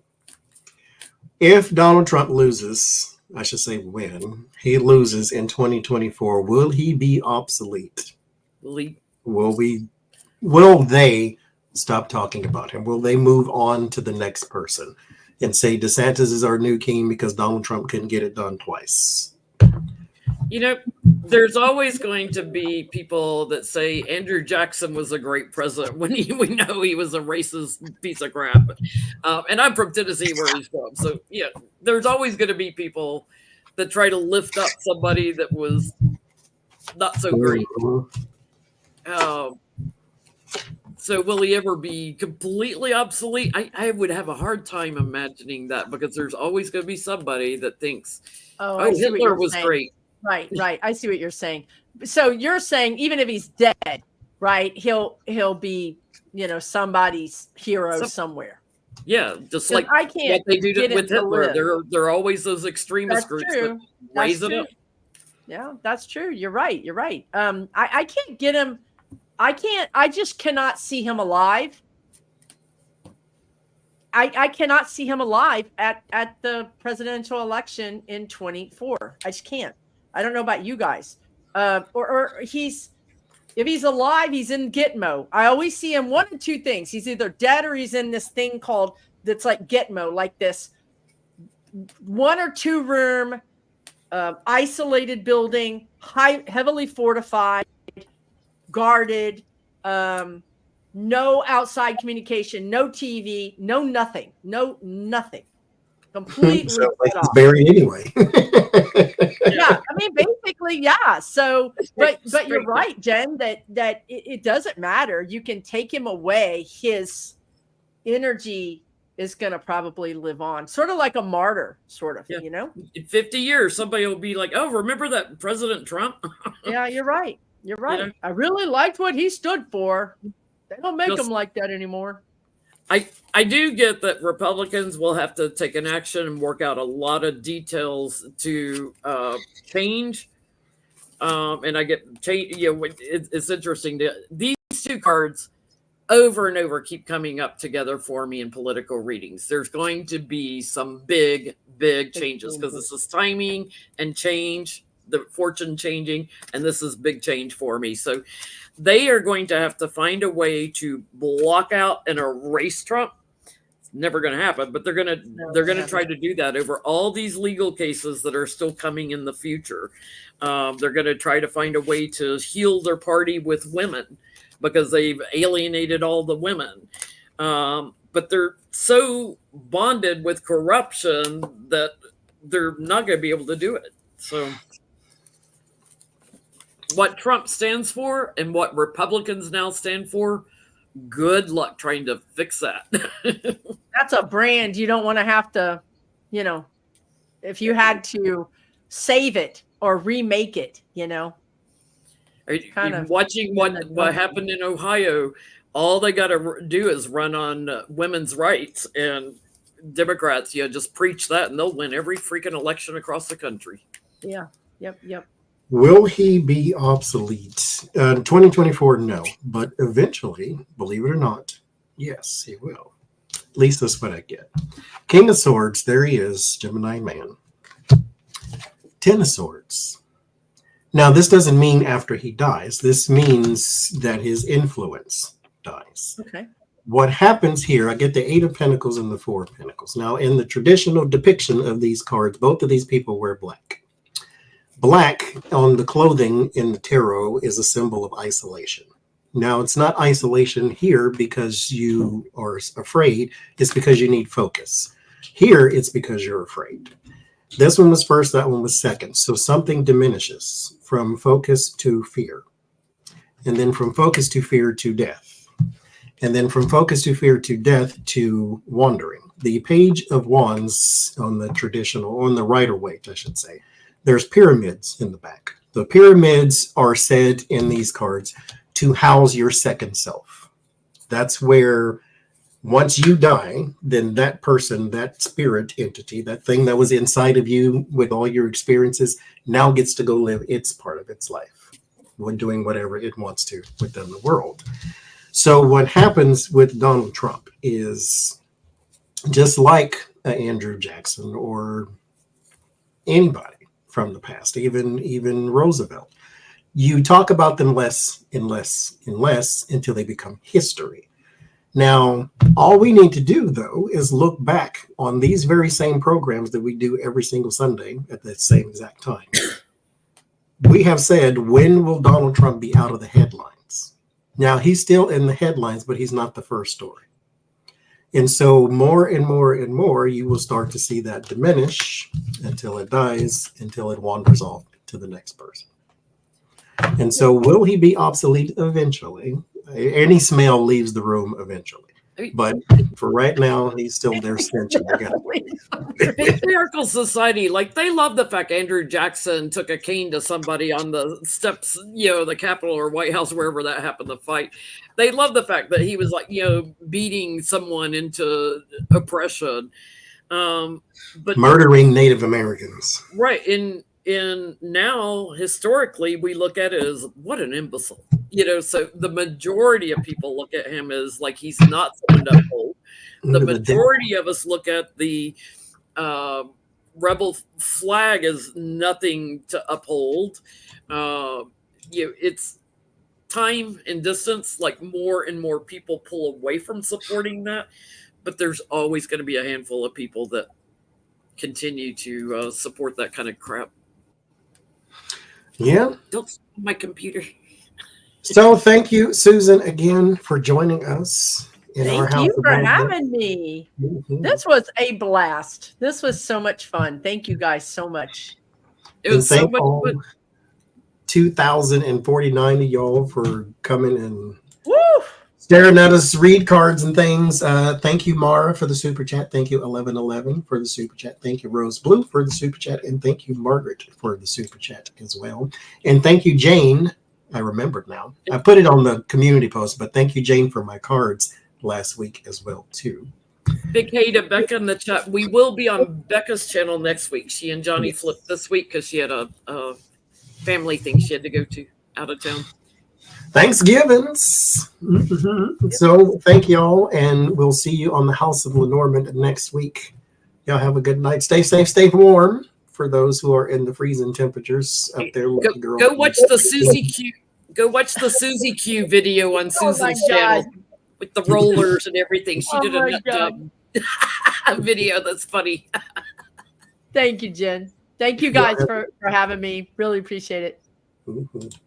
If Donald Trump loses, I should say when he loses in 2024, will he be obsolete? Will they stop talking about him? Will they move on to the next person and say DeSantis is our new king because Donald Trump couldn't get it done twice?
There's always going to be people that say Andrew Jackson was a great president when we know he was a racist piece of crap. And I'm from Tennessee, where he's from. So, yeah, there's always going to be people that try to lift up somebody that was not so great. So will he ever be completely obsolete? I would have a hard time imagining that, because there's always going to be somebody that thinks, Hitler was great.
Right. I see what you're saying. So you're saying even if he's dead, right, he'll be, somebody's hero somewhere.
Yeah, just like
I can't
what they do with Hitler. There are always those extremist groups that raise it up.
Yeah, that's true. You're right. I can't get him. I just cannot see him alive. I cannot see him alive at the presidential election in 2024. I just can't. I don't know about you guys. Or if he's alive, he's in Gitmo. I always see him one of two things. He's either dead or he's in this thing that's like Gitmo, like this 1 or 2 room isolated building, heavily fortified, guarded, no outside communication, no TV, no nothing. Completely
so like he's buried anyway.
Yeah, I mean, basically, yeah. So, but you're right, Jen, that it doesn't matter. You can take him away. His energy is going to probably live on, sort of like a martyr, sort of, In
50 years, somebody will be like, oh, remember that President Trump?
Yeah, you're right. I really liked what he stood for. They don't make them like that anymore.
I do get that Republicans will have to take an action and work out a lot of details to change. And I get change. It's interesting. These two cards over and over keep coming up together for me in political readings. There's going to be some big changes because this is timing and change, the fortune changing, and this is big change for me. So they are going to have to find a way to block out and erase Trump. It's never going to happen, but they're going to try to do that over all these legal cases that are still coming in the future. They're going to try to find a way to heal their party with women, because they've alienated all the women. But they're so bonded with corruption that they're not going to be able to do it. So what Trump stands for and what Republicans now stand for, good luck trying to fix that.
That's a brand you don't want to have to, if you had to save it or remake it,
Kind of watching what happened in Ohio. All they got to do is run on women's rights, and Democrats, just preach that, and they'll win every freaking election across the country.
Yeah. Yep.
Will he be obsolete? 2024, no. But eventually, believe it or not, yes, he will. At least that's what I get. King of Swords, there he is, Gemini man. 10 of Swords. Now, this doesn't mean after he dies. This means that his influence dies.
Okay.
What happens here, I get the 8 of Pentacles and the 4 of Pentacles. Now, in the traditional depiction of these cards, both of these people wear black. Black on the clothing in the tarot is a symbol of isolation. Now, it's not isolation here because you are afraid. It's because you need focus. Here, it's because you're afraid. This one was first, that one was second. So something diminishes from focus to fear. And then from focus to fear to death. And then from focus to fear to death to wandering. The Page of Wands on the traditional, on the Rider-Waite, I should say, there's pyramids in the back. The pyramids are said in these cards to house your second self. That's where once you die, then that person, that spirit entity, that thing that was inside of you with all your experiences, now gets to go live its part of its life when doing whatever it wants to within the world. So what happens with Donald Trump is just like Andrew Jackson or anybody from the past, even Roosevelt, you talk about them less and less and less until they become history. Now, all we need to do, though, is look back on these very same programs that we do every single Sunday at the same exact time. We have said, when will Donald Trump be out of the headlines? Now, he's still in the headlines, but he's not the first story. And so more and more and more, you will start to see that diminish until it dies, until it wanders off to the next person. And so will he be obsolete eventually? Any smell leaves the room eventually. But for right now, he's still there stenching.
Patriarchal society, like, they love the fact Andrew Jackson took a cane to somebody on the steps, the Capitol or White House, wherever that happened to fight. They love the fact that he was beating someone into oppression. But
murdering Native Americans.
Right. In now, historically, we look at it as what an imbecile. So the majority of people look at him as like he's not someone to uphold. The majority of us look at the rebel flag as nothing to uphold. It's time and distance, like more and more people pull away from supporting that. But there's always going to be a handful of people that continue to support that kind of crap.
Yeah.
Don't stop my computer.
So thank you, Susan, again for joining us.
Thank you for having me. Mm-hmm. This was a blast. This was so much fun. Thank you guys so much.
It was so much fun.
2,049 of y'all for coming and
woo!
Staring at us read cards and things. Thank you, Mara, for the super chat. Thank you, 1111 for the super chat. Thank you, Rose Blue, for the super chat. And thank you, Margaret, for the super chat as well. And thank you, Jane. I remembered now. I put it on the community post, but thank you, Jane, for my cards last week as well too.
Big hey to Becca in the chat. We will be on Becca's channel next week. She and Johnny flipped this week because she had a family thing she had to go to out of town.
Thanksgivings. So thank y'all, and we'll see you on the House of Lenormand next week. Y'all have a good night. Stay safe, stay warm for those who are in the freezing temperatures up there.
Go watch the Susie Q. Go watch the Susie Q video on Susan's channel with the rollers and everything. She did a nut job video that's funny.
Thank you, Jen. Thank you guys for having me. Really appreciate it.